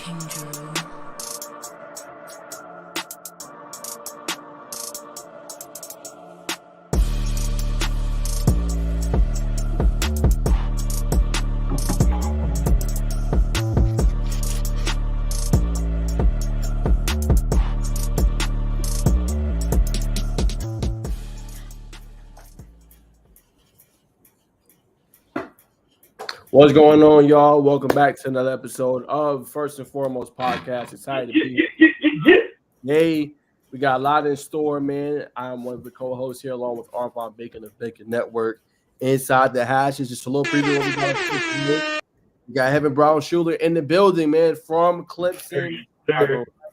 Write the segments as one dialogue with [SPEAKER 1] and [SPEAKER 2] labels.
[SPEAKER 1] King Drew.
[SPEAKER 2] What's going on, y'all? Welcome back to another episode of First and Foremost Podcast. Excited to be here. Hey, we got a lot in store, man. I'm one of the co-hosts here, along with Arvon Bacon of Bacon Network. Inside the hash is just a little preview of what we got. We got Hevin Brown Shuler in the building, man, from Clemson.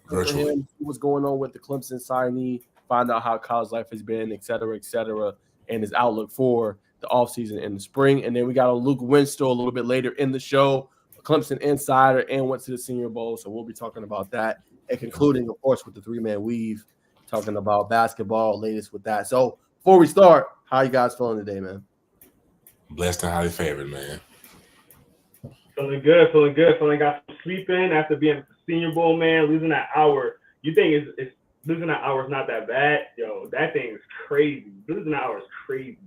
[SPEAKER 2] For him, what's going on with the Clemson signee, find out how college life has been, et cetera, and his outlook for the offseason in the spring. And then we got Luke Winstel a little bit later in the show, a Clemson insider, and went to the Senior Bowl. So we'll be talking about that and concluding, of course, with the three-man weave, talking about basketball, latest with that. So before we start, how you guys feeling today, man?
[SPEAKER 3] Blessed and highly favored, man.
[SPEAKER 4] Feeling good. Feeling got some sleep in after being at the Senior Bowl, man. Losing that hour. You think it's losing that hour is not that bad? Yo, that thing is crazy. Losing that hour is crazy.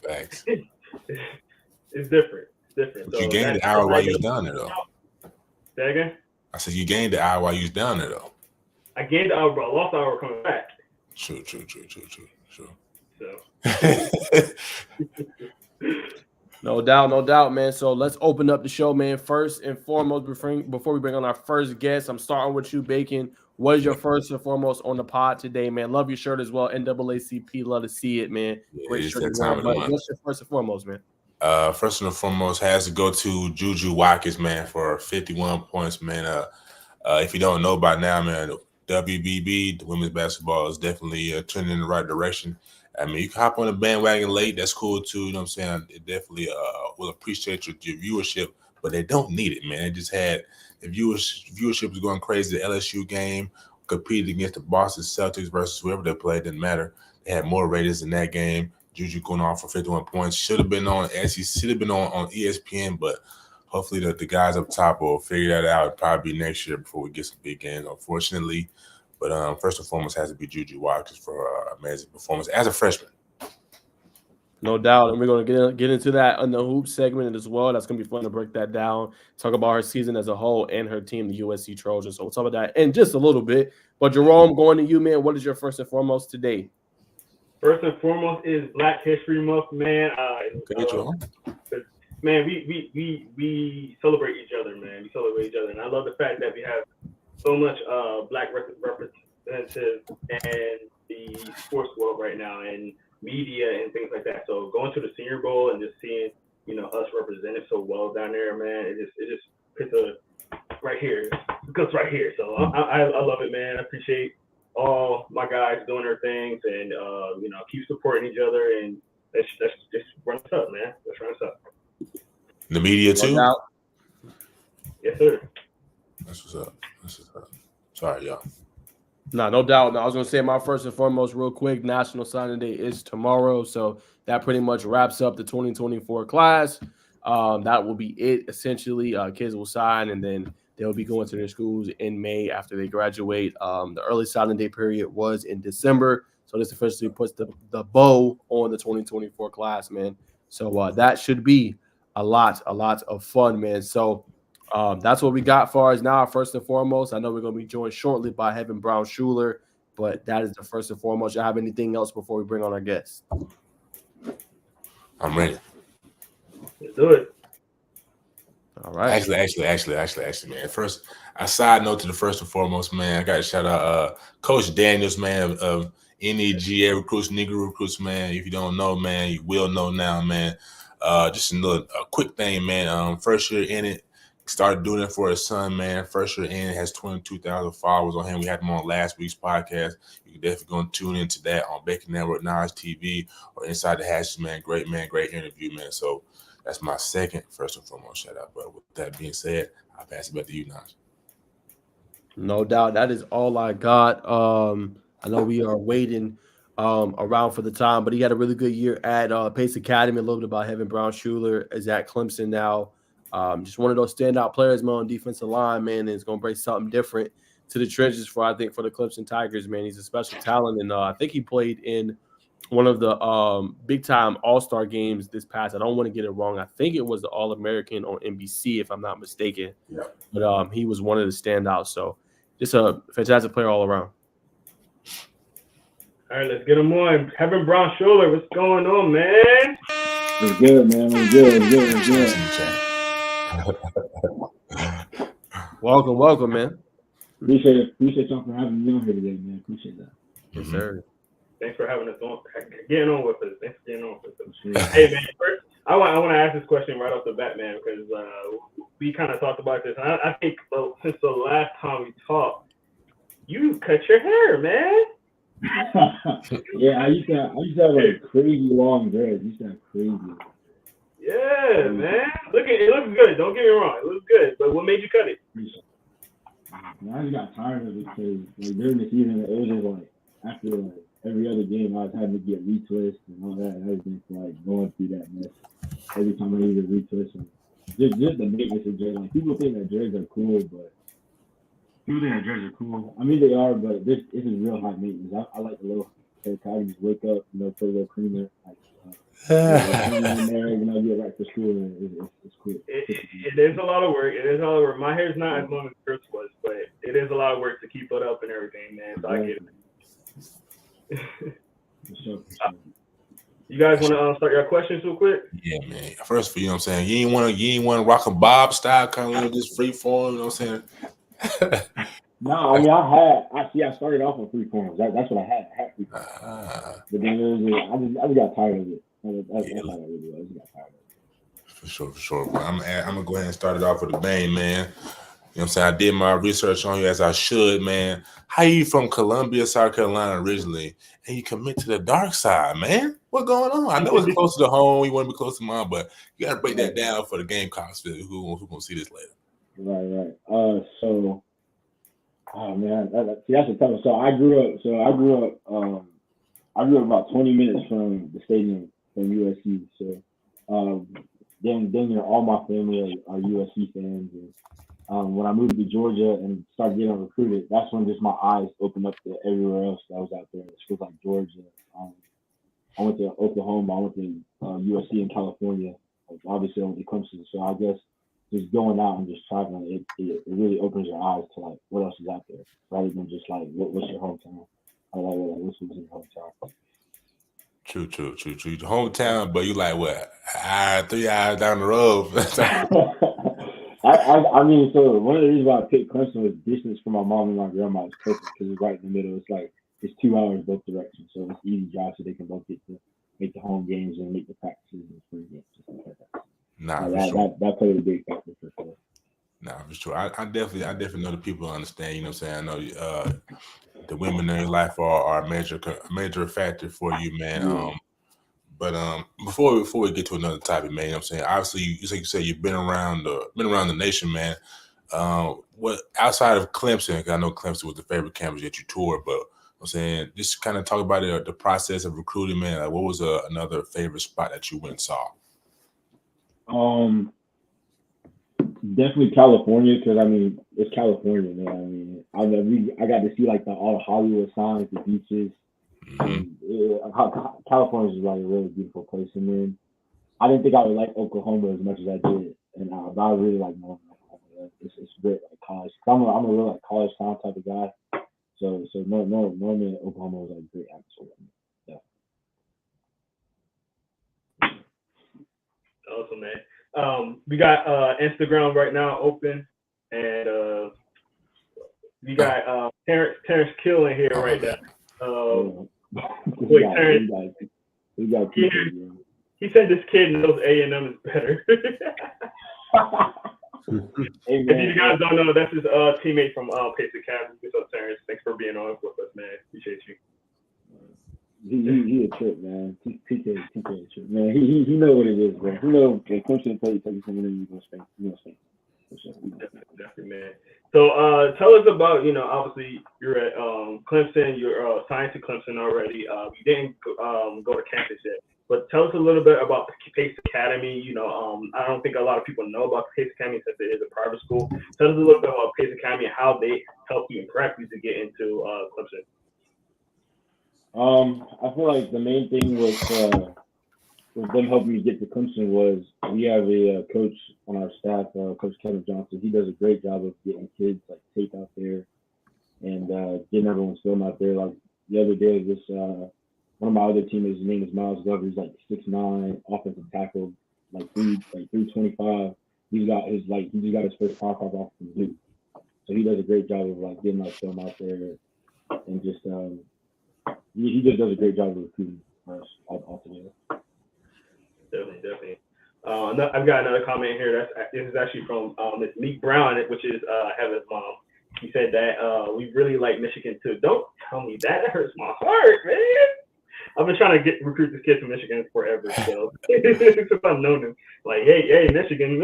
[SPEAKER 3] Facts.
[SPEAKER 4] It's different. So
[SPEAKER 3] you gained the hour while you was down there, though.
[SPEAKER 4] Say again?
[SPEAKER 3] I said you gained the hour while you was down there, though.
[SPEAKER 4] I gained the hour, but I lost the hour coming back.
[SPEAKER 3] True.
[SPEAKER 4] So.
[SPEAKER 2] No doubt, man. So let's open up the show, man. First and foremost, before we bring on our first guest, I'm starting with you, Bacon. What is your first and foremost on the pod today, man? Love your shirt as well. NAACP, love to see it, man. Great shirt. What's your first and foremost, man?
[SPEAKER 3] First and foremost has to go to Juju Watkins, man, for 51 points, man. If you don't know by now, man, WBB, the women's basketball, is definitely trending in the right direction. I mean, you can hop on the bandwagon late. That's cool, too. You know what I'm saying? It definitely will appreciate your viewership, but they don't need it, man. They just had the viewership was going crazy. The LSU game competed against the Boston Celtics versus whoever they played. Didn't matter. They had more ratings in that game. Juju going off for 51 points. Should have been on SEC, should have been on ESPN, but hopefully the guys up top will figure that out. It'll probably be next year before we get some big games, unfortunately. But first and foremost has to be Juju Watkins for amazing performance as a freshman.
[SPEAKER 2] No doubt, and we're going to get into that on the hoop segment as well. That's going to be fun to break that down, talk about her season as a whole and her team, the USC Trojans. So we'll talk about that in just a little bit. But Jerome, going to you, man, what is your first and foremost today?
[SPEAKER 4] First and foremost is Black History Month, man. Man, we celebrate each other, man. And I love the fact that we have so much Black representatives in the sports world right now, and media and things like that. So going to the Senior Bowl and just seeing, us represented so well down there, man, it just puts right here. It goes right here. So I love it, man. I appreciate all my guys doing their things and keep supporting each other, and let's just run us up, man. Let's run us up.
[SPEAKER 3] The media too?
[SPEAKER 4] Yes, sir.
[SPEAKER 3] That's what's up. Sorry, y'all.
[SPEAKER 2] No doubt. No, I was going to say my first and foremost real quick, National Signing Day is tomorrow. So that pretty much wraps up the 2024 class. That will be it, essentially. Kids will sign, and then they'll be going to their schools in May after they graduate. The early signing day period was in December. So this officially puts the bow on the 2024 class, man. So that should be a lot of fun, man. So that's what we got for us now. First and foremost, I know we're going to be joined shortly by Hevin Brown Shuler, but that is the first and foremost. You have anything else before we bring on our guests?
[SPEAKER 3] I'm ready.
[SPEAKER 4] Let's do it.
[SPEAKER 2] All right.
[SPEAKER 3] Actually, man. First, a side note to the first and foremost, man. I got to shout out Coach Daniels, man, of NEGA Recruits, Negro Recruits, man. If you don't know, man, you will know now, man. Just a quick thing, man. First year in it. Started doing it for his son, man. First year in, has 22,000 followers on him. We had him on last week's podcast. You can definitely go and tune into that on Bacon Network, Najeh TV, or Inside the Hashes, man. Great interview, man. So that's my second, first and foremost, shout out. But with that being said, I'll pass it back to you, Najeh.
[SPEAKER 2] No doubt. That is all I got. I know we are waiting around for the time, but he had a really good year at Pace Academy. A little bit about Hevin Brown Shuler is at Clemson now. Just one of those standout players, man, on defensive line, man, and it's going to bring something different to the trenches for the Clemson Tigers, man. He's a special talent, and I think he played in one of the big-time All-Star games this past. I don't want to get it wrong. I think it was the All-American on NBC, if I'm not mistaken.
[SPEAKER 3] Yeah.
[SPEAKER 2] But he was one of the standouts. So just a fantastic player all around.
[SPEAKER 4] All right, let's get him on. Hevin Brown Shuler, what's going on, man?
[SPEAKER 1] It's good, man. It's good.
[SPEAKER 2] Welcome, man.
[SPEAKER 1] Appreciate y'all for having me on here today, man. Appreciate that.
[SPEAKER 2] Yes, sir.
[SPEAKER 4] Thanks for having us on, getting on with us. Thanks for getting on with us. Hey, man, first, I want to ask this question right off the bat, man, because we kind of talked about this. And I think since the last time we talked, you cut your hair, man.
[SPEAKER 1] Yeah, I used to have like crazy long dreads. Crazy.
[SPEAKER 4] Yeah, man. It looks good. Don't get me wrong. It looks good. But what made you cut it?
[SPEAKER 1] I just got tired of it because like, during the season, it was just like after like, every other game, I was having to get retwist and all that and everything. So, like going through that mess every time I needed a retwist. And just the maintenance of dreads. Like people think that dreads are cool, but people think that dreads are cool. I mean, they are, but this is real high maintenance. I like the little haircut. I just wake up, put a little creamer, like in there, get right to school, and it's cool.
[SPEAKER 4] It is a lot of work. My hair's not as long as Chris was, but it is a lot of work to keep it up and everything, man. So I get it.
[SPEAKER 1] For sure.
[SPEAKER 4] You guys want to start your questions real quick?
[SPEAKER 3] Yeah, man. First, you know what I'm saying? You ain't want to rock a bob style, kind of just free form, you know what I'm saying?
[SPEAKER 1] No, I mean I started off with free forms. That's what I had. I had free forms. But then I just got tired of it. That's how I really was. I just got tired of it.
[SPEAKER 3] For sure. But I'm gonna go ahead and start it off with a bang, man. You know what I'm saying? I did my research on you as I should, man. How you from Columbia, South Carolina originally, and you commit to the dark side, man? What going on? I know it's close to home. You want to be close to mom, but you got to break that down for the Gamecocks. Who gonna see this later?
[SPEAKER 1] Right. So, oh man, that's a tough one. So I grew up about 20 minutes from the stadium from USC. So, then all my family are USC fans. And when I moved to Georgia and started getting recruited, that's when just my eyes opened up to everywhere else that was out there. Schools like Georgia. I went to Oklahoma. I went to USC in California. Obviously, I went to Clemson. So I guess just going out and just traveling, it really opens your eyes to like what else is out there, rather than just like what's your hometown. I like what's your hometown.
[SPEAKER 3] True. Your hometown, but you like what? 3 hours down the road.
[SPEAKER 1] I mean, so one of the reasons why I picked Clemson was distance from my mom and my grandma was perfect because it's right in the middle. It's 2 hours both directions, so it's easy job so they can both get to make the home games and make the practices and spring games and stuff like that. That played a big factor for sure.
[SPEAKER 3] Nah, for sure. I definitely know the people understand. You know what I'm saying? I know the women in your life are a major factor for you, man.
[SPEAKER 1] Yeah.
[SPEAKER 3] But before we get to another topic, man, you know what I'm saying? Obviously, you said you've been around the nation, man. What outside of Clemson? I know Clemson was the favorite campus that you toured, but I'm saying just kind of talk about the process of recruiting, man. Like, what was another favorite spot that you went and saw?
[SPEAKER 1] Definitely California, because I mean it's California, man. I mean, I got to see like all the Hollywood signs, the beaches. California is like a really beautiful place, and then I didn't think I would like Oklahoma as much as I did, and but I really like Norman, Oklahoma. It's great like college. I'm a real like college town type of guy, so Norman, Oklahoma was like great atmosphere. Yeah.
[SPEAKER 4] Awesome, man. We got Instagram right now open, and we got Terrence Kill in here right now. Wait, Terrence. He said this kid knows A&M is better. If you guys don't know, that's his teammate from Pace Academy. What's up, Terrence? Thanks for being on with us, man. Appreciate you.
[SPEAKER 1] He a trip, man. TK a trip, man. He know what it is, man. He know when Clemson play, take something in, you gonna stay.
[SPEAKER 4] Definitely, man. So tell us about, obviously you're at Clemson. You're signed to Clemson already. You didn't go to campus yet. But tell us a little bit about the Pace Academy. You know, I don't think a lot of people know about the Pace Academy since it is a private school. Tell us a little bit about Pace Academy and how they help you and prep you to get into Clemson.
[SPEAKER 1] I feel like the main thing with them helping me get to Clemson was we have a coach on our staff, Coach Hevin Johnson. He does a great job of getting kids like tape out there and getting everyone's film out there. Like the other day, one of my other teammates, his name is Miles Glover. He's like 6'9", offensive tackle, like 325. He just got his first power off from Duke. So he does a great job of like getting our film out there and just he just does a great job of recruiting us altogether.
[SPEAKER 4] Definitely. I've got another comment here. This is actually from Miss Meek Brown, which is Hevin's mom. He said that we really like Michigan too. Don't tell me that. That hurts my heart, man. I've been trying to recruit this kid from Michigan forever, so since I've known him. Like, hey, Michigan.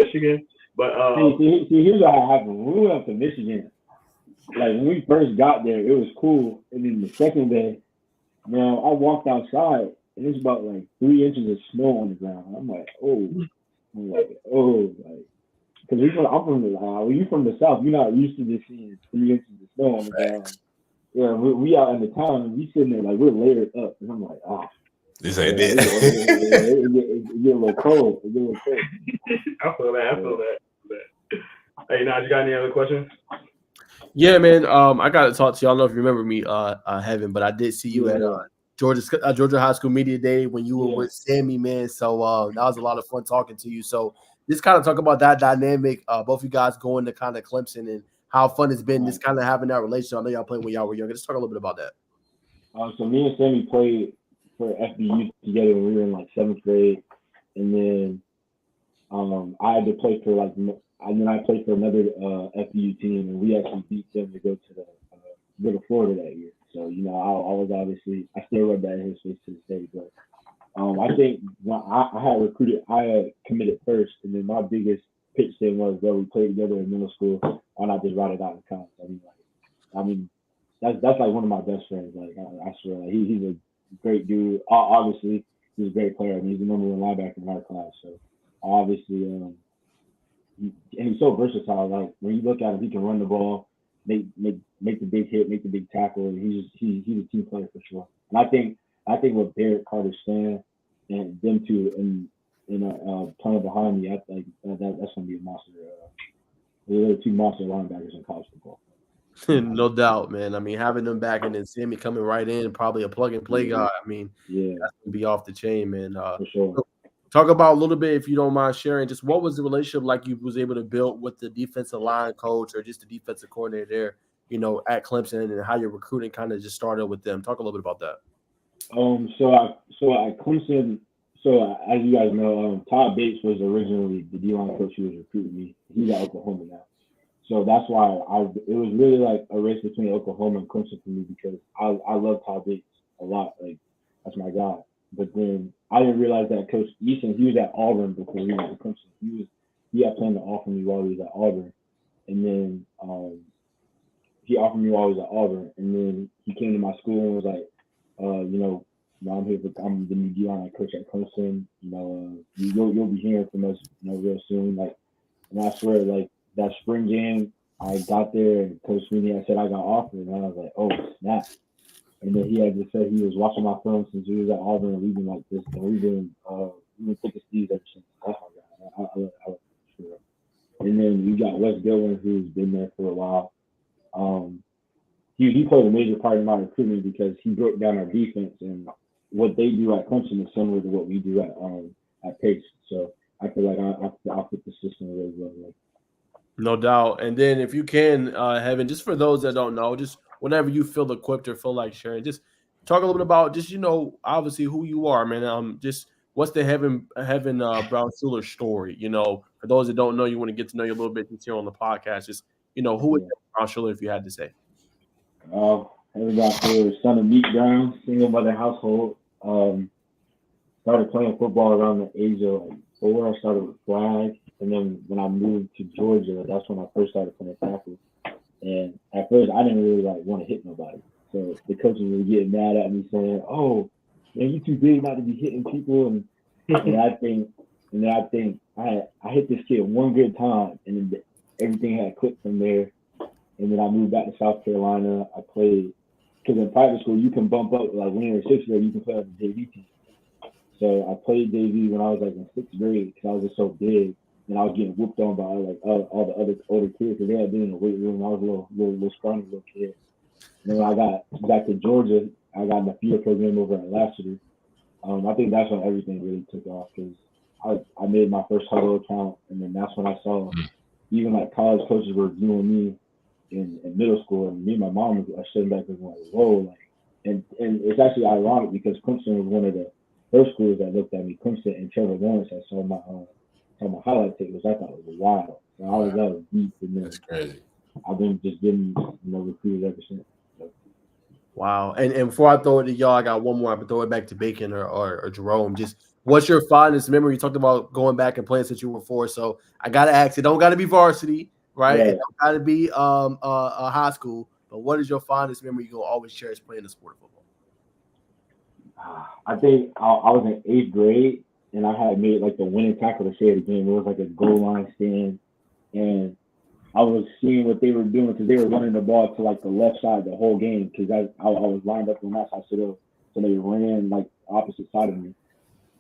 [SPEAKER 4] But
[SPEAKER 1] see, here's what happened. When we went up to Michigan, like when we first got there, it was cool. And then the second day, man, I walked outside and it's about like 3 inches of snow on the ground. I'm like, because I'm from when you're from the South, you're not used to just seeing 3 inches of snow on the ground. Yeah, we out in the town and we sitting there like we're layered up, and I'm like,
[SPEAKER 3] This ain't it.
[SPEAKER 1] It get a little cold.
[SPEAKER 4] I feel that. Hey, Najeh, you got any other questions?
[SPEAKER 2] Yeah, man. I got to talk to you. I don't know if you remember me, Hevin, but I did see you at Georgia High School Media Day when you were with Sammy, man. So that was a lot of fun talking to you. So just kind of talk about that dynamic. Both you guys going to kind of Clemson and how fun it's been, just kind of having that relationship. I know y'all played when y'all were younger. Just talk a little bit about that.
[SPEAKER 1] So me and Sammy played for FBU together when we were in like 7th grade, and then I had to play for I played for another FBU team, and we actually beat them to go to Florida that year. So I was obviously I still rub that in his face to this day. But I think when I had committed first, and then my biggest pitch thing was that we played together in middle school. Why not just ride it out in college? I mean, that's like one of my best friends. Like I swear, like, he's a great dude. Obviously, he's a great player. I mean, he's the number one linebacker in our class. So obviously, and he's so versatile. Like when you look at him, he can run the ball, make the big hit, make the big tackle. And he's a team player for sure. And I think with Derek Carter Stan and them two and playing behind me, I think that's gonna be a monster. There are 2 monster linebackers in college football.
[SPEAKER 2] No doubt, man. I mean, having them back and then Sammy coming right in, probably a plug and play guy. I mean, that's gonna be off the chain, man.
[SPEAKER 1] For sure.
[SPEAKER 2] Talk about a little bit, if you don't mind sharing, just what was the relationship like you was able to build with the defensive line coach or just the defensive coordinator there, at Clemson, and how your recruiting kind of just started with them. Talk a little bit about that.
[SPEAKER 1] So at Clemson, as you guys know, Todd Bates was originally the D-line coach who was recruiting me. He's at Oklahoma now. So that's why it was really like a race between Oklahoma and Clemson for me, because I love Todd Bates a lot. Like, that's my guy. But then I didn't realize that Coach Eason, he was at Auburn before he went to Clemson. He had planned to offer me while he was at Auburn. And then he offered me while he was at Auburn. And then he came to my school and was like, I'm the new D-line coach at Clemson. You'll be hearing from us, real soon. Like, and I swear, like, that spring game, I got there and Coach Sweeney had said I got offered, and I was like, oh, snap. And then he had just said he was watching my film since he was at Auburn, and we've been like this, and we've been thick as thieves ever since. That's my guy. I love it, sure. And then we got Wes Gillen, who's been there for a while. He played a major part in my recruitment because he broke down our defense, and what they do at Clemson is similar to what we do at Pace. So I feel like I'll fit the system really well. Like,
[SPEAKER 2] no doubt. And then if you can, Hevin, just for those that don't know, just whenever you feel equipped or feel like sharing, just talk a little bit about just, obviously who you are, man. Just what's the Hevin Brown Shuler story? For those that don't know, you want to get to know you a little bit just here on the podcast. Just, who is Hevin Brown Shuler, if you had to say?
[SPEAKER 1] Hevin Brown Shuler, son of Meek Brown, single mother household. Started playing football around the age of 4. I started with flag. And then when I moved to Georgia, that's when I first started playing tackle. And at first, I didn't really want to hit nobody. So the coaches were getting mad at me saying, "Oh, man, you too big not to be hitting people. And I think I hit this kid one good time, and then everything had clicked from there. And then I moved back to South Carolina. I played because in private school you can bump up like when you're in sixth grade, you can play on the JV team. So I played JV when I was like in sixth grade because I was just so big, and I was getting whooped on by like all the other older kids because they had been in the weight room. I was a little scrawny little kid. And then when I got back to Georgia, I got in the field program over at Lassiter. I think that's when everything really took off because I made my first huddle account, and then that's when I saw even like college coaches were viewing me in middle school, and me and my mom was sitting back and like, whoa, like, and it's actually ironic because Clemson was one of the first schools that looked at me. Clemson and Trevor Lawrence, I saw my highlight tape, which I thought was wild. So that was deep, and then
[SPEAKER 3] That's crazy.
[SPEAKER 1] I've been just getting recruited ever since. So.
[SPEAKER 2] Wow. And before I throw it to y'all, I got one more. I'm gonna throw it back to Bacon or Jerome. Just what's your fondest memory? You talked about going back and playing since you were 4. So I gotta ask, it don't gotta be varsity, right?
[SPEAKER 1] Yeah.
[SPEAKER 2] It don't gotta be high school, but what is your fondest memory you're gonna always cherish playing the sport of football?
[SPEAKER 1] I think I was in 8th grade, and I had made like the winning tackle to save the game. It was like a goal line stand, and I was seeing what they were doing because they were running the ball to like the left side the whole game because I was lined up on that side, so they ran like opposite side of me.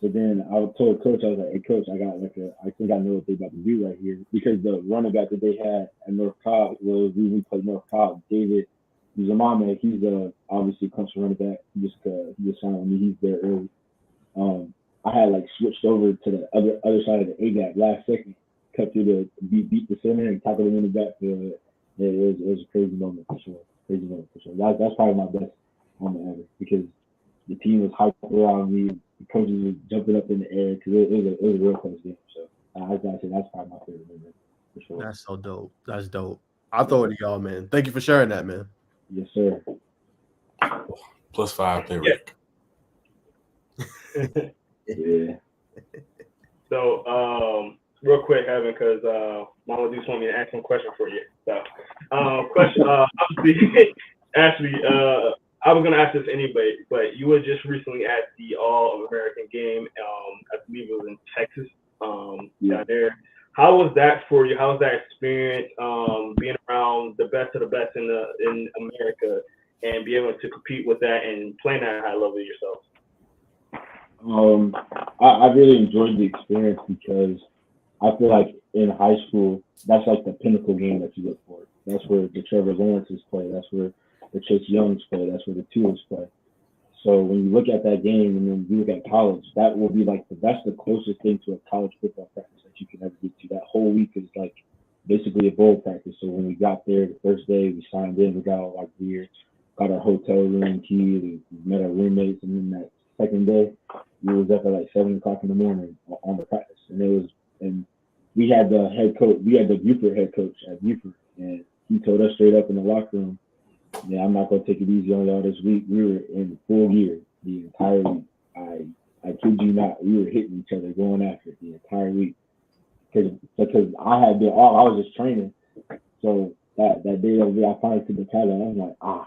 [SPEAKER 1] So then I told coach, I was like, "Hey coach, I think I know what they're about to do right here," because the running back that they had at North Cobb was we played North Cobb. David, he's a mom man. He's obviously Clemson running back. He just signed with me. He's there early. I had like switched over to the other side of the A gap last second. Cut through beat the center and tackled him in the backfield. It was a crazy moment for sure. That's probably my best moment ever because the team was hyped around me. The coaches were jumping up in the air because it was a real close game. So I gotta say that's probably my favorite moment for sure.
[SPEAKER 2] That's so dope. That's dope. I'll throw it to y'all, man. Thank you for sharing that, man.
[SPEAKER 1] Yes, sir.
[SPEAKER 3] +5 favorite.
[SPEAKER 1] Yeah.
[SPEAKER 4] So, real quick, Hevin, because Mama Deuce wanted me to ask some question for you. So, question. Actually, I was gonna ask this anyway, but you were just recently at the All-American game. I believe it was in Texas. Down there. How was that for you? How was that experience? Being around the best of the best in America and be able to compete with that and playing at a high level yourself.
[SPEAKER 1] I really enjoyed the experience because I feel like in high school, that's like the pinnacle game that you look for. That's where the Trevor Lawrences play. That's where the Chase Youngs play. That's where the Tuas play. So when you look at that game and then you look at college, that will be like that's the closest thing to a college football practice that you can ever get to. That whole week is like basically a bowl practice. So when we got there the first day, we signed in, we got all our gear, got our hotel room key, we met our roommates, and then that second day, we was up at like 7 o'clock in the morning on the practice. And we had the head coach, we had the Buford head coach at Buford, and he told us straight up in the locker room, "Yeah, I'm not gonna take it easy on y'all this week." We were in full gear the entire week. I kid you not, we were hitting each other, going after it the entire week. Because I was just training. So that day that I finally took the paddle, I was like,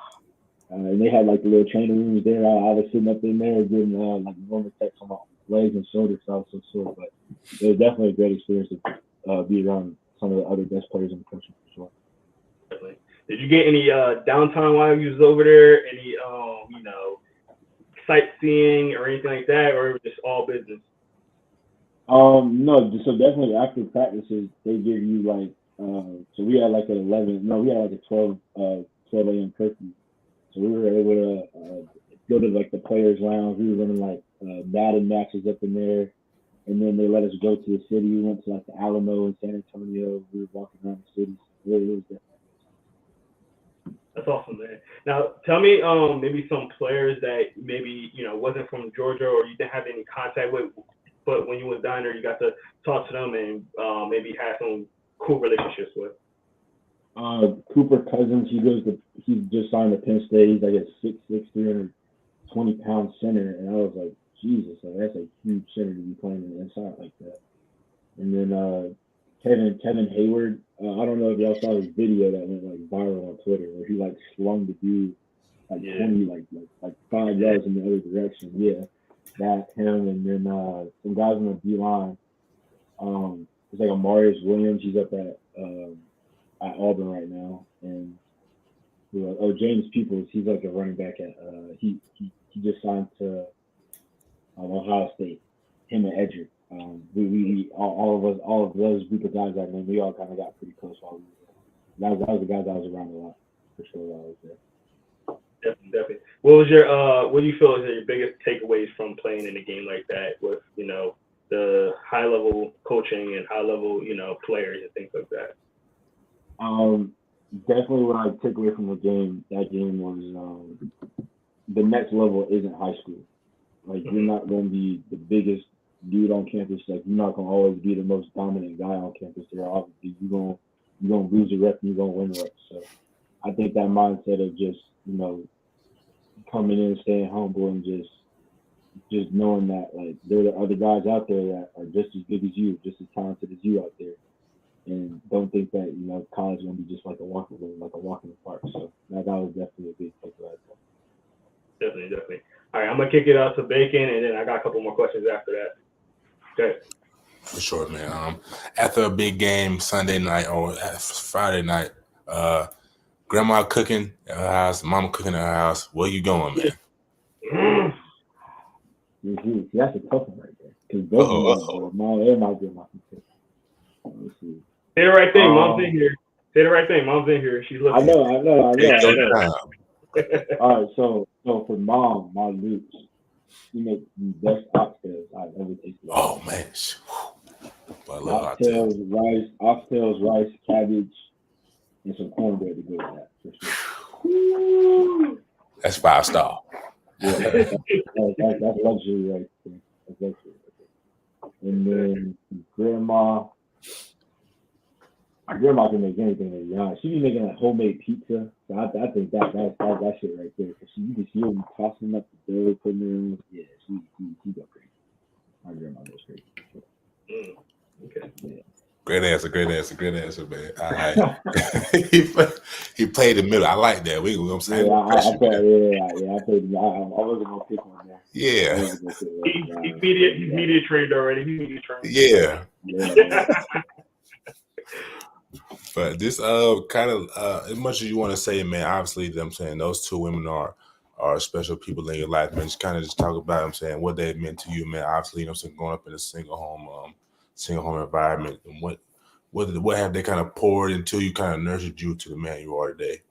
[SPEAKER 1] and they had like the little training rooms there. I was sitting up in there getting like normal text on my legs and shoulders. So I was so sore, but it was definitely a great experience to be around some of the other best players in the country for sure.
[SPEAKER 4] Definitely. Did you get any downtime while you was over there? Any sightseeing or anything like that, or it was just all business?
[SPEAKER 1] No, so definitely after practices they give you like so we had like we had like a 12 a.m. curfew. So we were able to go to like the players' lounge. We were running like batting matches up in there, and then they let us go to the city. We went to like the Alamo in San Antonio. We were walking around the city. It was definitely.
[SPEAKER 4] That's awesome, man. Now, tell me maybe some players that maybe wasn't from Georgia or you didn't have any contact with, but when you was down there, you got to talk to them and maybe have some cool relationships with.
[SPEAKER 1] Cooper Cousins, he just signed to Penn State. He's like a 6'6", 320-pound center, and I was like, Jesus, that's a huge center to be playing on the inside like that. And then Kevin Hayward, I don't know if y'all saw his video that went like viral on Twitter where he like slung the dude 20, like 5 yards in the other direction. Yeah, that him, and then some guys on the D line. It's like Amarius Williams. He's up at Auburn right now, and James Peoples. He's like a running back at he just signed to Ohio State. Him and Edric. We all of those group of guys I named, we all kind of got pretty close while we were there. That was the guys I was around a lot for sure while I was there.
[SPEAKER 4] Definitely. What do you feel is your biggest takeaways from playing in a game like that with, the high level coaching and high level, players and things like that?
[SPEAKER 1] Definitely what I took away from that game was the next level isn't high school. Like, you're not going to be the biggest dude on campus. Like, you're not going to always be the most dominant guy on campus. There obviously you're going to lose a rep and you're going to win reps. So I think that mindset of just, coming in, staying humble, and just knowing that, like, there are other guys out there that are just as big as you, just as talented as you out there. And don't think that, college is going to be just like a walk in the park. So that was definitely a big takeaway.
[SPEAKER 4] Definitely. All right, I'm going to kick it out to Bacon, and then I got a couple more questions after that. Okay.
[SPEAKER 3] For sure, man. After a big game Sunday night or Friday night, grandma cooking at her house, mama cooking at her house, where you going, man?
[SPEAKER 1] See, that's a tough one right there. Because both of mom and my grandma can cook. Let's see.
[SPEAKER 4] Say the right thing. Mom's in here. Say the right thing. Mom's in here. She's looking.
[SPEAKER 1] I know. All right, so for mom, my Luke's, she makes the best oxtails I've ever tasted.
[SPEAKER 3] Oh, man. I love
[SPEAKER 1] oxtails, rice, cabbage, and some cornbread to go with that, for sure.
[SPEAKER 3] That's 5-star.
[SPEAKER 1] Yeah, that's luxury right there. That's luxury right there. And then my grandma can make anything, to be honest. She be making a homemade pizza. So I think that's that shit right there. Cause you can see her tossing up the dough, putting it in. Yeah, she go crazy. My grandma goes crazy.
[SPEAKER 4] Okay.
[SPEAKER 1] Yeah.
[SPEAKER 3] Great answer, man. He played the middle. I like that. We gonna say.
[SPEAKER 1] I played. I wasn't gonna pick one there.
[SPEAKER 3] Yeah.
[SPEAKER 4] He's media trained already.
[SPEAKER 3] Yeah. But this kind of as much as you want to say, man, obviously I'm saying those two women are special people in your life, man. Just kind of talk about them, saying what they meant to you, man. Obviously, growing up in a single home environment, and what have they kind of poured into you, kind of nurtured you to the man you are today?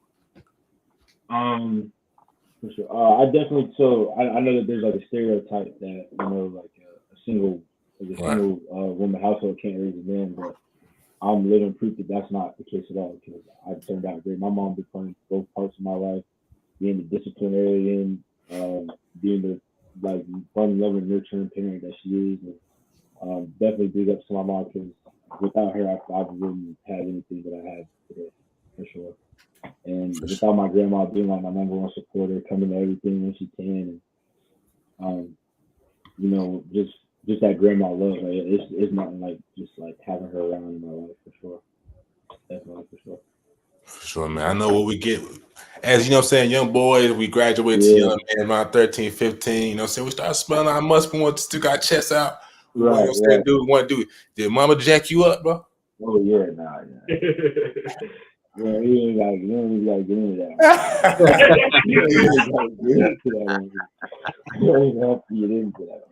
[SPEAKER 1] For sure. I definitely. So I know that there's like a stereotype that like a single woman household can't raise a man, but I'm living proof that that's not the case at all, because I turned out great. My mom did playing both parts of my life, being the disciplinarian, being the fun, loving, nurturing parent that she is. And, definitely big ups to my mom, because without her, I wouldn't have anything that I have today, for sure. And without my grandma being like my number one supporter, coming to everything when she can, and just that grandma love, like, it's nothing like just like having her around in my life, for sure. Definitely, for sure.
[SPEAKER 3] For sure, man. I know what we get. As young boys, we graduate to young man around 13, 15, we start smelling our must. We want to stick our chests out.
[SPEAKER 1] Right.
[SPEAKER 3] Do we want to do it? Did mama jack you up, bro?
[SPEAKER 1] Oh, yeah, nah. Yeah, you ain't gotta get into that. You ain't gotta get into that.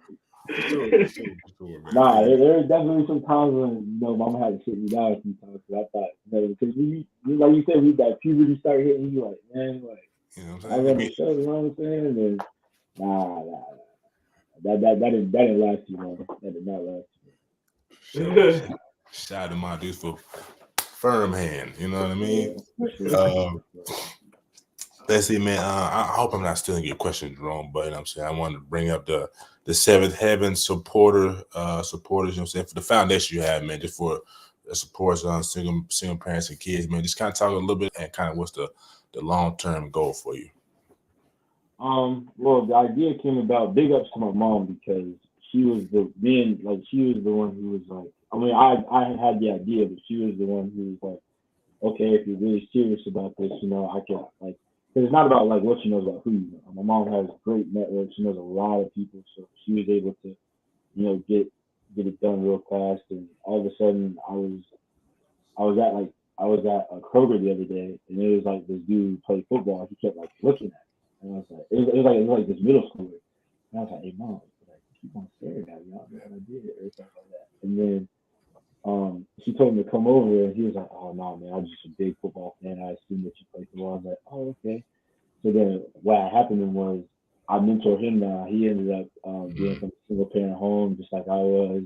[SPEAKER 1] Nah, there was definitely some times when mama had to sit me down a few times, because I thought, because we, like you said, that puberty started hitting you, like, man, like, I run the show, you know what I'm saying? And then, nah, that didn't last too long. That did not last too long.
[SPEAKER 3] Shout out to my dudes for firm hand, you know what I mean?
[SPEAKER 1] Yeah,
[SPEAKER 3] let's see, man. I hope I'm not stealing your questions wrong, but I wanted to bring up the Seventh Heaven supporters, for the foundation you have, man, just for the supports on single parents and kids, man. Just kind of talk a little bit and kind of what's the long-term goal for you.
[SPEAKER 1] Well, the idea came about, big ups to my mom, because she was the one who was like, I had the idea, but she was the one who was like, okay, if you're really serious about this, I can, like, it's not about like what she knows about who you know. My mom has great network. She knows a lot of people, so she was able to, get it done real fast. And all of a sudden, I was at a Kroger the other day, and it was like this dude who played football. He kept like looking at me, and I was like, it was like this middle schooler, and I was like, hey mom, like keep on staring at me. I don't know what I did or something like that. And then she told him to come over, and he was like, oh no man, I'm just a big football fan. I assumed that you play football. I was like, oh okay. So then what happened was I mentored him now. He ended up being from a single parent home, just like I was.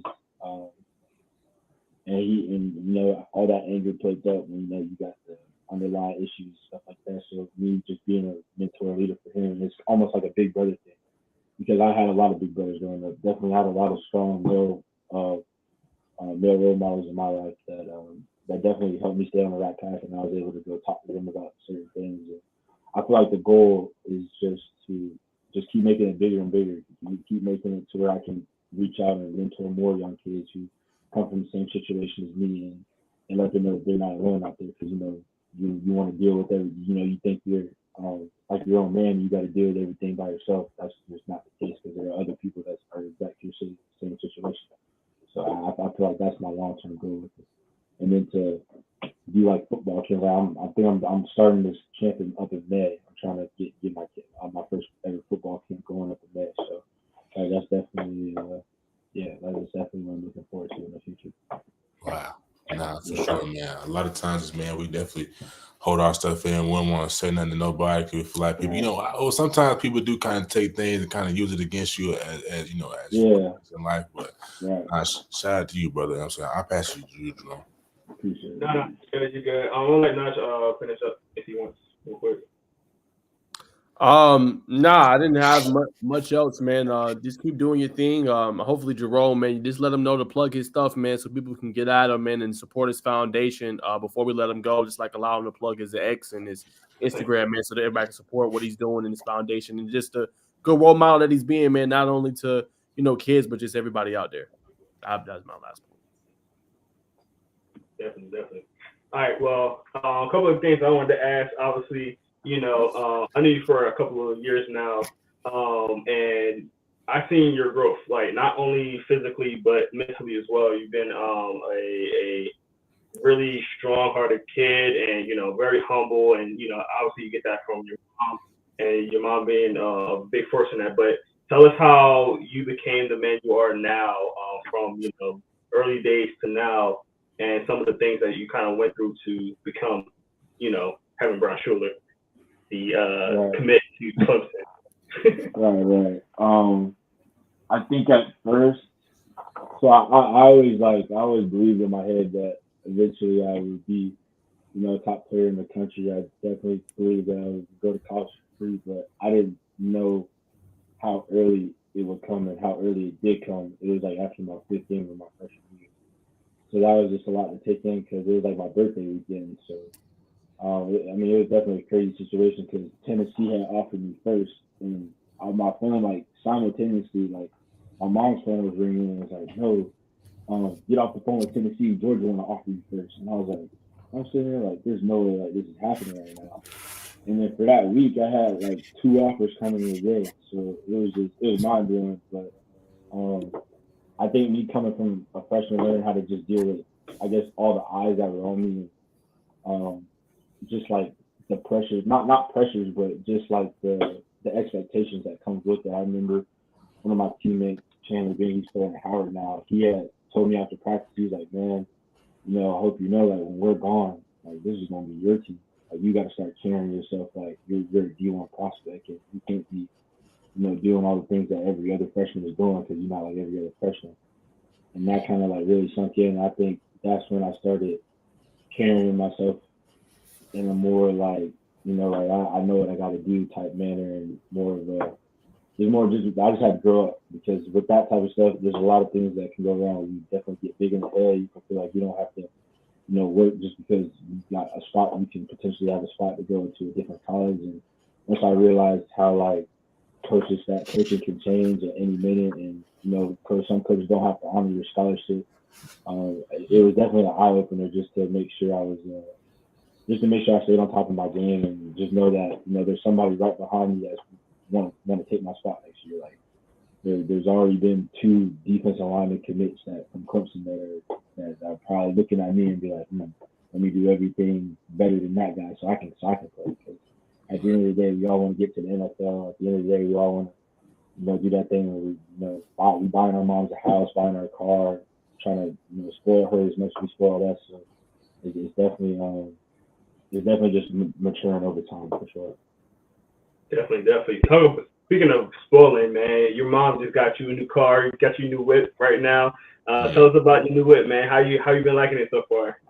[SPEAKER 1] And all that anger played up when you got the underlying issues, stuff like that. So me just being a mentor leader for him, it's almost like a big brother thing. Because I had a lot of big brothers growing up. Definitely had a lot of strong male role models in my life that definitely helped me stay on the right path, and I was able to go talk to them about certain things. And I feel like the goal is just to keep making it bigger and bigger. Keep making it to where I can reach out and mentor more young kids who come from the same situation as me, and let them know that they're not alone out there. Because you want to deal with everything. You think you're like your own man, you got to deal with everything by yourself. That's just not the case, because there are other people that are exactly the same situation. So I feel like that's my long-term goal with it. And then to do like football camp, I think I'm starting this camp up in May. I'm trying to get my first ever football camp going up in May. So that's definitely that is definitely what I'm looking forward to in the future.
[SPEAKER 3] Wow. Nah, for sure, man. A lot of times, man, we definitely hold our stuff in. We don't want to say nothing to nobody because we feel like people, sometimes people do kind of take things and kind of use it against you as in life. But shout out to you, brother. I'm saying I'll pass you, Juju.
[SPEAKER 1] Appreciate it.
[SPEAKER 4] No, you're good. I'm gonna let Najeh finish up if he wants real quick.
[SPEAKER 2] Nah, I didn't have much else, man. Just keep doing your thing. Hopefully Jerome, man, you just let him know to plug his stuff, man, so people can get at him, man, and support his foundation. Before we let him go, just like allow him to plug his X and his Instagram, man, so that everybody can support what he's doing in his foundation, and just a good role model that he's being, man, not only to kids, but just everybody out there. That's my last point.
[SPEAKER 4] Definitely. All right. Well, a couple of things I wanted to ask. Obviously, I know you for a couple of years now, and I've seen your growth, like not only physically but mentally as well. You've been a really strong-hearted kid, and very humble, and obviously you get that from your mom, and your mom being a big force in that. But tell us how you became the man you are now, from early days to now, and some of the things that you kind of went through to become, Hevin Brown Shuler, the commit to Clemson.
[SPEAKER 1] Right. I think at first, so I always believed in my head that eventually I would be, a top player in the country. I definitely believed that I would go to college for free, but I didn't know how early it would come and how early it did come. It was like after my 5th game of my freshman year. So that was just a lot to take in because it was like my birthday weekend. So, it was definitely a crazy situation because Tennessee had offered me first. And on my phone, like simultaneously, like my mom's phone was ringing and it was like, no, get off the phone with Tennessee. Georgia want to offer you first. And I was like, I'm sitting there like, there's no way like this is happening right now. And then for that week, I had like 2 offers coming in a day. So it was mind blowing. But I think me coming from a freshman, learning how to just deal with, I guess, all the eyes that were on me, just like the pressures, not pressures, but just like the expectations that comes with it. I remember one of my teammates, Chandler Bing, he's playing at Howard now. He had told me after practice, he was like, man, I hope you know that when we're gone, like this is gonna be your team. Like you got to start carrying yourself like you're a D1 prospect, and you can't be, doing all the things that every other freshman is doing because you're not like every other freshman. And that kind of like really sunk in. I think that's when I started carrying myself in a more like, like I know what I got to do type manner, and more of a, I just had to grow up because with that type of stuff, there's a lot of things that can go wrong. You definitely get big in the head. You can feel like you don't have to, work just because you got a spot. You can potentially have a spot to go into a different college. And once I realized how like coaching can change at any minute, and some coaches don't have to honor your scholarship. It was definitely an eye opener just to make sure I was just to make sure I stay on top of my game and just know that there's somebody right behind me that's want to take my spot next year. Like there's already been 2 defensive lineman commits that from Clemson that are probably looking at me and be like, let me do everything better than that guy so I can play. Because at the end of the day, we all want to get to the NFL. At the end of the day, we all want to do that thing where we buying our moms a house, buying our car, trying to spoil her as much as we spoil us. So it's definitely just maturing over time for sure.
[SPEAKER 4] Definitely. Speaking of spoiling, man, your mom just got you a new car, got you a new whip right now. Tell us about your new whip, man. How you been liking it so far?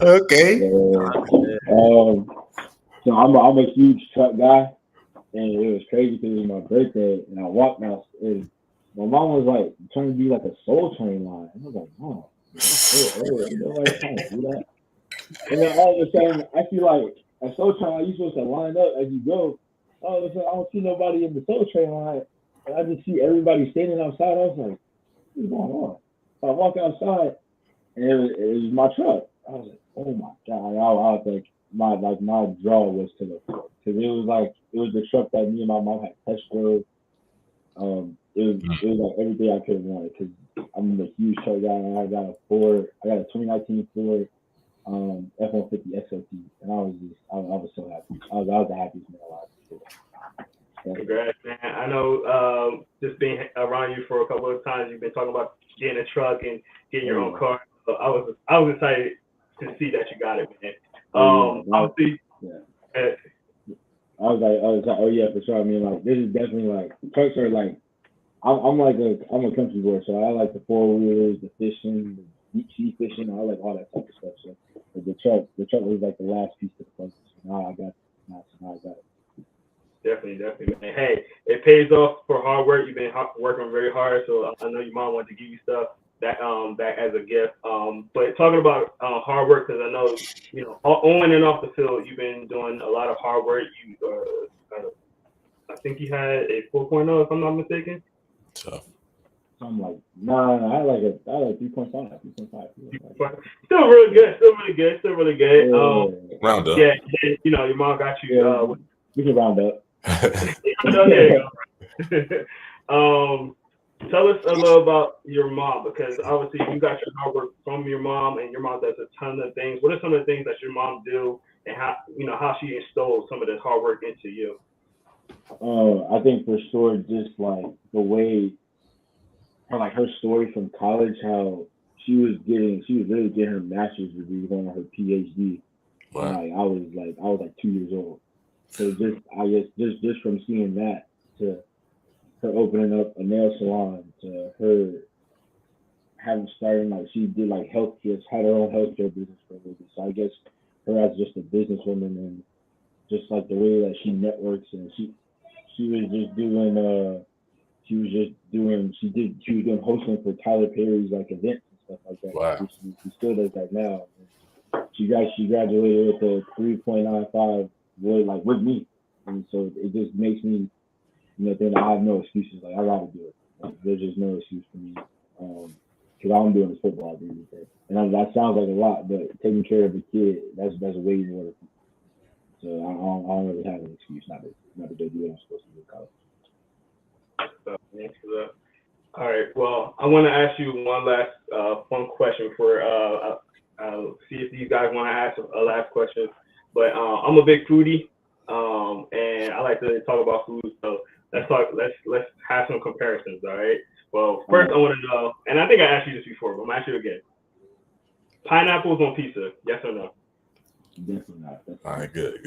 [SPEAKER 3] Okay.
[SPEAKER 1] So I'm a huge truck guy, and it was crazy because it was my birthday, and I walked out. My mom was like trying to do like a Soul Train line. I was like, Mom, nobody trying to do that. And then all of a sudden, I feel like a Soul Train line, you're supposed to line up as you go. All of a sudden, I don't see nobody in the Soul Train line. And I just see everybody standing outside. I was like, what's going on? So I walk outside, and it was my truck. I was like, oh my God. I was like, my jaw was to the floor. Because it was the truck that me and my mom had test drove. It was like everything I could have wanted because I'm a huge truck guy. And I got a 2019 Ford F-150 XLT, and I was so happy. I was the happiest man alive.
[SPEAKER 4] Congrats, man. I know just being around you for a couple of times, you've been talking about getting a truck and getting your own car. So I was excited to see that you got it, man. Obviously,
[SPEAKER 1] I was like, oh yeah, for sure. I mean, like this is definitely like trucks are like I'm a country boy, so I like the 4-wheelers, the fishing, the deep sea fishing. I like all that type of stuff. So the truck was like the last piece of the puzzle. So now I got it.
[SPEAKER 4] Definitely, man. Hey, it pays off for hard work. You've been working very hard, so I know your mom wanted to give you stuff that back as a gift. But talking about hard work, because I know on and off the field, you've been doing a lot of hard work. You I think you had a 4.0, if I'm not mistaken.
[SPEAKER 3] Tough.
[SPEAKER 1] I'm like, I had like 3.5.
[SPEAKER 4] Still really good.
[SPEAKER 3] Round up.
[SPEAKER 4] Yeah, your mom got you.
[SPEAKER 1] We can round up.
[SPEAKER 4] There you go. Tell us a little about your mom, because obviously you got your hard work from your mom, and your mom does a ton of things. What are some of the things that your mom do, and how she instilled some of this hard work into you?
[SPEAKER 1] I think for sure, just like the way, her story from college, how she was really getting her master's degree, going on her PhD.
[SPEAKER 3] Wow.
[SPEAKER 1] I was like 2 years old. So just from seeing that to her opening up a nail salon, to her having started, like she did like healthcare, had her own healthcare business for a little bit. So I guess her as just a businesswoman, and just like the way that she networks, and she was doing hosting for Tyler Perry's like events and stuff like that.
[SPEAKER 3] Wow.
[SPEAKER 1] She still does that now. She graduated with a 3.95 with me, and so it just makes me think that I have no excuses. Like I gotta do it. Like, there's just no excuse for me because all I'm doing is football every day. And that sounds like a lot, but taking care of a kid, that's way more. So I don't really have an excuse not to go do what I'm supposed to do in college.
[SPEAKER 4] Thanks for that. All right. Well, I want to ask you one last fun question for see if you guys want to ask a last question. But I'm a big foodie, and I like to talk about food. So let's have some comparisons. All right. Well, first I want to know, and I think I asked you this before, but I'm asking you again. Pineapples on pizza, yes or no?
[SPEAKER 1] Definitely not.
[SPEAKER 3] All right, good.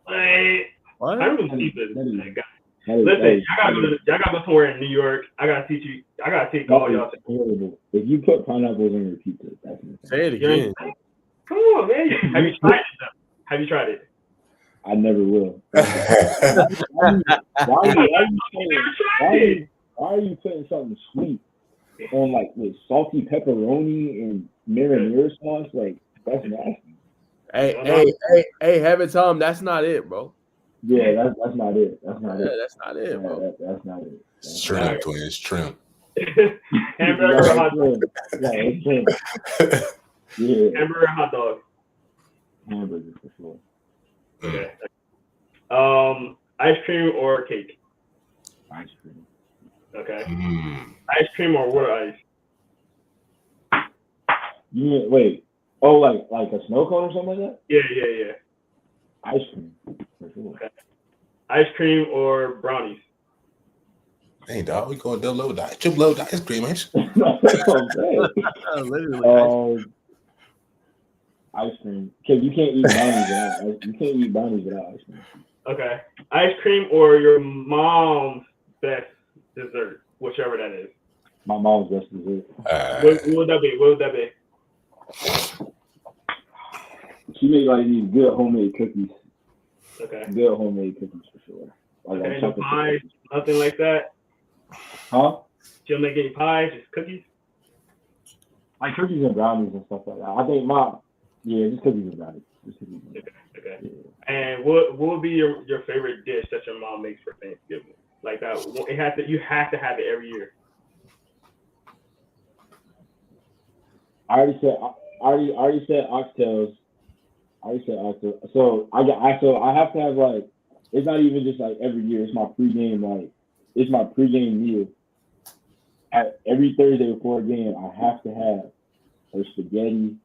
[SPEAKER 4] Pineapples on pizza. Listen, y'all gotta go somewhere in New York. I gotta take all y'all.
[SPEAKER 1] If you put pineapples on your pizza, that's insane.
[SPEAKER 2] Say it again.
[SPEAKER 4] Come on, man. Have you tried it though? Have you tried it?
[SPEAKER 1] I never will. Why are you putting something sweet on like with salty pepperoni and marinara sauce? Like that's nasty.
[SPEAKER 2] Hey, Hevin, tell him that's not it, bro.
[SPEAKER 1] Yeah, that's not it. That's not it.
[SPEAKER 2] That's not it, bro.
[SPEAKER 1] That's not it.
[SPEAKER 3] It's trim, twins. Trim.
[SPEAKER 4] Hamburger or hot dog?
[SPEAKER 1] Yeah.
[SPEAKER 4] Hamburger or hot dog?
[SPEAKER 1] Hamburger for sure.
[SPEAKER 4] Okay. Ice cream or cake?
[SPEAKER 1] Ice cream.
[SPEAKER 4] Okay. Ice cream or water ice?
[SPEAKER 1] Yeah, wait. Oh, like a snow cone or something like that?
[SPEAKER 4] Yeah.
[SPEAKER 1] Ice cream for sure.
[SPEAKER 4] Okay. Ice cream or brownies?
[SPEAKER 3] Hey, dog, we going double over the ice cream, ain't you?
[SPEAKER 1] That's what I'm saying.
[SPEAKER 2] Literally,
[SPEAKER 1] ice cream. Because you can't eat brownies without ice cream.
[SPEAKER 4] Okay. Ice cream or your mom's best dessert, whichever that is.
[SPEAKER 1] My mom's best dessert.
[SPEAKER 4] What would that be? What would that be?
[SPEAKER 1] She made like these good homemade cookies.
[SPEAKER 4] Okay.
[SPEAKER 1] Good homemade cookies for sure.
[SPEAKER 4] Okay, no pies, nothing like that?
[SPEAKER 1] Huh?
[SPEAKER 4] She don't make any pies, just cookies?
[SPEAKER 1] Like cookies and brownies and stuff like that. I think just cookies and brownies.
[SPEAKER 4] Okay.
[SPEAKER 1] Yeah.
[SPEAKER 4] And what would be your favorite dish that your mom makes for Thanksgiving? Like that, you have to have it every year.
[SPEAKER 1] I already said oxtails. So I have to have like, it's not even just like every year. It's my pregame meal. Every Thursday before a game, I have to have a spaghetti.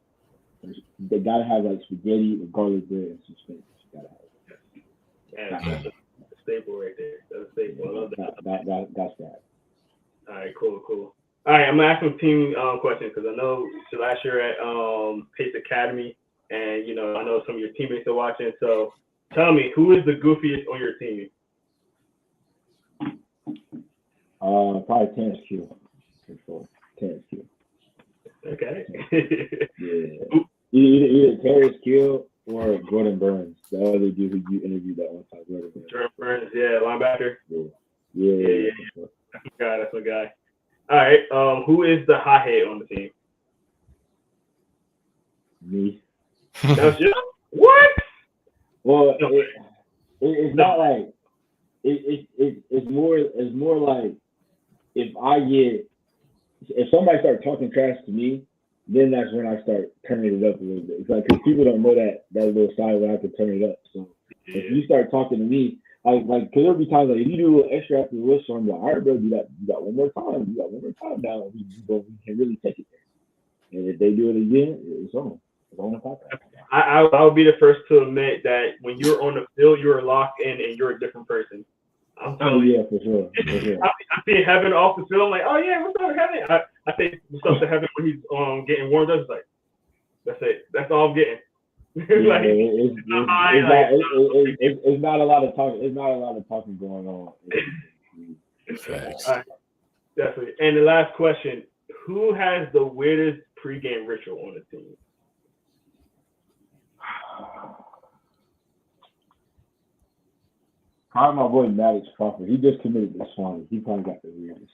[SPEAKER 1] They gotta have like spaghetti with garlic bread and some spinach. Gotta have it.
[SPEAKER 4] That's a staple right there. That's a staple. I love that.
[SPEAKER 1] That's that.
[SPEAKER 4] All right, cool. All right, I'm gonna ask some team questions because I know last year at Pace Academy, and I know some of your teammates are watching. So tell me, who is the goofiest on your team?
[SPEAKER 1] Probably Terrence Q. For sure. Terrence Q.
[SPEAKER 4] Okay.
[SPEAKER 1] Yeah. Either Terrence Q or Jordan Burns. The other dude who you interviewed that one time.
[SPEAKER 4] Jordan Burns, yeah, linebacker.
[SPEAKER 1] Yeah.
[SPEAKER 4] That's my guy. All right. Who is the hothead on the team?
[SPEAKER 1] Me.
[SPEAKER 4] That's you? What?
[SPEAKER 1] Well, it's not like it's more like if somebody starts talking trash to me, then that's when I start turning it up a little bit. It's like because people don't know that little side where I can turn it up. So if you start talking to me, like because there'll be times like if you do a little extra after the whistle, I'm like, all right, bro, you got one more time. You got one more time now. We can really take it there. And if they do it again, it's on. It's on the podcast.
[SPEAKER 4] I would be the first to admit that when you're on the field, you're locked in and you're a different person. I'm telling you.
[SPEAKER 1] Yeah, for sure.
[SPEAKER 4] I see Hevin off the field. I'm like, oh yeah, what's up, Hevin? I think what's up to Hevin when he's getting warmed up. It's like, that's it. That's all I'm getting.
[SPEAKER 1] It's not a lot of talking. It's not a lot of talking going on.
[SPEAKER 3] Facts.
[SPEAKER 4] All right, definitely. And the last question: who has the weirdest pregame ritual on the team?
[SPEAKER 1] Probably my boy Maddox Crawford. He just committed to Swanee. He probably got the weirdest.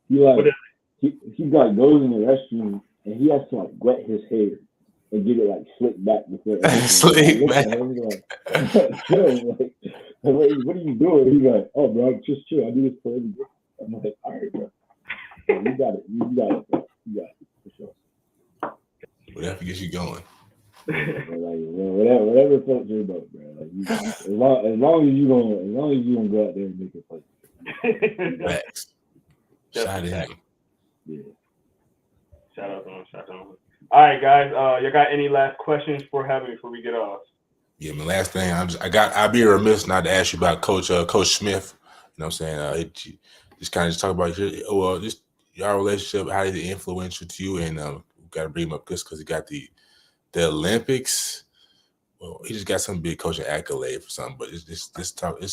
[SPEAKER 1] He like goes in the restroom and he has to like wet his hair and get it like slicked back before.
[SPEAKER 3] Slick back.
[SPEAKER 1] What are you doing? He's like, oh bro, just chill. I do this for every day. I'm like, all right, bro. You got it, bro. You got it for sure.
[SPEAKER 3] Whatever gets you going.
[SPEAKER 1] Whatever floats your boat, bro. Like as long as you gonna go out there and make it play.
[SPEAKER 3] Facts. Shout out to him.
[SPEAKER 1] Yeah.
[SPEAKER 4] Shout out to him. All right, guys. You got any last questions for Hevin before we get off?
[SPEAKER 3] Yeah, my last thing, I'd be remiss not to ask you about Coach Smith. You know what I'm saying? Just talk about your relationship, how is it influential to you, and got to bring him up just because he got the Olympics. Well, he just got some big coaching accolade for something, but it's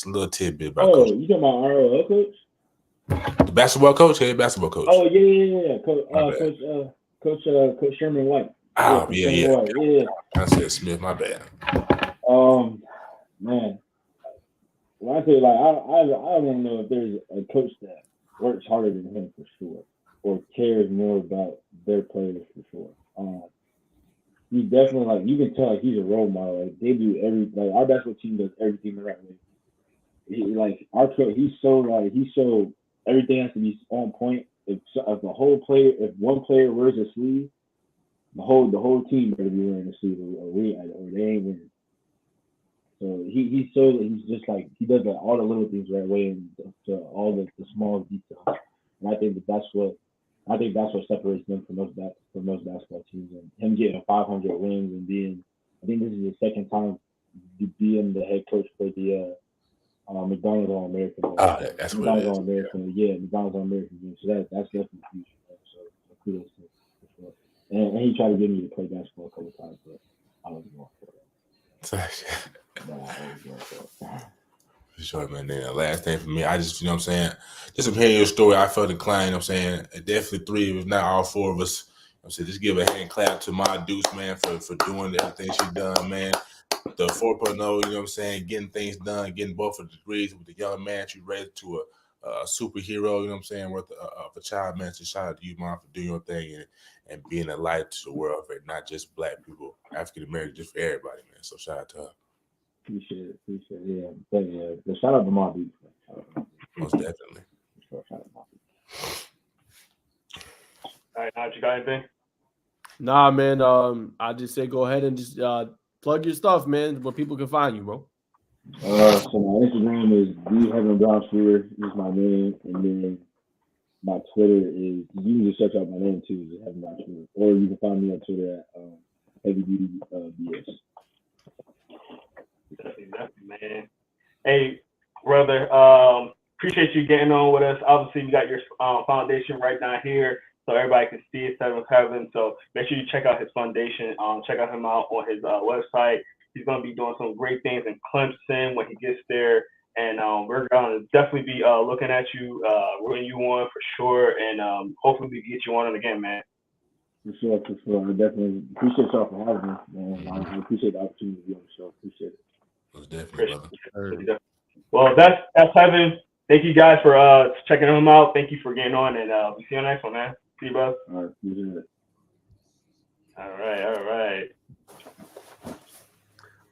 [SPEAKER 3] a little tidbit about.
[SPEAKER 1] Oh, you talking about ROL coach?
[SPEAKER 3] The basketball coach, head basketball coach.
[SPEAKER 1] Oh yeah. Coach Sherman White.
[SPEAKER 3] Oh yeah.
[SPEAKER 1] White. Yeah.
[SPEAKER 3] I said Smith. My bad.
[SPEAKER 1] Man, when I say like I don't know if there's a coach that works harder than him for sure, or cares more about their players for sure. He's definitely like you can tell like he's a role model. Like they do our basketball team does everything the right way. Our coach, he's so everything has to be on point. if one player wears a sleeve, the whole team better be wearing a sleeve, or they ain't winning. So he's just like he does all the little things right away and to all the small details. And I think that's what separates them from most basketball teams. And him getting 500 wins and I think this is his second time being the head coach for the McDonald's All-American.
[SPEAKER 3] That's what it is.
[SPEAKER 1] All-American, McDonald's All-American game. So that's definitely huge. So kudos to him. And he tried to get me to play basketball a couple times, but I wasn't going for it.
[SPEAKER 3] For sure, man. Then the last thing for me, I just, you know what I'm saying, just from hearing your story, I felt inclined, you know what I'm saying, definitely three, if not all four of us, I'm saying, just give a hand clap to my Deuce, man, for doing everything she done, man. The 4.0, you know what I'm saying, getting things done, getting both of the degrees with the young man she raised to a superhero, you know what I'm saying, worth of a child, man. So shout out to you, Mom, for doing your thing and being a light to the world, for not just Black people, African American, just for everybody, man. So shout out to her.
[SPEAKER 1] Appreciate it. Yeah. But shout out to my Deuce.
[SPEAKER 3] Most definitely.
[SPEAKER 1] Shout out to my Deuce.
[SPEAKER 4] All right, Najeh, you got anything?
[SPEAKER 2] Nah, man. I just say go ahead and just plug your stuff, man, where people can find you, bro.
[SPEAKER 1] So my Instagram is Hevin Brown Shuler. Is my name, and then my Twitter is, you can just search out my name too, is Hevin Brown Shuler, or you can find me on Twitter at Heavy Duty BS.
[SPEAKER 4] Definitely, man. Hey, brother, appreciate you getting on with us. Obviously, you got your foundation right down here, so everybody can see it, 7 of Heaven. So make sure you check out his foundation. Check out him out on his website. He's going to be doing some great things in Clemson when he gets there. And we're going to definitely be looking at you, rooting you on for sure. And hopefully we get you on again, man.
[SPEAKER 1] For sure. I definitely appreciate y'all for having me, man. I appreciate the opportunity to be on the show. Appreciate it.
[SPEAKER 3] Most definitely, brother.
[SPEAKER 4] Well, that's Hevin. Thank you guys for checking him out. Thank you for getting on, and we'll see you on the next one, man. See you, bro.
[SPEAKER 1] All right. Appreciate it.
[SPEAKER 4] All right.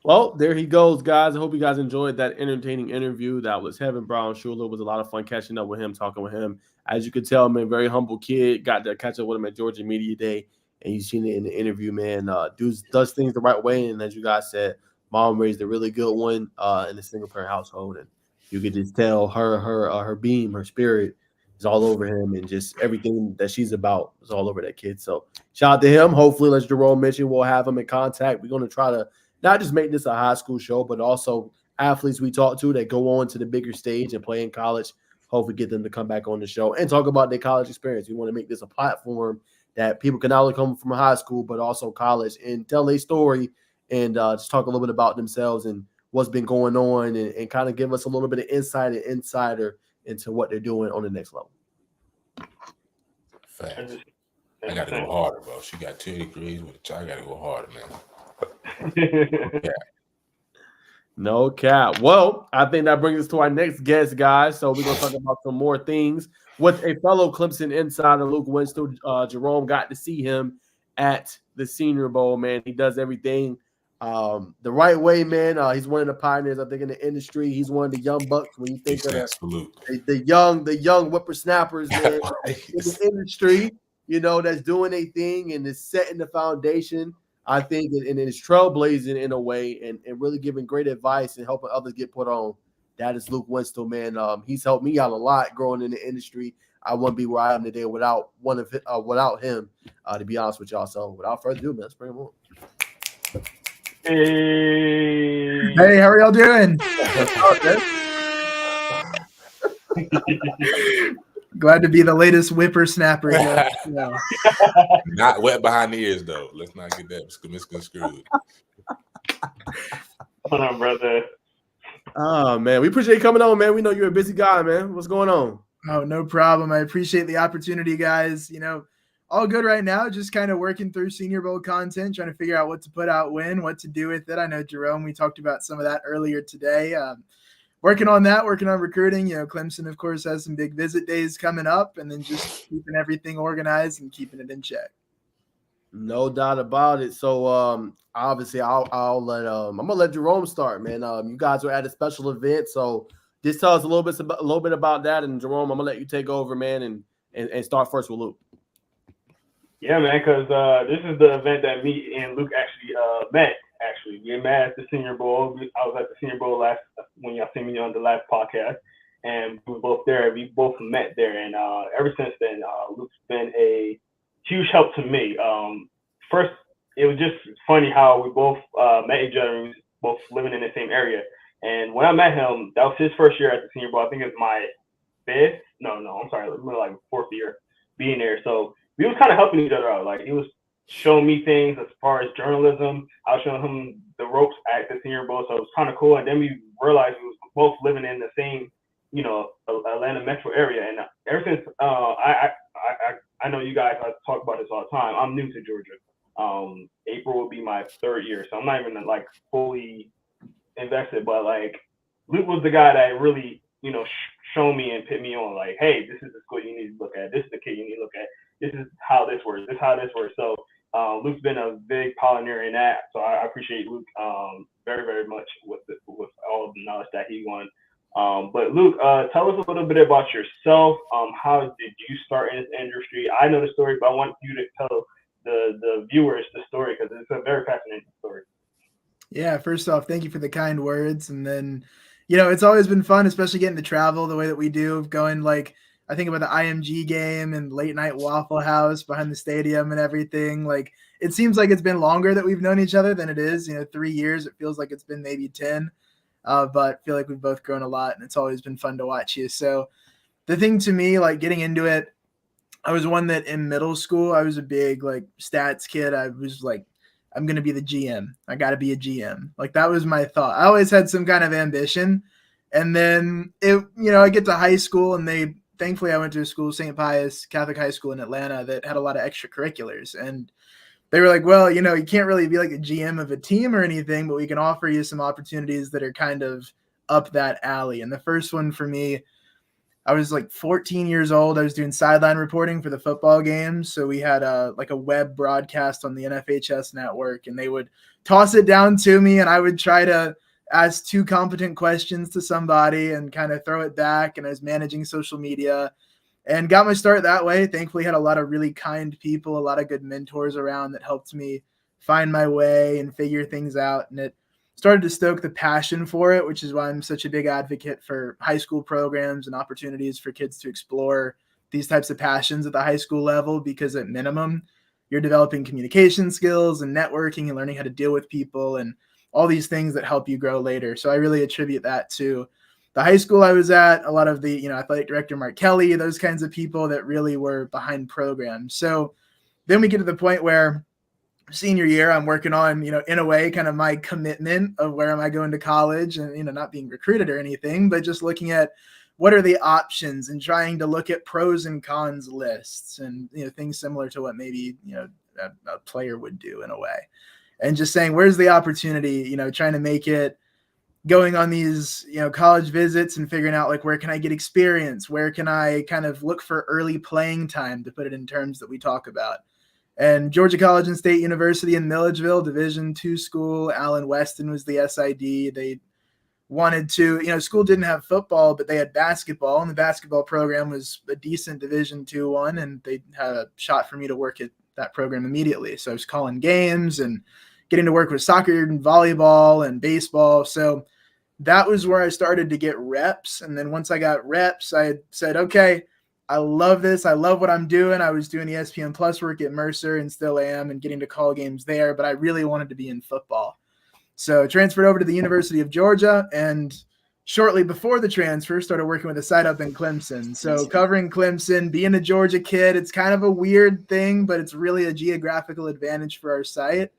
[SPEAKER 2] Well, there he goes, guys. I hope you guys enjoyed that entertaining interview. That was Hevin Brown Shuler. It was a lot of fun catching up with him, talking with him. As you could tell, man, very humble kid. Got to catch up with him at Georgia Media Day, and you've seen it in the interview, man. Dude does things the right way, and as you guys said, mom raised a really good one in a single-parent household, and you could just tell her beam, her spirit is all over him, and just everything that she's about is all over that kid. So shout out to him. Hopefully, as Jerome mentioned, we'll have him in contact. We're going to try to not just make this a high school show, but also athletes we talk to that go on to the bigger stage and play in college. Hopefully get them to come back on the show and talk about their college experience. We want to make this a platform that people can not only come from high school, but also college and tell their story and just talk a little bit about themselves and what's been going on and kind of give us a little bit of insider into what they're doing on the next level.
[SPEAKER 3] Facts. I got to go harder, bro. She got 2 degrees with a child. I got to go harder, man.
[SPEAKER 2] No cap. Well, I think that brings us to our next guest, guys. So we're going to talk about some more things with a fellow Clemson insider, Luke Winstel. Jerome got to see him at the Senior Bowl, man. He does everything the right way, man. He's one of the pioneers, I think, in the industry. He's one of the young bucks when you think of the young whippersnappers, man, in the industry, you know, that's doing a thing and is setting the foundation, I think, and is trailblazing in a way and really giving great advice and helping others get put on. That is Luke Winstel, man. He's helped me out a lot growing in the industry. I wouldn't be where I am today without him, to be honest with y'all. So without further ado, man, let's bring him on.
[SPEAKER 5] Hey, how are y'all doing? Glad to be the latest whippersnapper. Yeah.
[SPEAKER 3] Not wet behind the ears, though. Let's not get that misconstrued.
[SPEAKER 4] Hold on, brother.
[SPEAKER 2] Oh, man. We appreciate you coming on, man. We know you're a busy guy, man. What's going on?
[SPEAKER 5] Oh, no problem. I appreciate the opportunity, guys. You know, all good right now. Just kind of working through Senior Bowl content, trying to figure out what to put out when, what to do with it. I know, Jerome, we talked about some of that earlier today. Working on that, working on recruiting. You know, Clemson, of course, has some big visit days coming up, and then just keeping everything organized and keeping it in check.
[SPEAKER 2] No doubt about it. So obviously I'll let I'm gonna let Jerome start, man. You guys were at a special event, so just tell us a little bit about that. And Jerome, I'm gonna let you take over, man, and and start first with Luke.
[SPEAKER 4] Yeah, man, because this is the event that me and Luke actually met. Actually, we met at the Senior Bowl. I was at the Senior Bowl when y'all seen me on the last podcast, and we were both there. We both met there, and ever since then, Luke's been a huge help to me. First, it was just funny how we both met each other. We was both living in the same area, and when I met him, that was his first year at the Senior Bowl. I think it was my fifth. No, I'm sorry, it was like fourth year being there. So we was kind of helping each other out. Like, he was showing me things as far as journalism. I was showing him the ropes at the Senior Bowl, so it was kind of cool. And then we realized we was both living in the same, Atlanta metro area. And ever since I know you guys, I talk about this all the time. I'm new to Georgia. April will be my third year, so I'm not even like fully invested. But like, Luke was the guy that really, show me and put me on, like, hey, this is the school you need to look at. This is the kid you need to look at. This is how this works. This is how this works. So Luke's been a big pioneer in that. So I appreciate Luke very, very much with all of the knowledge that he won. But Luke, tell us a little bit about yourself. How did you start in this industry? I know the story, but I want you to tell the viewers the story, because it's a very fascinating story.
[SPEAKER 5] Yeah, first off, thank you for the kind words. And then, it's always been fun, especially getting to travel the way that we do, going like, I think about the IMG game and late night Waffle House behind the stadium and everything. Like, it seems like it's been longer that we've known each other than it is. 3 years. It feels like it's been maybe 10. But I feel like we've both grown a lot, and it's always been fun to watch you. So the thing to me, like getting into it, I was one that in middle school, I was a big like stats kid. I was like, I'm going to be the GM. I got to be a GM. Like, that was my thought. I always had some kind of ambition. And then I get to high school, and thankfully I went to a school, St. Pius Catholic High School in Atlanta, that had a lot of extracurriculars. And they were like, well, you can't really be like a GM of a team or anything, but we can offer you some opportunities that are kind of up that alley. And the first one for me, I was like 14 years old. I was doing sideline reporting for the football games. So we had a web broadcast on the NFHS network, and they would toss it down to me, and I would try to ask 2 competent questions to somebody and kind of throw it back. And I was managing social media and got my start that way. Thankfully, had a lot of really kind people, a lot of good mentors around that helped me find my way and figure things out. And it started to stoke the passion for it, which is why I'm such a big advocate for high school programs and opportunities for kids to explore these types of passions at the high school level, because at minimum, you're developing communication skills and networking and learning how to deal with people and all these things that help you grow later. So I really attribute that to the high school I was at, a lot of the, athletic director Mark Kelly, those kinds of people that really were behind programs. So then we get to the point where senior year, I'm working on, in a way, kind of my commitment of where am I going to college, and, not being recruited or anything, but just looking at what are the options and trying to look at pros and cons lists and, things similar to what maybe, a player would do in a way. And just saying, where's the opportunity, trying to make it, going on these, college visits and figuring out, like, where can I get experience? Where can I kind of look for early playing time, to put it in terms that we talk about? And Georgia College and State University in Milledgeville, Division II school, Allen Weston was the SID. They wanted to, school didn't have football, but they had basketball, and the basketball program was a decent Division II one, and they had a shot for me to work at that program immediately. So I was calling games and getting to work with soccer and volleyball and baseball. So that was where I started to get reps. And then once I got reps, I said, okay, I love this. I love what I'm doing. I was doing ESPN Plus work at Mercer and still am, and getting to call games there, but I really wanted to be in football. So I transferred over to the University of Georgia, and shortly before the transfer, started working with a site up in Clemson. So covering Clemson, being a Georgia kid, it's kind of a weird thing, but it's really a geographical advantage for our site.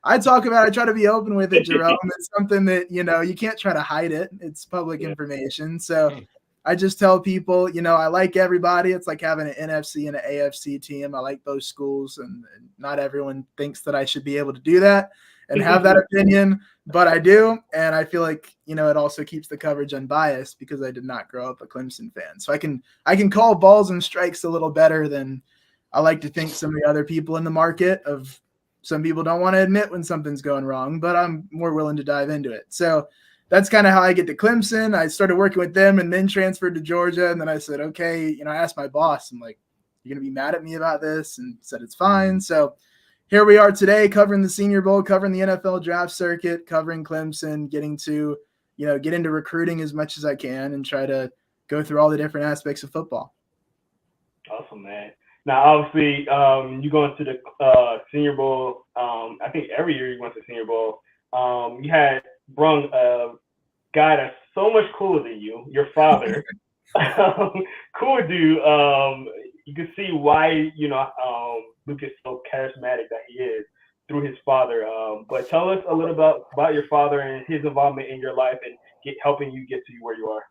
[SPEAKER 5] I try to be open with it, Jerome. It's something that, you can't try to hide it. It's public information. So I just tell people, I like everybody. It's like having an NFC and an AFC team. I like those schools, and not everyone thinks that I should be able to do that and have that opinion, but I do. And I feel like, it also keeps the coverage unbiased, because I did not grow up a Clemson fan. So I can call balls and strikes a little better than I like to think some of the other people in the market of. Some people don't want to admit when something's going wrong, but I'm more willing to dive into it. So that's kind of how I get to Clemson. I started working with them and then transferred to Georgia. And then I said, okay, I asked my boss, I'm like, you're going to be mad at me about this, and said it's fine. So here we are today covering the Senior Bowl, covering the NFL draft circuit, covering Clemson, getting to, get into recruiting as much as I can and try to go through all the different aspects of football.
[SPEAKER 4] Awesome, man. Now, obviously, you go into the Senior Bowl. I think every year you went to Senior Bowl. You had brung a guy that's so much cooler than you, your father. Cool dude. You can see why, Luke is so charismatic that he is through his father. But tell us a little about your father and his involvement in your life and helping you get to where you are.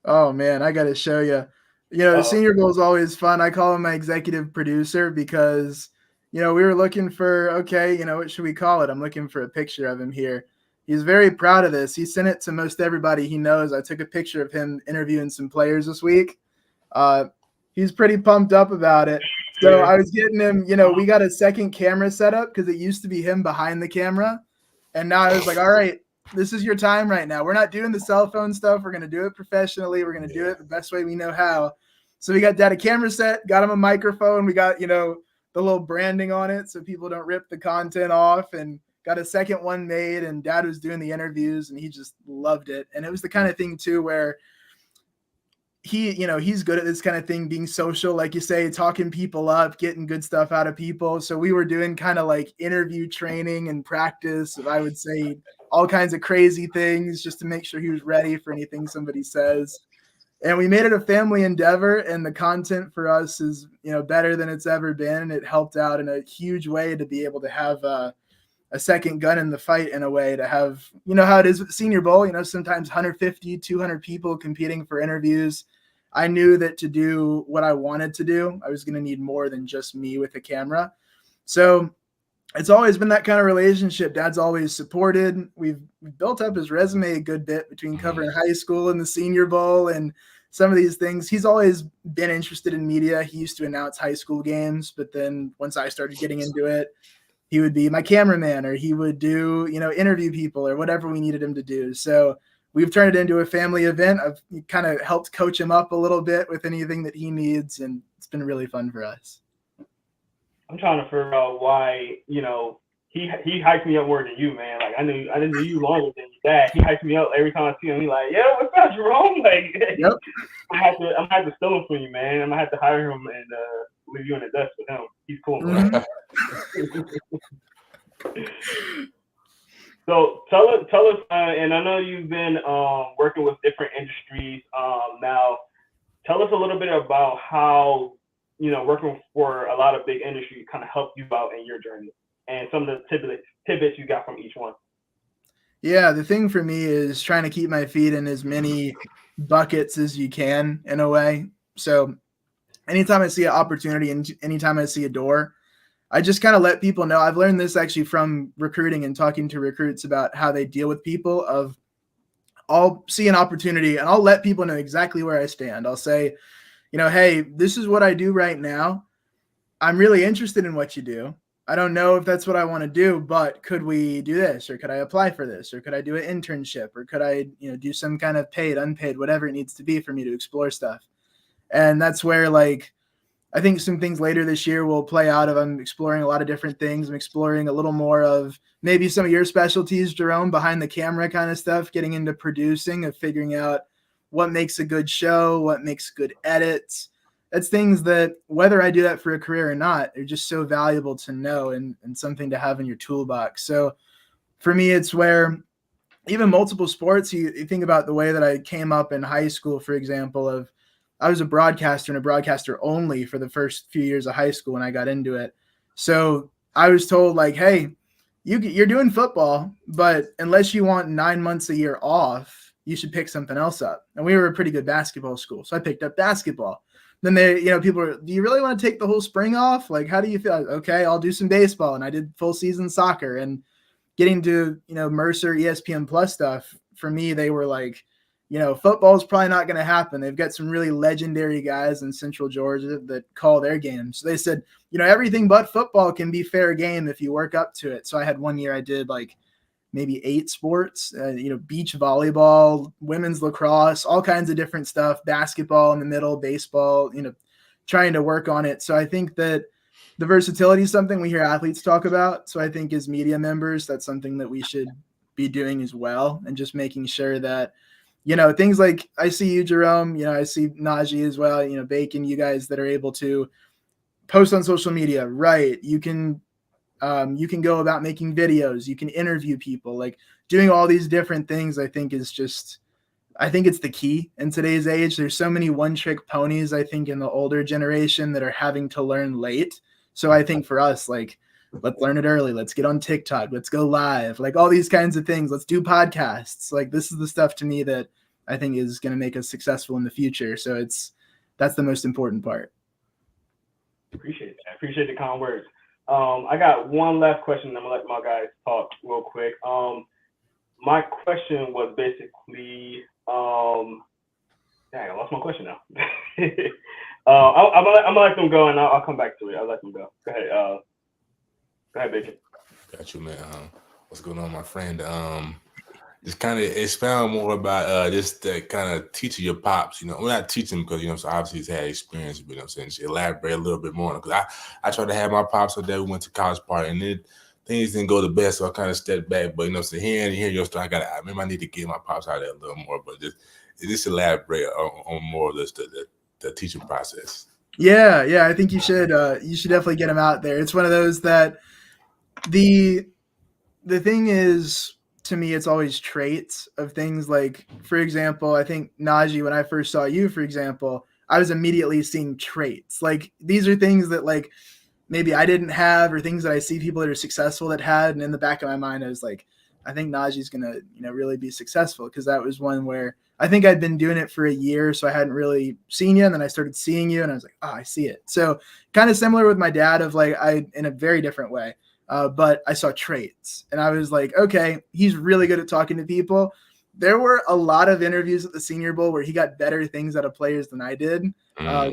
[SPEAKER 5] Oh, man, I got to show you. The Senior Bowl is always fun. I call him my executive producer because, we were looking for, what should we call it? I'm looking for a picture of him here. He's very proud of this. He sent it to most everybody he knows. I took a picture of him interviewing some players this week. He's pretty pumped up about it. So I was getting him, we got a second camera set up because it used to be him behind the camera. And now I was like, all right, this is your time right now. We're not doing the cell phone stuff. We're going to do it professionally. We're going to do it the best way we know how. So we got Dad a camera set, got him a microphone. We got, the little branding on it so people don't rip the content off, and got a second one made, and Dad was doing the interviews and he just loved it. And it was the kind of thing too, where he's good at this kind of thing, being social, like you say, talking people up, getting good stuff out of people. So we were doing kind of like interview training and practice of, I would say, all kinds of crazy things just to make sure he was ready for anything somebody says. And we made it a family endeavor, and the content for us is, better than it's ever been. And it helped out in a huge way to be able to have a second gun in the fight, in a way, to have, how it is with Senior Bowl, sometimes 150, 200 people competing for interviews. I knew that to do what I wanted to do, I was going to need more than just me with a camera. So it's always been that kind of relationship. Dad's always supported. We've built up his resume a good bit between covering high school and the Senior Bowl and some of these things. He's always been interested in media. He used to announce high school games, but then once I started getting into it, he would be my cameraman, or he would do, interview people or whatever we needed him to do. So we've turned it into a family event. I've kind of helped coach him up a little bit with anything that he needs, and it's been really fun for us.
[SPEAKER 4] I'm trying to figure out why, he hyped me up more than you, man. Like I didn't know you longer than your dad. He hyped me up every time I see him. He's like, "Yeah, what's up, Jerome?" Like,
[SPEAKER 5] yep.
[SPEAKER 4] I'm gonna have to steal him from you, man. I'm gonna have to hire him and leave you in the dust with him. He's cool, man. So tell us, and I know you've been working with different industries now. Tell us a little bit about how, working for a lot of big industries kind of helped you out in your journey, and some of the tidbits you got from each one. Yeah,
[SPEAKER 5] the thing for me is trying to keep my feet in as many buckets as you can, in a way. So anytime I see an opportunity and anytime I see a door, I just kind of let people know. I've learned this actually from recruiting and talking to recruits about how they deal with people. I'll see an opportunity and I'll let people know exactly where I stand. I'll say, hey, this is what I do right now. I'm really interested in what you do. I don't know if that's what I want to do, but could we do this, or could I apply for this, or could I do an internship, or could I, do some kind of paid, unpaid, whatever it needs to be for me to explore stuff. And that's where, like, I think some things later this year will play out of, I'm exploring a lot of different things. I'm exploring a little more of maybe some of your specialties, Jerome, behind the camera kind of stuff, getting into producing, of figuring out what makes a good show, what makes good edits. That's things that, whether I do that for a career or not, are just so valuable to know and something to have in your toolbox. So for me, it's where even multiple sports, you think about the way that I came up in high school, for example, I was a broadcaster and a broadcaster only for the first few years of high school when I got into it. So I was told, like, hey, you're doing football, but unless you want 9 months a year off, you should pick something else up. And we were a pretty good basketball school, so I picked up basketball. Then people were, do you really want to take the whole spring off? Like, how do you feel? Okay, I'll do some baseball. And I did full season soccer, and getting to, Mercer, ESPN Plus stuff. For me, they were like, football is probably not going to happen. They've got some really legendary guys in Central Georgia that call their games. So they said, everything but football can be fair game if you work up to it. So I had one year I did like maybe 8 sports, beach volleyball, women's lacrosse, all kinds of different stuff, basketball in the middle, baseball, trying to work on it. So I think that the versatility is something we hear athletes talk about. So I think as media members, that's something that we should be doing as well, and just making sure that, things like I see you, Jerome, I see Najee as well, Bacon, you guys that are able to post on social media, right? You can go about making videos, you can interview people, like doing all these different things. I think it's the key in today's age. There's so many one-trick ponies, I think, in the older generation that are having to learn late. So I think for us, like, let's learn it early. Let's get on TikTok. Let's go live. Like all these kinds of things. Let's do podcasts. Like this is the stuff to me that I think is going to make us successful in the future. So that's the most important part.
[SPEAKER 4] Appreciate that. Appreciate the kind words. I got one last question. I'm gonna let my guys talk real quick. My question was basically, dang, I lost my question now. I'm gonna let them go, and I'll come back to it. I'll let them go. Go ahead, Bacon.
[SPEAKER 3] Got you, man. What's going on, my friend? Just kind of expound more about just kind of teaching your pops. We're not teaching because so obviously he's had experience, but just elaborate a little bit more. Because I tried to have my pops so that we went to college party, and things didn't go the best, so I kind of stepped back. But hearing your story, I I need to get my pops out there a little more, but just elaborate on more of this the teaching process.
[SPEAKER 5] Yeah, I think you should definitely get him out there. It's one of those that the thing is, to me, it's always traits of things. Like, for example, I think Najee, when I first saw you, for example, I was immediately seeing traits. Like these are things that like maybe I didn't have, or things that I see people that are successful that had. And in the back of my mind, I was like, I think Najee's going to, really be successful. Because that was one where I think I'd been doing it for a year, so I hadn't really seen you. And then I started seeing you and I was like, oh, I see it. So kind of similar with my dad of like, in a very different way. But I saw traits and I was like, okay, he's really good at talking to people. There were a lot of interviews at the Senior Bowl where he got better things out of players than I did,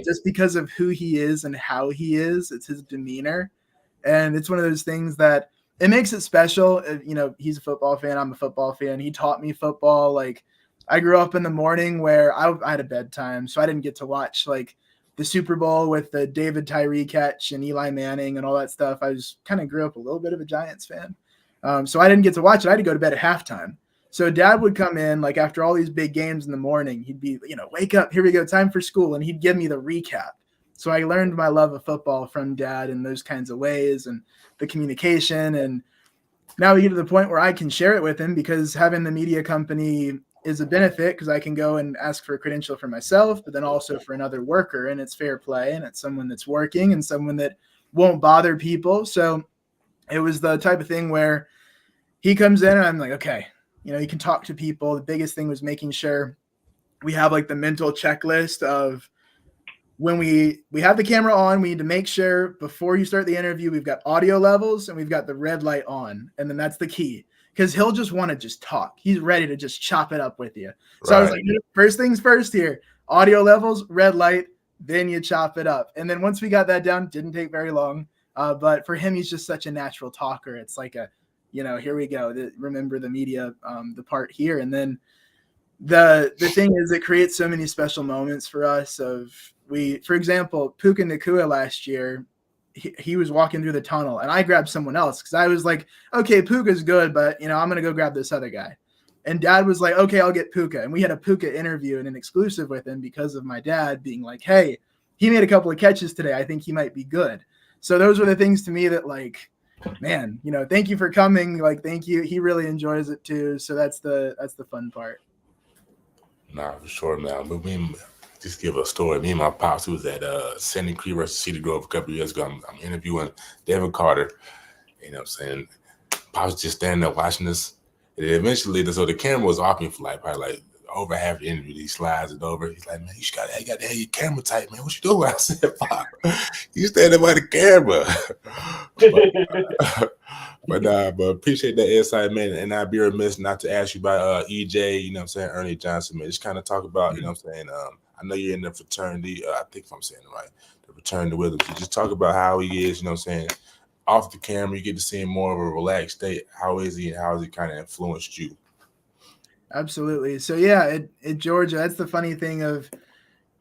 [SPEAKER 5] just because of who he is and how he is. It's his demeanor. And it's one of those things that it makes it special. He's a football fan. I'm a football fan. He taught me football. Like I grew up in the morning where I had a bedtime, so I didn't get to watch like the Super Bowl with the David Tyree catch and Eli Manning and all that stuff. I grew up a little bit of a Giants fan. So I didn't get to watch it. I had to go to bed at halftime. So dad would come in like after all these big games in the morning, he'd be, wake up, here we go, time for school. And he'd give me the recap. So I learned my love of football from dad in those kinds of ways and the communication. And now we get to the point where I can share it with him, because having the media company is a benefit, because I can go and ask for a credential for myself, but then also for another worker, and it's fair play, and it's someone that's working and someone that won't bother people. So it was the type of thing where he comes in and I'm like, okay, you can talk to people. The biggest thing was making sure we have like the mental checklist of when we have the camera on, we need to make sure before you start the interview, we've got audio levels and we've got the red light on. And then that's the key. Because he'll just want to just talk. He's ready to just chop it up with you. So right. I was like, first things first here, audio levels, red light, then you chop it up. And then once we got that down, didn't take very long. But for him, he's just such a natural talker. It's like here we go. Remember the media, the part here. And then the thing is, it creates so many special moments for us for example, Puka Nacua last year, he was walking through the tunnel and I grabbed someone else because I was like, okay, Puka's good, but I'm going to go grab this other guy. And dad was like, okay, I'll get Puka. And we had a Puka interview and an exclusive with him because of my dad being like, hey, he made a couple of catches today. I think he might be good. So those were the things to me that like, man, thank you for coming. Like, thank you. He really enjoys it too. So that's the fun part.
[SPEAKER 3] Nah, for sure, man. Just give a story. Me and my pops, who was at Sandy Creek versus Cedar Grove a couple of years ago. I'm interviewing Devin Carter. Pops just standing there watching us. And eventually, so the camera was off me for probably over half the interview. He slides it over. He's like, man, you got to have your camera tight, man. What you doing? I said, Pop, you standing by the camera. but appreciate that insight, man. And I'd be remiss not to ask you about EJ, Ernie Johnson, man. Just kind of talk about, I know you're in the fraternity. I think if I'm saying it right, the fraternity with him. So just talk about how he is, off the camera, you get to see him more of a relaxed state. How is he and how has he kind of influenced you?
[SPEAKER 5] Absolutely. So yeah, at Georgia, that's the funny thing of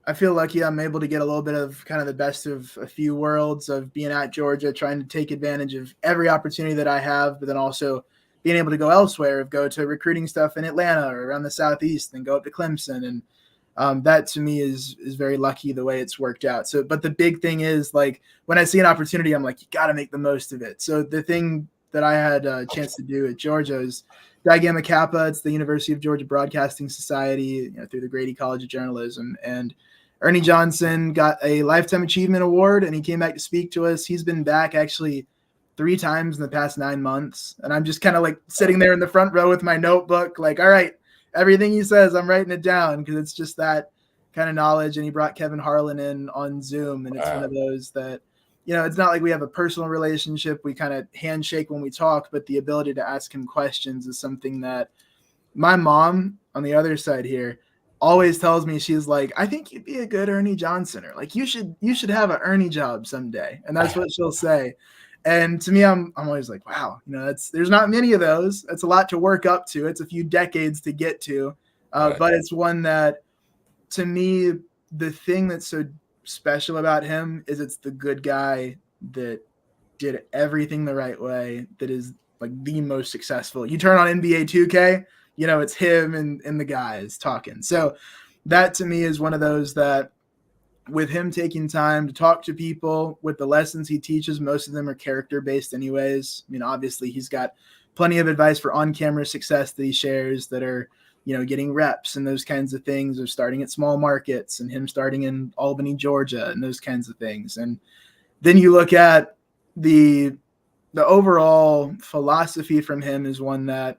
[SPEAKER 5] I feel lucky I'm able to get a little bit of kind of the best of a few worlds of being at Georgia, trying to take advantage of every opportunity that I have, but then also being able to go elsewhere, go to recruiting stuff in Atlanta or around the Southeast, and go up to Clemson. And that to me is very lucky the way it's worked out. So, but the big thing is, like, when I see an opportunity, I'm like, you got to make the most of it. So the thing that I had a chance to do at Georgia is Phi Gamma Kappa. It's the University of Georgia Broadcasting Society, through the Grady College of Journalism. And Ernie Johnson got a Lifetime Achievement Award, and he came back to speak to us. He's been back actually 3 times in the past 9 months. And I'm just kind of like sitting there in the front row with my notebook, like, all right, everything he says, I'm writing it down, because it's just that kind of knowledge. And he brought Kevin Harlan in on Zoom. And it's one of those that, it's not like we have a personal relationship. We kind of handshake when we talk, but the ability to ask him questions is something that my mom on the other side here always tells me. She's like, I think you'd be a good Ernie Johnson, or like, you should have an Ernie job someday. And that's what she'll say. And to me, I'm always like, wow, there's not many of those. That's a lot to work up to. It's a few decades to get to, but it's one that, to me, the thing that's so special about him is it's the good guy that did everything the right way, that is like the most successful. You turn on NBA 2K, it's him and the guys talking. So that to me is one of those that, with him taking time to talk to people, with the lessons he teaches, most of them are character-based anyways. I mean, obviously he's got plenty of advice for on-camera success that he shares that are, getting reps and those kinds of things, or starting at small markets, and him starting in Albany, Georgia, and those kinds of things. And then you look at the overall philosophy from him is one that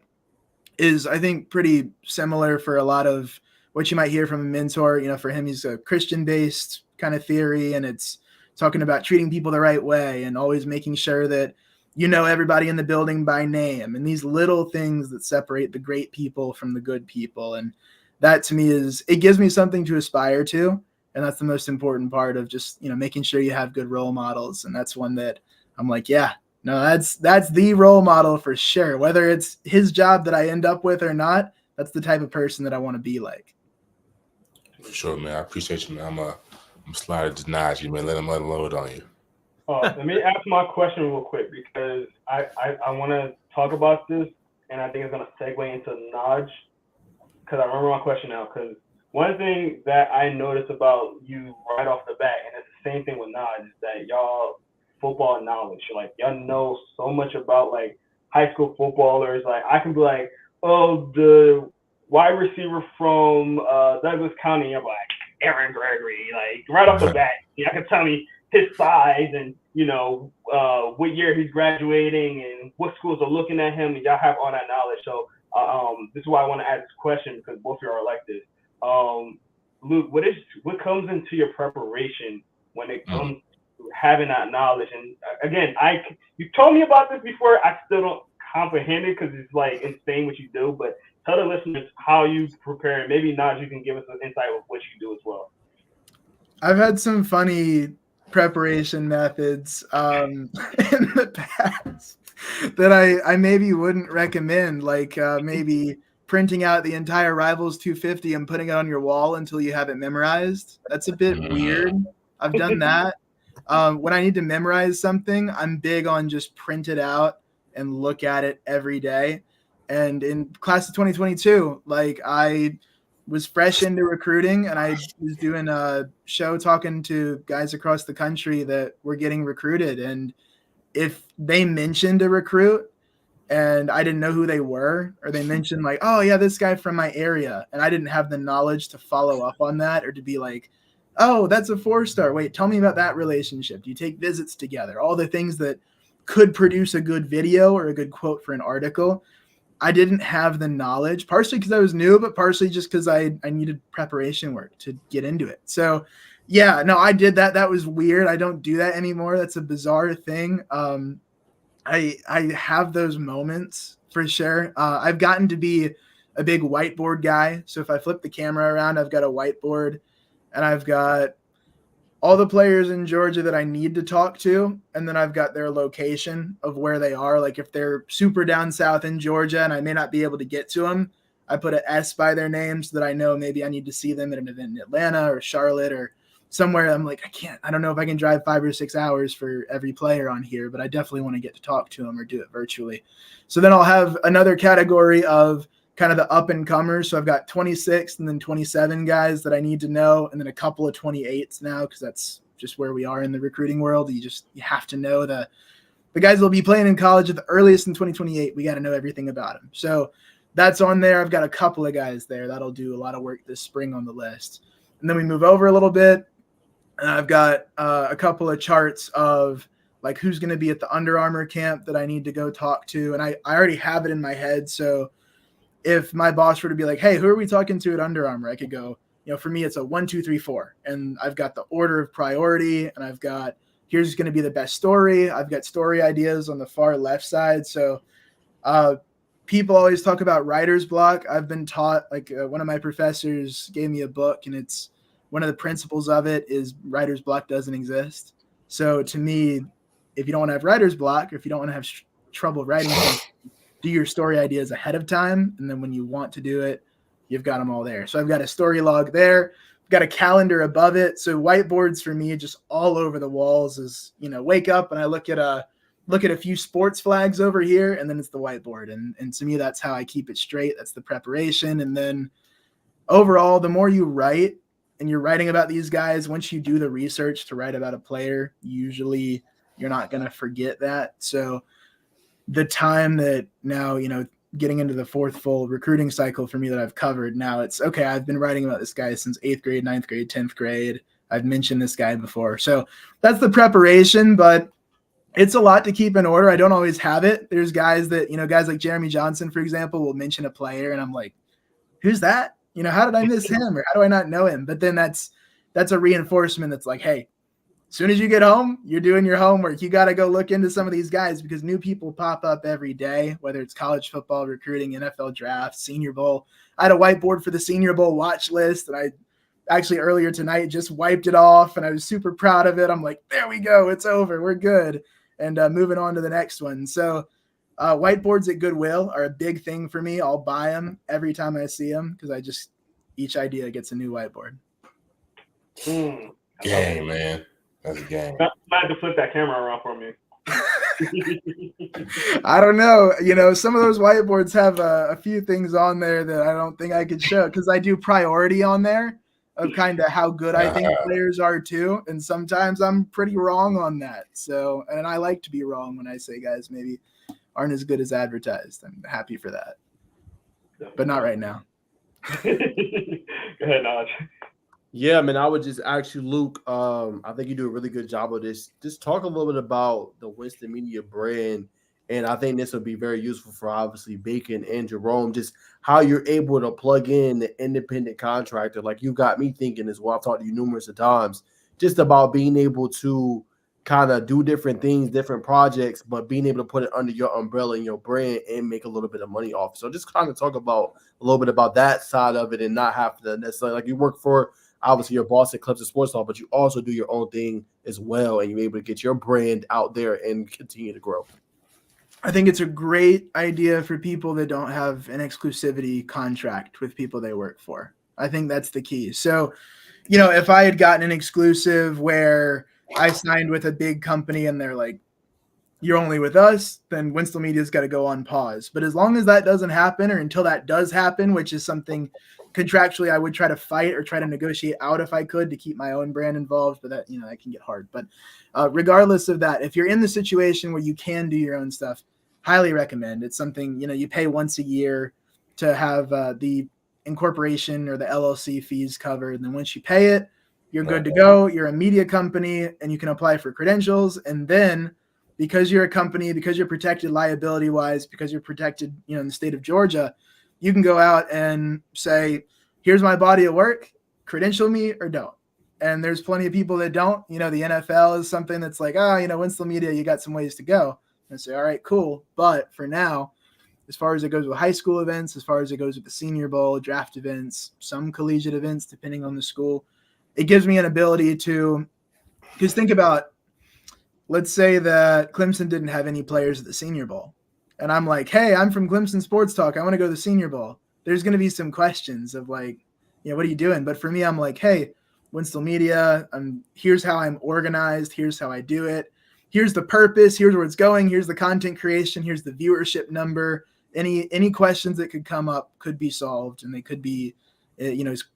[SPEAKER 5] is, I think, pretty similar for a lot of what you might hear from a mentor. For him, he's a Christian-based kind of theory, and it's talking about treating people the right way and always making sure that everybody in the building by name, and these little things that separate the great people from the good people. And that to me it gives me something to aspire to. And that's the most important part of just, making sure you have good role models. And that's one that I'm like, yeah, no, that's the role model for sure. Whether it's his job that I end up with or not, that's the type of person that I want to be like.
[SPEAKER 3] For sure, man. I appreciate you, man. I'm sliding to Najeh, man. Let him unload on you.
[SPEAKER 4] Let me ask my question real quick, because I want to talk about this, and I think it's going to segue into Najeh, because I remember my question now. Because one thing that I noticed about you right off the bat, and it's the same thing with Najeh, is that y'all football knowledge, like y'all know so much about like high school footballers. Like I can be like, oh, the wide receiver from Douglas County, I'm like Aaron Gregory, like right off the bat, I can tell me his size and what year he's graduating and what schools are looking at him, and y'all have all that knowledge. So this is why I want to ask this question, because both of you are like this. Luke, what comes into your preparation when it comes to having that knowledge? And again, you told me about this before. I still don't comprehend it because it's like insane what you do. But tell the listeners how you prepare. Maybe Najeh, you can give us an insight of what you do as well.
[SPEAKER 5] I've had some funny preparation methods in the past that I maybe wouldn't recommend, like maybe printing out the entire Rivals 250 and putting it on your wall until you have it memorized. That's a bit weird. I've done that. When I need to memorize something, I'm big on just print it out and look at it every day. And in class of 2022, like I was fresh into recruiting, and I was doing a show talking to guys across the country that were getting recruited. And if they mentioned a recruit and I didn't know who they were, or they mentioned like, oh yeah, this guy from my area, and I didn't have the knowledge to follow up on that, or to be like, oh, that's a 4-star. Wait, tell me about that relationship. Do you take visits together? All the things that could produce a good video or a good quote for an article. I didn't have the knowledge, partially because I was new, but partially just because I needed preparation work to get into it. So yeah, no, I did that. That was weird. I don't do that anymore. That's a bizarre thing. I have those moments for sure. I've gotten to be a big whiteboard guy. So if I flip the camera around, I've got a whiteboard, and I've got all the players in Georgia that I need to talk to. And then I've got their location of where they are. Like if they're super down south in Georgia and I may not be able to get to them, I put an S by their name so that I know maybe I need to see them at an event in Atlanta or Charlotte or somewhere. I'm like, I don't know if I can drive 5 or 6 hours for every player on here, but I definitely want to get to talk to them or do it virtually. So then I'll have another category of kind of the up and comers. So I've got 26 and then 27 guys that I need to know, and then a couple of 28s now, because that's just where we are in the recruiting world. You have to know the guys that will be playing in college at the earliest in 2028. We got to know everything about them. So that's on there. I've got a couple of guys there that'll do a lot of work this spring on the list. And then we move over a little bit, and I've got a couple of charts of like who's going to be at the Under Armour camp that I need to go talk to. And I already have it in my head. So if my boss were to be like, hey, who are we talking to at Under Armour? I could go, for me, it's a 1, 2, 3, 4. And I've got the order of priority, and I've got, here's going to be the best story. I've got story ideas on the far left side. So people always talk about writer's block. I've been taught, one of my professors gave me a book, and it's one of the principles of it is writer's block doesn't exist. So to me, if you don't want to have writer's block, or if you don't want to have trouble writing something, do your story ideas ahead of time. And then when you want to do it, you've got them all there. So I've got a story log there. I've got a calendar above it. So whiteboards for me, just all over the walls is, wake up and I look at a few sports flags over here, and then it's the whiteboard. And to me, that's how I keep it straight. That's the preparation. And then overall, the more you write and you're writing about these guys, once you do the research to write about a player, usually you're not going to forget that. So the time that now, getting into the fourth full recruiting cycle for me that I've covered, now it's okay. I've been writing about this guy since 8th grade, 9th grade, 10th grade. I've mentioned this guy before. So that's the preparation, but it's a lot to keep in order. I don't always have it. There's guys that, guys like Jeremy Johnson, for example, will mention a player and I'm like, who's that? How did I miss him, or how do I not know him? But then that's a reinforcement that's like, hey, as soon as you get home, you're doing your homework. You got to go look into some of these guys because new people pop up every day, whether it's college football, recruiting, NFL draft, Senior Bowl. I had a whiteboard for the Senior Bowl watch list, and I actually earlier tonight just wiped it off, and I was super proud of it. I'm like, there we go. It's over. We're good. And moving on to the next one. So whiteboards at Goodwill are a big thing for me. I'll buy them every time I see them because each idea gets a new whiteboard.
[SPEAKER 3] Gang, man. That's a game.
[SPEAKER 4] Might have to flip that camera around for me.
[SPEAKER 5] I don't know. Some of those whiteboards have a few things on there that I don't think I could show because I do priority on there of kind of how good I think players are too. And sometimes I'm pretty wrong on that. So, and I like to be wrong when I say guys maybe aren't as good as advertised. I'm happy for that, but not right now.
[SPEAKER 4] Go ahead, Najeh.
[SPEAKER 2] Yeah, man, I would just ask you, Luke, I think you do a really good job of this. Just talk a little bit about the Winston Media brand, and I think this would be very useful for obviously Bacon and Jerome, just how you're able to plug in the independent contractor. Like you got me thinking as well. I've talked to you numerous of times just about being able to kind of do different things, different projects, but being able to put it under your umbrella and your brand and make a little bit of money off. So just kind of talk about a little bit about that side of it and not have to necessarily, like you work for obviously your boss at Clemson Sports Law, but you also do your own thing as well, and you're able to get your brand out there and continue to grow.
[SPEAKER 5] I think it's a great idea for people that don't have an exclusivity contract with people they work for. I think that's the key. So, if I had gotten an exclusive where I signed with a big company and they're like, you're only with us, then Winstel Media's got to go on pause. But as long as that doesn't happen, or until that does happen, which is something contractually I would try to fight or try to negotiate out if I could to keep my own brand involved, but that, that can get hard. But regardless of that, if you're in the situation where you can do your own stuff, highly recommend. It's something, you pay once a year to have the incorporation or the LLC fees covered. And then once you pay it, you're good to go. You're a media company and you can apply for credentials. And then because you're a company, because you're protected liability wise, because you're protected, in the state of Georgia, you can go out and say, here's my body of work, credential me or don't. And there's plenty of people that don't. The NFL is something that's like, Winstel Media, you got some ways to go. And say, all right, cool. But for now, as far as it goes with high school events, as far as it goes with the Senior Bowl, draft events, some collegiate events, depending on the school, it gives me an ability to, because think about, let's say that Clemson didn't have any players at the Senior Bowl. And I'm like, hey, I'm from Clemson Sports Talk. I want to go to the Senior Bowl. there's going to be some questions of like, what are you doing? But for me, I'm like, hey, Winstel Media, here's how I'm organized. Here's how I do it. Here's the purpose. Here's where it's going. Here's the content creation. Here's the viewership number. Any questions that could come up could be solved, and they could be,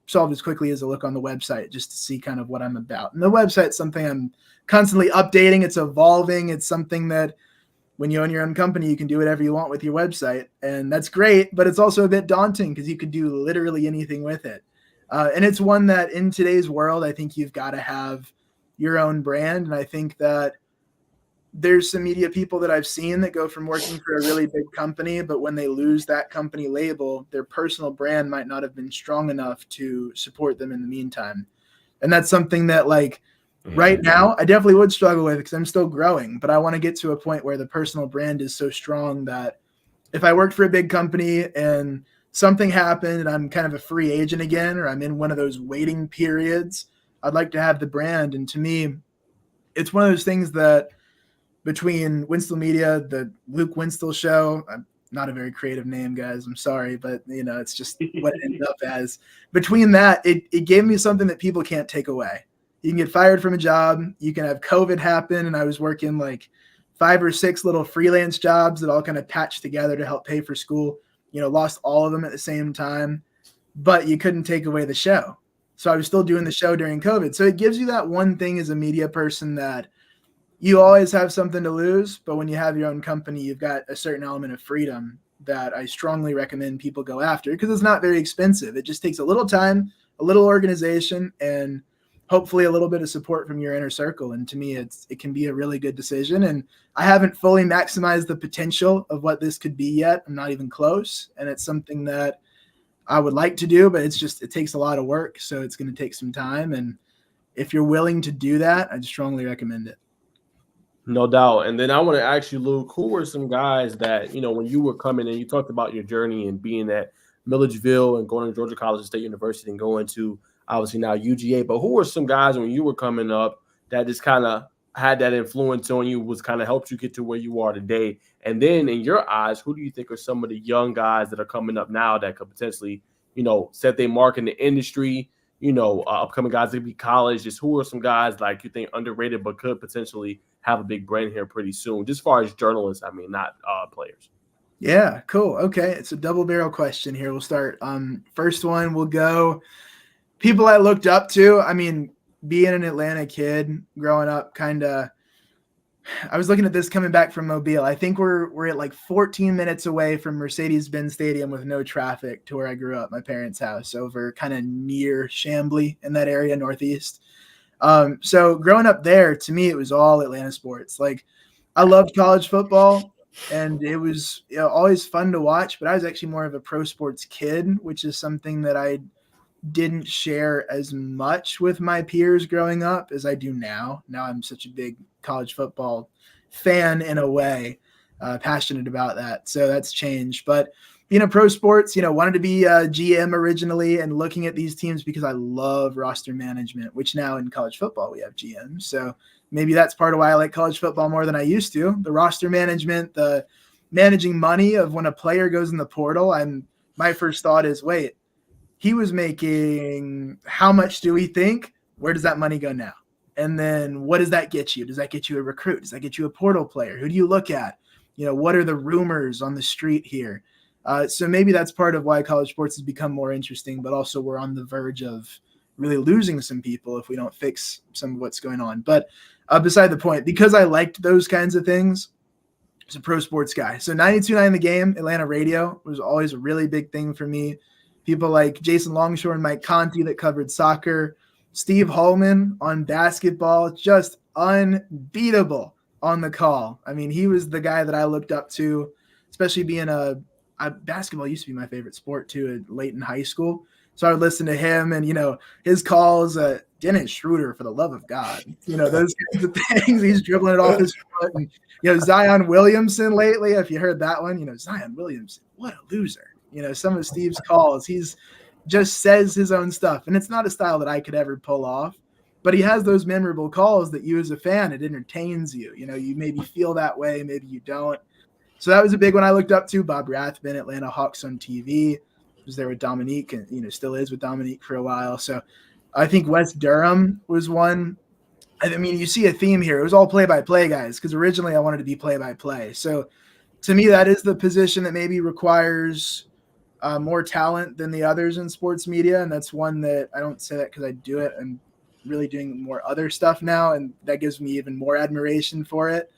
[SPEAKER 5] solved as quickly as a look on the website just to see kind of what I'm about. And the website's something I'm constantly updating. It's evolving. It's something that when you own your own company, you can do whatever you want with your website, and that's great, but it's also a bit daunting because you could do literally anything with it. And it's one that in today's world, I think you've got to have your own brand. And I think that there's some media people that I've seen that go from working for a really big company, but when they lose that company label, their personal brand might not have been strong enough to support them in the meantime. And that's something that, like, right now, I definitely would struggle with because I'm still growing, but I want to get to a point where the personal brand is so strong that if I worked for a big company and something happened and I'm kind of a free agent again, or I'm in one of those waiting periods, I'd like to have the brand. And to me, it's one of those things that between Winstel Media, the Luke Winstel Show, I'm not a very creative name, guys, I'm sorry, but it's just what it ended up as. Between that, it gave me something that people can't take away. You can get fired from a job. You can have COVID happen. And I was working like 5 or 6 little freelance jobs that all kind of patched together to help pay for school. Lost all of them at the same time, but you couldn't take away the show. So I was still doing the show during COVID. So it gives you that one thing as a media person that you always have something to lose. But when you have your own company, you've got a certain element of freedom that I strongly recommend people go after because it's not very expensive. It just takes a little time, a little organization, and hopefully a little bit of support from your inner circle. And to me, it can be a really good decision. And I haven't fully maximized the potential of what this could be yet. I'm not even close. And it's something that I would like to do, but it takes a lot of work. So it's going to take some time. And if you're willing to do that, I'd strongly recommend it.
[SPEAKER 2] No doubt. And then I want to ask you, Luke, who were some guys that, when you were coming in, you talked about your journey and being at Milledgeville and going to Georgia College State University and going to obviously now UGA, but who were some guys when you were coming up that just kind of had that influence on you, was kind of helped you get to where you are today? And then in your eyes, who do you think are some of the young guys that are coming up now that could potentially, set their mark in the industry, upcoming guys that could be college? Just who are some guys like you think underrated but could potentially have a big brand here pretty soon, just as far as journalists, not players?
[SPEAKER 5] Yeah, cool. Okay. It's a double barrel question here. We'll start. First one, we'll go people I looked up to. Being an Atlanta kid growing up, I was looking at this coming back from Mobile. I think we're at like 14 minutes away from Mercedes-Benz Stadium with no traffic to where I grew up, my parents' house, over kind of near Chamblee in that area, Northeast. So growing up there, to me, it was all Atlanta sports. Like, I loved college football, and it was always fun to watch, but I was actually more of a pro sports kid, which is something that I didn't share as much with my peers growing up as I do now. Now I'm such a big college football fan in a way, passionate about that. So that's changed. But being a pro sports, wanted to be a GM originally and looking at these teams because I love roster management, which now in college football we have GMs. So maybe that's part of why I like college football more than I used to. The roster management, the managing money of when a player goes in the portal. My first thought is, wait, he was making how much do we think? Where does that money go now? And then what does that get you? Does that get you a recruit? Does that get you a portal player? Who do you look at? What are the rumors on the street here? So maybe that's part of why college sports has become more interesting, but also we're on the verge of really losing some people if we don't fix some of what's going on. But beside the point, because I liked those kinds of things, I was a pro sports guy. So 92.9 The Game, Atlanta radio was always a really big thing for me. People like Jason Longshore and Mike Conti that covered soccer, Steve Holman on basketball, just unbeatable on the call. He was the guy that I looked up to, especially being basketball used to be my favorite sport too, late in high school. So I would listen to him and, his calls, Dennis Schroeder, for the love of God, those kinds of things. He's dribbling it off his foot. And, Zion Williamson lately, if you heard that one, Zion Williamson, what a loser. Some of Steve's calls, he's just says his own stuff. And it's not a style that I could ever pull off, but he has those memorable calls that you as a fan, it entertains you. You maybe feel that way, maybe you don't. So that was a big one I looked up to. Bob Rathbun, Atlanta Hawks on TV. was there with Dominique and, still is with Dominique for a while. So I think West Durham was one. I mean, you see a theme here. It was all play-by-play guys because originally I wanted to be play-by-play. So to me, that is the position that maybe requires more talent than the others in sports media. And that's one that I don't say that because I do it. I'm really doing more other stuff now, and that gives me even more admiration for it.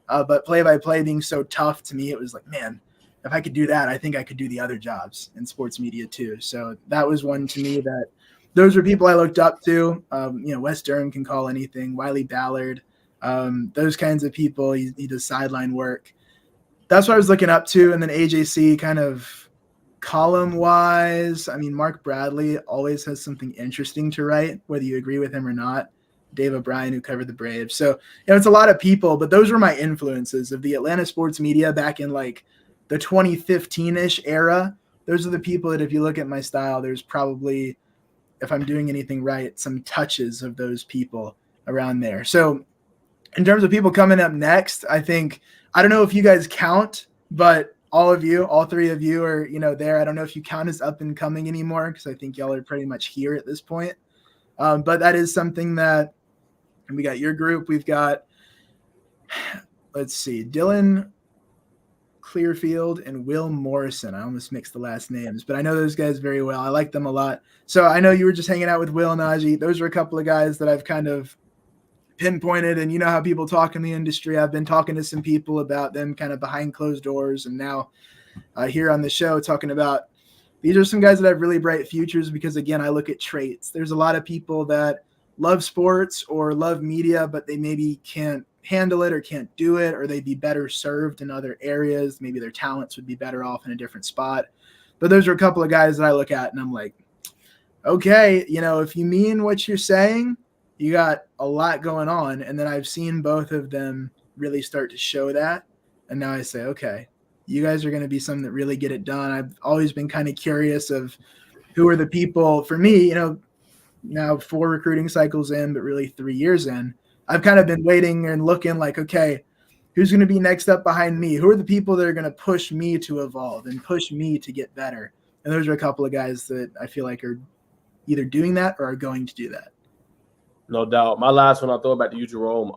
[SPEAKER 5] But play-by-play being so tough to me, it was like, man, if I could do that, I think I could do the other jobs in sports media too. So that was one to me that those were people I looked up to. West Durham can call anything. Wiley Ballard, those kinds of people. He does sideline work. That's what I was looking up to. And then AJC kind of column-wise, I mean, Mark Bradley always has something interesting to write, whether you agree with him or not. Dave O'Brien, who covered the Braves. So, it's a lot of people, but those were my influences of the Atlanta sports media back in like the 2015-ish era. Those are the people that if you look at my style, there's probably, if I'm doing anything right, some touches of those people around there. So in terms of people coming up next, I think, I don't know if you guys count, but all three of you are, there. I don't know if you count as up and coming anymore because I think y'all are pretty much here at this point. But that is something that, and we got your group. We've got, let's see, Dylan Clearfield and Will Morrison. I almost mixed the last names, but I know those guys very well. I like them a lot. So I know you were just hanging out with Will and Najeh. Those are a couple of guys that I've kind of pinpointed, and you know how people talk in the industry. I've been talking to some people about them kind of behind closed doors, and now here on the show talking about these are some guys that have really bright futures because, again, I look at traits. There's a lot of people that love sports or love media, but they maybe can't handle it or can't do it, or they'd be better served in other areas. Maybe their talents would be better off in a different spot. But those are a couple of guys that I look at and I'm like, okay, if you mean what you're saying, you got a lot going on. And then I've seen both of them really start to show that. And now I say, okay, you guys are going to be some that really get it done. I've always been kind of curious of who are the people for me, now 4 recruiting cycles in, but really 3 years in, I've kind of been waiting and looking like, okay, who's going to be next up behind me? Who are the people that are going to push me to evolve and push me to get better? And those are a couple of guys that I feel like are either doing that or are going to do that.
[SPEAKER 2] No doubt. My last one, I'll throw it back to you, Jerome.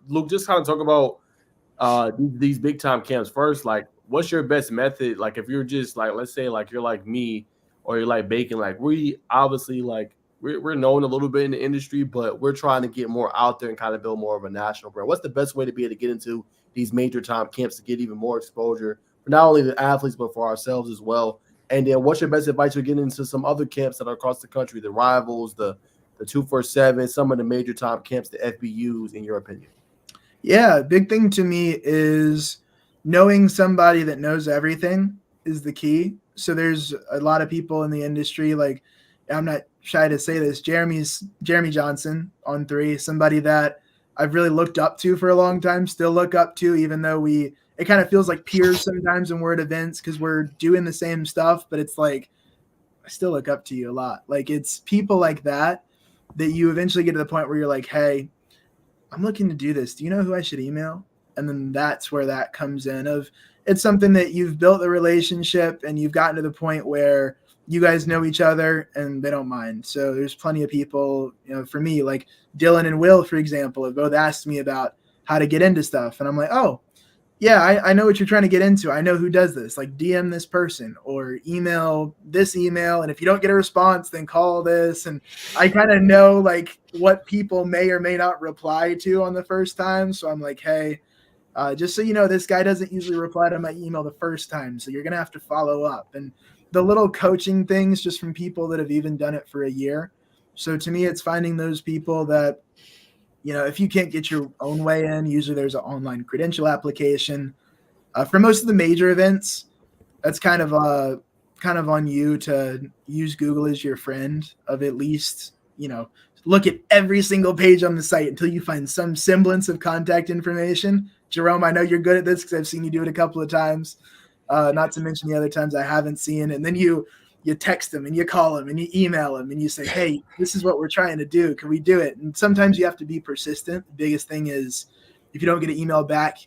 [SPEAKER 2] Luke, just kind of talk about these big time camps first. Like, what's your best method? Like, if you're just like, let's say like you're like me or you're like Bacon, like we obviously like we're known a little bit in the industry, but we're trying to get more out there and kind of build more of a national brand. What's the best way to be able to get into these major time camps to get even more exposure for not only the athletes, but for ourselves as well? And then what's your best advice for getting into some other camps that are across the country, the Rivals, the 247, some of the major time camps, the FBUs, in your opinion?
[SPEAKER 5] Yeah, big thing to me is knowing somebody that knows everything is the key. So there's a lot of people in the industry, like I'm not shy to say this, Jeremy Johnson on 3, somebody that I've really looked up to for a long time, still look up to, even though it kind of feels like peers sometimes when we're at events because we're doing the same stuff, but it's like, I still look up to you a lot. Like it's people like that you eventually get to the point where you're like, hey, I'm looking to do this. Do you know who I should email? And then that's where that comes in of it's something that you've built a relationship and you've gotten to the point where you guys know each other and they don't mind. So there's plenty of people, for me, like Dylan and Will, for example, have both asked me about how to get into stuff. And I'm like, oh, yeah, I know what you're trying to get into. I know who does this. Like DM this person or email this email. And if you don't get a response, then call this. And I kind of know like what people may or may not reply to on the first time. So I'm like, hey, just so you know, this guy doesn't usually reply to my email the first time. So you're going to have to follow up. And the little coaching things just from people that have even done it for a year. So to me, it's finding those people that, if you can't get your own way in, usually there's an online credential application. For most of the major events, that's kind of on you to use Google as your friend of at least, look at every single page on the site until you find some semblance of contact information. Jerome, I know you're good at this because I've seen you do it a couple of times, not to mention the other times I haven't seen. And then you text them and you call them and you email them and you say, hey, this is what we're trying to do. Can we do it? And sometimes you have to be persistent. The biggest thing is if you don't get an email back,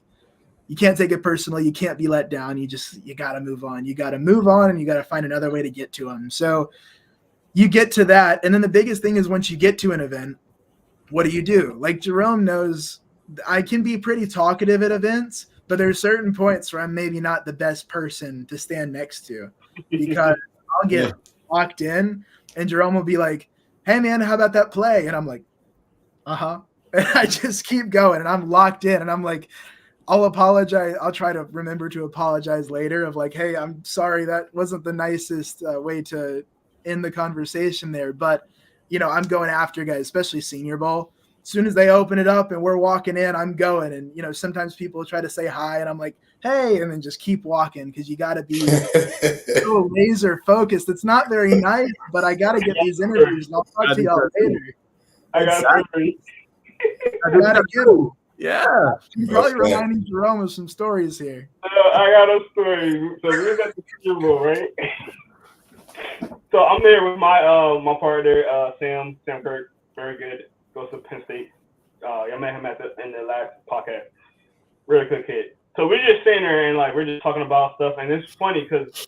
[SPEAKER 5] you can't take it personally. You can't be let down. You got to move on. You got to move on, and you got to find another way to get to them. So you get to that. And then the biggest thing is once you get to an event, what do? Like Jerome knows, I can be pretty talkative at events, but there's certain points where I'm maybe not the best person to stand next to because I'll get locked in and Jerome will be like, hey man, how about that play? And I'm like, uh-huh. And I just keep going and I'm locked in and I'm like, I'll apologize. I'll try to remember to apologize later of like, hey, I'm sorry. That wasn't the nicest way to end the conversation there. But, you know, I'm going after guys, especially Senior Bowl. As soon as they open it up and we're walking in, I'm going. And, you know, sometimes people try to say hi and I'm like, hey, and then just keep walking because you got to be so laser focused. It's not very nice, but I got to get these interviews. And I'll talk to y'all later.
[SPEAKER 4] I got to
[SPEAKER 5] get them.
[SPEAKER 2] Yeah.
[SPEAKER 5] You're probably reminding Jerome of some stories here.
[SPEAKER 4] I got a story. So we was at the Super Bowl, right? So I'm there with my my partner, Sam Kirk, very good. Goes to Penn State. I met him in the last podcast. Really good kid. So we're just sitting there and like we're just talking about stuff, and it's funny because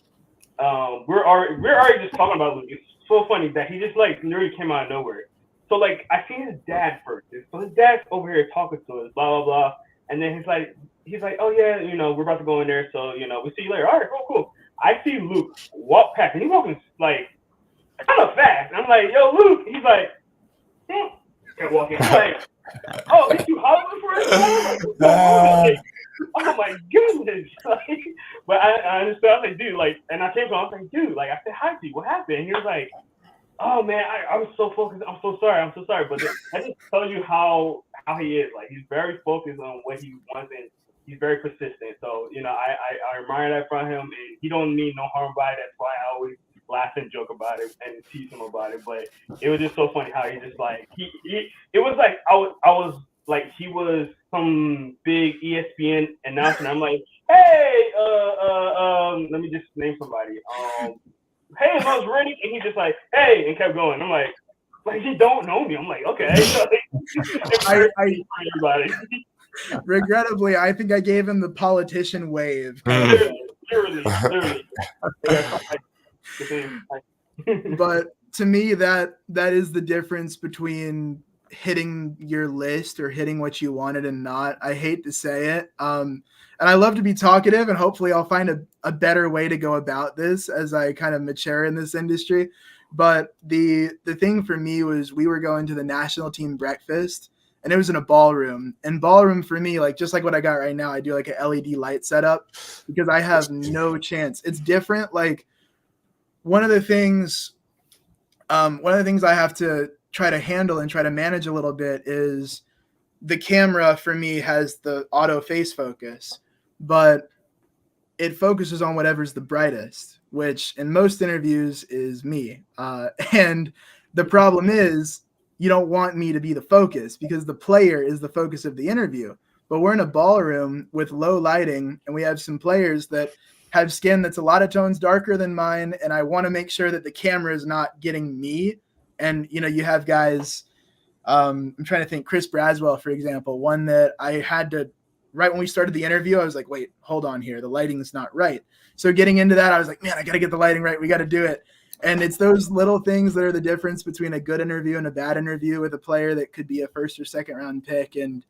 [SPEAKER 4] we're already just talking about Luke. It's so funny that he just like literally came out of nowhere. So like I seen his dad first. So his dad's over here talking to us, blah blah blah, and then he's like, oh yeah, you know, we're about to go in there, so you know, we'll see you later. All right, cool. I see Luke walk past, and he's walking like kind of fast. I'm like, yo, Luke. He's like, kept walking. I'm like, oh, is you hollering for us? Like, oh my goodness. Like, but I understood. I was like, dude, like, and I came to him. I was like, dude, like, I said hi to you. What happened? And he was like, oh man, I was so focused. I'm so sorry. But that just tells you how he is. Like, he's very focused on what he wants, and he's very persistent. So, you know, I admire that from him, and he don't mean no harm by it. That's why I always laugh and joke about it and tease him about it. But it was just so funny how he just like it was like I was like he was some big ESPN announcer. And I'm like, hey, let me just name somebody. Hey, I was ready, and he just like, hey, and kept going. I'm like he don't know me. I'm like, okay. So, everybody.
[SPEAKER 5] Regrettably, I think I gave him the politician wave.
[SPEAKER 4] Literally.
[SPEAKER 5] But to me, that is the difference between hitting your list or hitting what you wanted and not. I hate to say it. And I love to be talkative, and hopefully I'll find a better way to go about this as I kind of mature in this industry. But the thing for me was we were going to the national team breakfast, and it was in a ballroom. And ballroom for me, like just like what I got right now, I do like an LED light setup because I have no chance. It's different. Like one of the things I have to try to handle and try to manage a little bit is the camera for me has the auto face focus, but it focuses on whatever's the brightest, which in most interviews is me. And the problem is you don't want me to be the focus because the player is the focus of the interview. But we're in a ballroom with low lighting, and we have some players that have skin that's a lot of tones darker than mine, and I want to make sure that the camera is not getting me. And, you know, you have guys, I'm trying to think, Chris Braswell, for example, one that I had to, right when we started the interview, I was like, wait, hold on here. The lighting is not right. So getting into that, I was like, man, I got to get the lighting right. We got to do it. And it's those little things that are the difference between a good interview and a bad interview with a player that could be a first or second round pick. And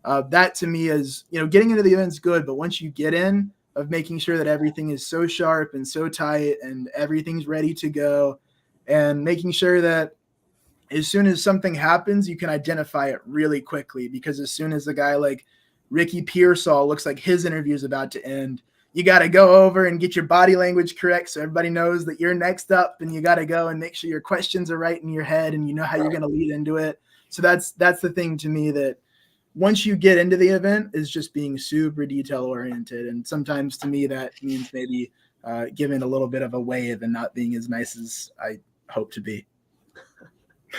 [SPEAKER 5] that to me is, you know, getting into the event's good, but once you get in, of making sure that everything is so sharp and so tight and everything's ready to go, and making sure that as soon as something happens, you can identify it really quickly, because as soon as a guy like Ricky Pearsall looks like his interview is about to end, you got to go over and get your body language correct so everybody knows that you're next up, and you got to go and make sure your questions are right in your head and you know how you're going to lead into it. So that's the thing to me, that once you get into the event is just being super detail oriented. And sometimes to me that means maybe giving a little bit of a wave and not being as nice as I hope to be.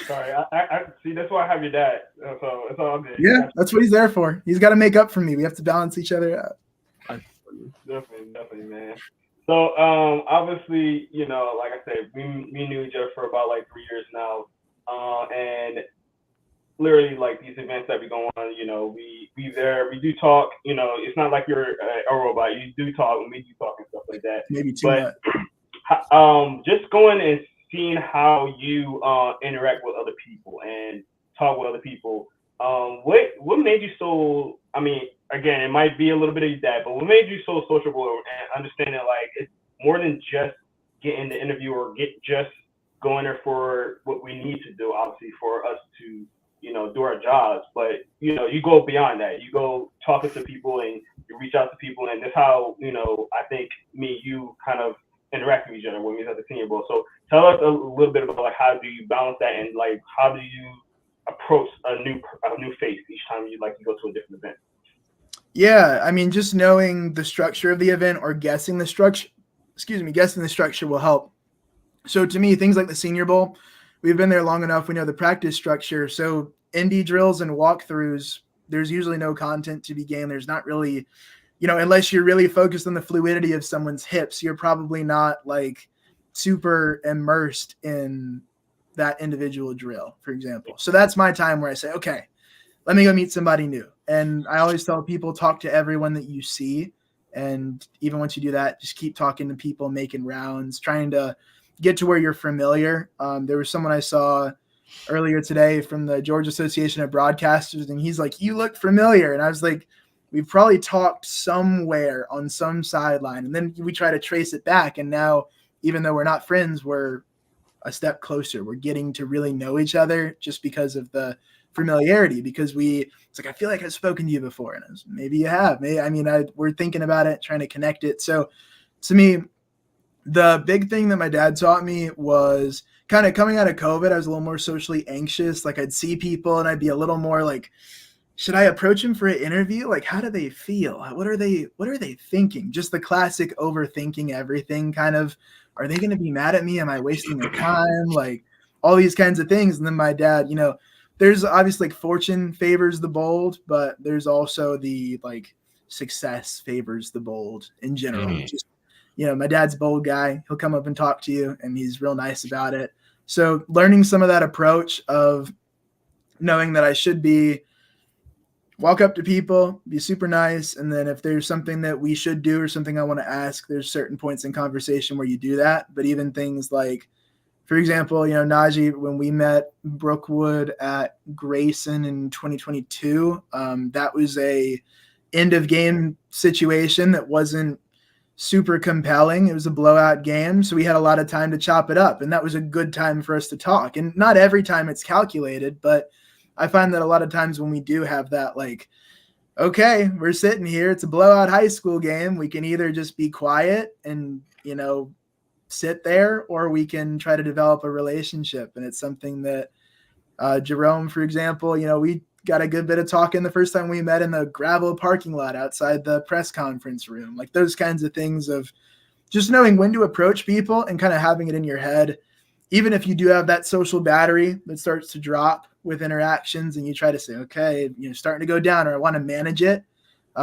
[SPEAKER 4] Sorry, I see. That's why I have your dad. So it's all good.
[SPEAKER 5] Yeah, that's what he's there for. He's got to make up for me. We have to balance each other out.
[SPEAKER 4] Definitely, man. So obviously, you know, like I said, we knew each other for about like 3 years now, and literally like these events that we go on, you know, we there, we do talk, you know, it's not like you're a robot. You do talk and we do talk and stuff like that.
[SPEAKER 5] Maybe too
[SPEAKER 4] much. Just going and seeing how you interact with other people and talk with other people. What made you so? I mean, again, it might be a little bit of that, but what made you so sociable and understanding like it's more than just getting the interview or just going there for what we need to do, obviously for us to, you know, do our jobs, but you know, you go beyond that. You go talking to people and you reach out to people, and that's how, you know, I think you kind of interact with each other when we at the Senior Bowl. So tell us a little bit about like how do you balance that, and like how do you approach a new face each time you like to go to a different event?
[SPEAKER 5] Yeah, I mean, just knowing the structure of the event or guessing the structure will help. So to me, things like the Senior Bowl, we've been there long enough. We know the practice structure. So indie drills and walkthroughs, there's usually no content to be gained. There's not really, you know, unless you're really focused on the fluidity of someone's hips, you're probably not like super immersed in that individual drill, for example. So that's my time where I say, okay, let me go meet somebody new. And I always tell people, talk to everyone that you see. And even once you do that, just keep talking to people, making rounds, trying to get to where you're familiar. There was someone I saw earlier today from the Georgia Association of Broadcasters, and he's like, you look familiar. And I was like, we've probably talked somewhere on some sideline. And then we try to trace it back. And now, even though we're not friends, we're a step closer. We're getting to really know each other just because of the familiarity, because it's like, I feel like I've spoken to you before. And I was, maybe you have. We're thinking about it, trying to connect it. So to me, the big thing that my dad taught me was kind of coming out of COVID, I was a little more socially anxious. Like I'd see people and I'd be a little more like, should I approach them for an interview? Like, how do they feel? What are they thinking? Just the classic overthinking everything kind of, are they going to be mad at me? Am I wasting their time? Like all these kinds of things. And then my dad, you know, there's obviously like fortune favors the bold, but there's also the like success favors the bold in general. Just, you know, my dad's a bold guy. He'll come up and talk to you and he's real nice about it. So learning some of that approach of knowing that I should walk up to people, be super nice. And then if there's something that we should do or something I want to ask, there's certain points in conversation where you do that. But even things like, for example, you know, Najeh, when we met Brookwood at Grayson in 2022, that was a end of game situation that wasn't super compelling. It was a blowout game. So we had a lot of time to chop it up, and that was a good time for us to talk. And not every time it's calculated, but I find that a lot of times when we do have that, like, okay, we're sitting here, it's a blowout high school game. We can either just be quiet and, you know, sit there, or we can try to develop a relationship. And it's something that Jerome, for example, you know, we got a good bit of talking the first time we met in the gravel parking lot outside the press conference room. Like those kinds of things of just knowing when to approach people and kind of having it in your head. Even if you do have that social battery that starts to drop with interactions and you try to say, okay, you know, starting to go down, or I want to manage it.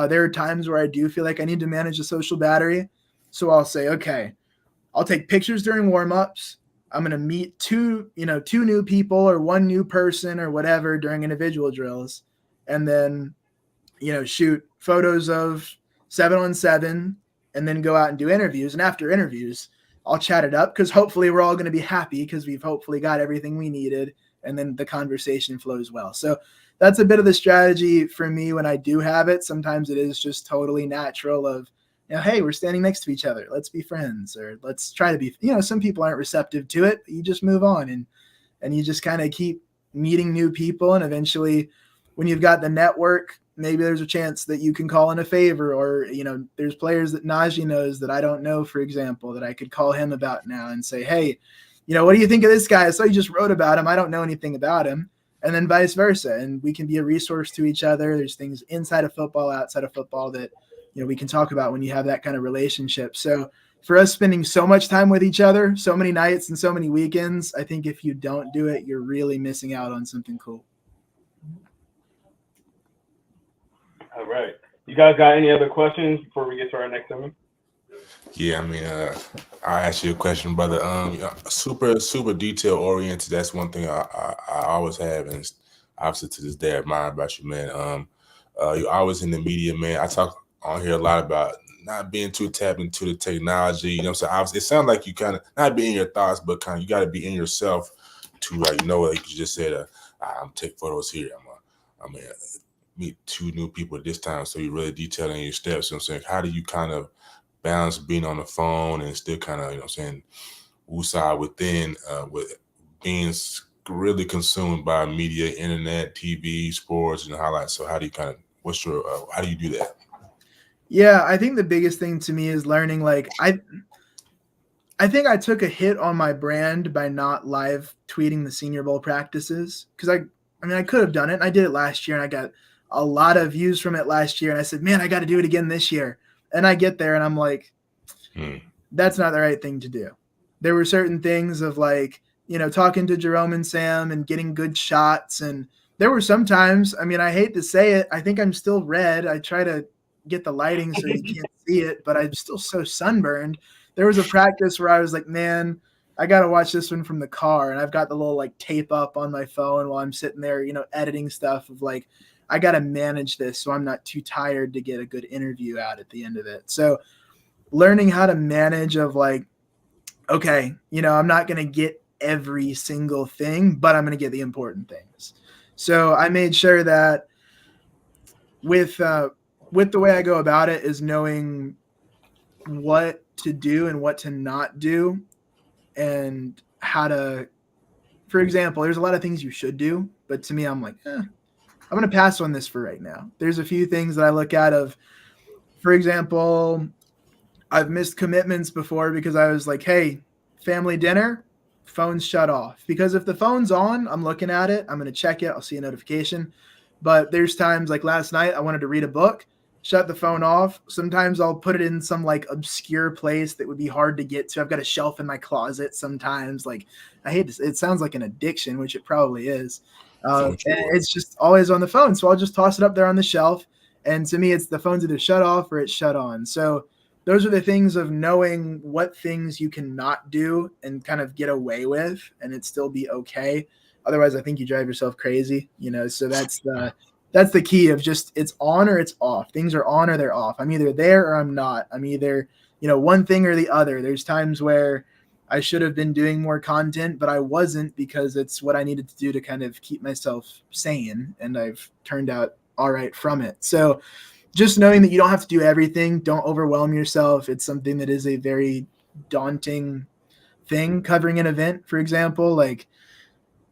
[SPEAKER 5] There are times where I do feel like I need to manage the social battery. So I'll say, okay, I'll take pictures during warmups. I'm going to meet two new people or one new person or whatever during individual drills. And then, you know, shoot photos of 7-on-7 and then go out and do interviews. And after interviews, I'll chat it up because hopefully we're all going to be happy because we've hopefully got everything we needed. And then the conversation flows well. So that's a bit of the strategy for me when I do have it. Sometimes it is just totally natural of, you know, hey, we're standing next to each other. Let's be friends, or let's try to be, you know, some people aren't receptive to it, but you just move on and you just kind of keep meeting new people. And eventually when you've got the network, maybe there's a chance that you can call in a favor, or, you know, there's players that Najeh knows that I don't know, for example, that I could call him about now and say, hey, you know, what do you think of this guy? So you just wrote about him. I don't know anything about him. And then vice versa. And we can be a resource to each other. There's things inside of football, outside of football that, you know, we can talk about when you have that kind of relationship. So for us spending so much time with each other, so many nights and so many weekends, I think if you don't do it, you're really missing out on something cool.
[SPEAKER 4] All right. You guys got any other questions before we get to our next segment?
[SPEAKER 3] Yeah, I mean, I'll ask you a question, brother. Super detail oriented. That's one thing I always have, and obviously to this day I admire about you, man. You're always in the media, man. I talk on here a lot about not being too tapped into the technology. You know what I'm saying? Obviously, it sounds like you kind of not be in your thoughts, but kind of you got to be in yourself to like like you just said, I'm take photos here. I'm gonna meet 2 new people this time, so you're really detailing your steps. You know what I'm saying? How do you kind of balance being on the phone and still kind of, you know what I'm saying, woosah within with being really consumed by media, internet, TV, sports, and highlights? So how do you kind of how do you do that?
[SPEAKER 5] Yeah, I think the biggest thing to me is learning. Like I think I took a hit on my brand by not live tweeting the Senior Bowl practices, because I mean I could have done it. And I did it last year, and I got a lot of views from it last year. And I said, man, I got to do it again this year. And I get there, and I'm like, that's not the right thing to do. There were certain things of like, talking to Jerome and Sam and getting good shots. And there were some times, I mean, I hate to say it, I think I'm still red. I try to get the lighting so you can't see it, but I'm still so sunburned. There was a practice where I was like, man, I got to watch this one from the car. And I've got the little like tape up on my phone while I'm sitting there, editing stuff of like, I got to manage this so I'm not too tired to get a good interview out at the end of it. So learning how to manage of like, okay, I'm not going to get every single thing, but I'm going to get the important things. So I made sure that with the way I go about it is knowing what to do and what to not do, and how to, for example, there's a lot of things you should do, but to me, I'm like, I'm going to pass on this for right now. There's a few things that I look at of, for example, I've missed commitments before because I was like, hey, family dinner, phone's shut off. Because if the phone's on, I'm looking at it, I'm going to check it, I'll see a notification. But there's times like last night, I wanted to read a book, shut the phone off. Sometimes I'll put it in some like obscure place that would be hard to get to. I've got a shelf in my closet sometimes. Like, I hate this. It sounds like an addiction, which it probably is. And it's just always on the phone. So I'll just toss it up there on the shelf. And to me, it's the phone's either shut off or it's shut on. So those are the things of knowing what things you cannot do and kind of get away with and it still be okay. Otherwise, I think you drive yourself crazy, so that's the key of just it's on or it's off. Things are on or they're off. I'm either there or I'm not. I'm either, one thing or the other. There's times where I should have been doing more content, but I wasn't because it's what I needed to do to kind of keep myself sane. And I've turned out all right from it. So just knowing that you don't have to do everything, don't overwhelm yourself. It's something that is a very daunting thing, covering an event, for example. Like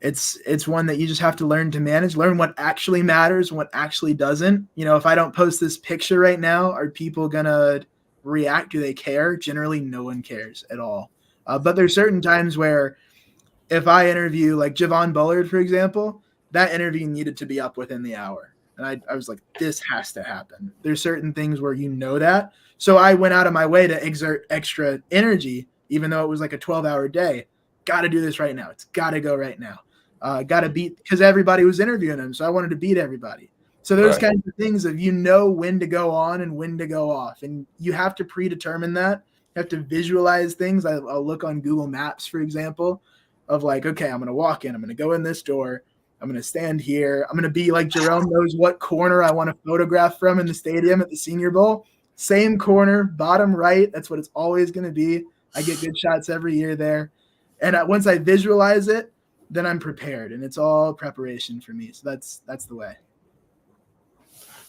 [SPEAKER 5] it's one that you just have to learn to manage, learn what actually matters, what actually doesn't. If I don't post this picture right now, are people going to react? Do they care? Generally, no one cares at all. But there's certain times where if I interview like Javon Bullard, for example, that interview needed to be up within the hour. And I was like, this has to happen. There's certain things where that. So I went out of my way to exert extra energy, even though it was like a 12-hour day. Got to do this right now. It's got to go right now. Got to beat, because everybody was interviewing him. So I wanted to beat everybody. So those kinds of things of when to go on and when to go off. And you have to predetermine that. You have to visualize things. I'll look on Google Maps, for example, of like, okay, I'm going to walk in. I'm going to go in this door. I'm going to stand here. I'm going to be like Jerome knows what corner I want to photograph from in the stadium at the Senior Bowl. Same corner, bottom right. That's what it's always going to be. I get good shots every year there. And once I visualize it, then I'm prepared. And it's all preparation for me. So that's the way.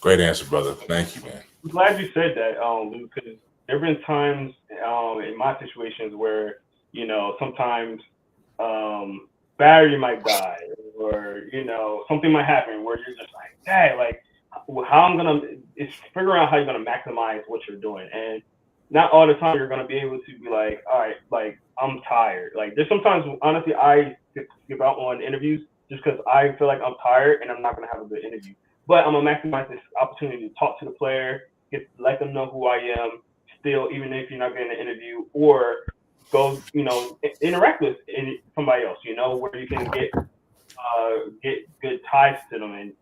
[SPEAKER 3] Great answer, brother. Thank you, man.
[SPEAKER 4] I'm glad you said that, Luke, because there have been times in my situations where, sometimes battery might die or, something might happen where you're just like, hey, like it's figuring out how you're going to maximize what you're doing. And not all the time you're going to be able to be like, all right, like I'm tired. Like there's sometimes, honestly, I skip out on interviews just because I feel like I'm tired and I'm not going to have a good interview. But I'm going to maximize this opportunity to talk to the player, let them know who I am still, even if you're not getting an interview, or go, interact with somebody else, where you can get good ties to them and,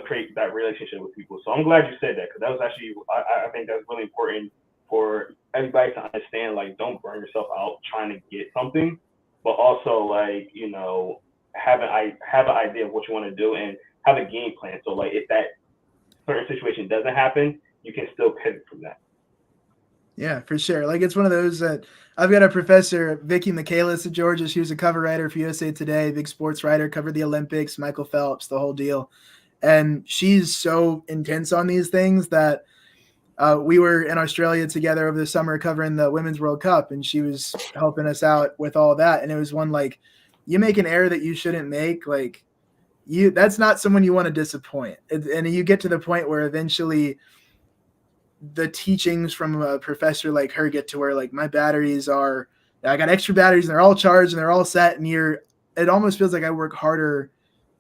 [SPEAKER 4] create that relationship with people. So I'm glad you said that, because that was actually, I think that's really important for everybody to understand, like, don't burn yourself out trying to get something, but also like, have an idea of what you want to do. And have a game plan. So like if that certain situation doesn't happen, you can still pivot from that.
[SPEAKER 5] Yeah, for sure. Like it's one of those that I've got a professor, Vicky Michaelis at Georgia. She was a cover writer for USA Today, big sports writer, covered the Olympics, Michael Phelps, the whole deal. And she's so intense on these things that we were in Australia together over the summer covering the Women's World Cup, and she was helping us out with all that. And it was one like, you make an error that you shouldn't make, like that's not someone you want to disappoint. And you get to the point where eventually the teachings from a professor like her get to where like I got extra batteries and they're all charged and they're all set, and it almost feels like I work harder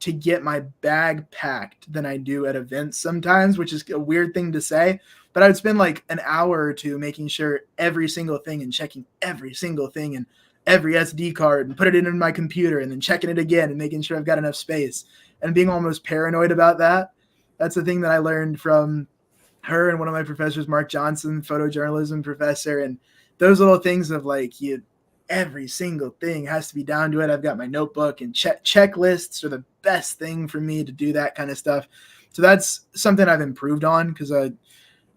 [SPEAKER 5] to get my bag packed than I do at events sometimes, which is a weird thing to say, but I would spend like an hour or two making sure every single thing and checking every single thing and every SD card and put it in my computer and then checking it again and making sure I've got enough space and being almost paranoid about that. That's the thing that I learned from her and one of my professors, Mark Johnson, photojournalism professor. And those little things of like, every single thing has to be down to it. I've got my notebook, and checklists are the best thing for me to do that kind of stuff. So that's something I've improved on, because I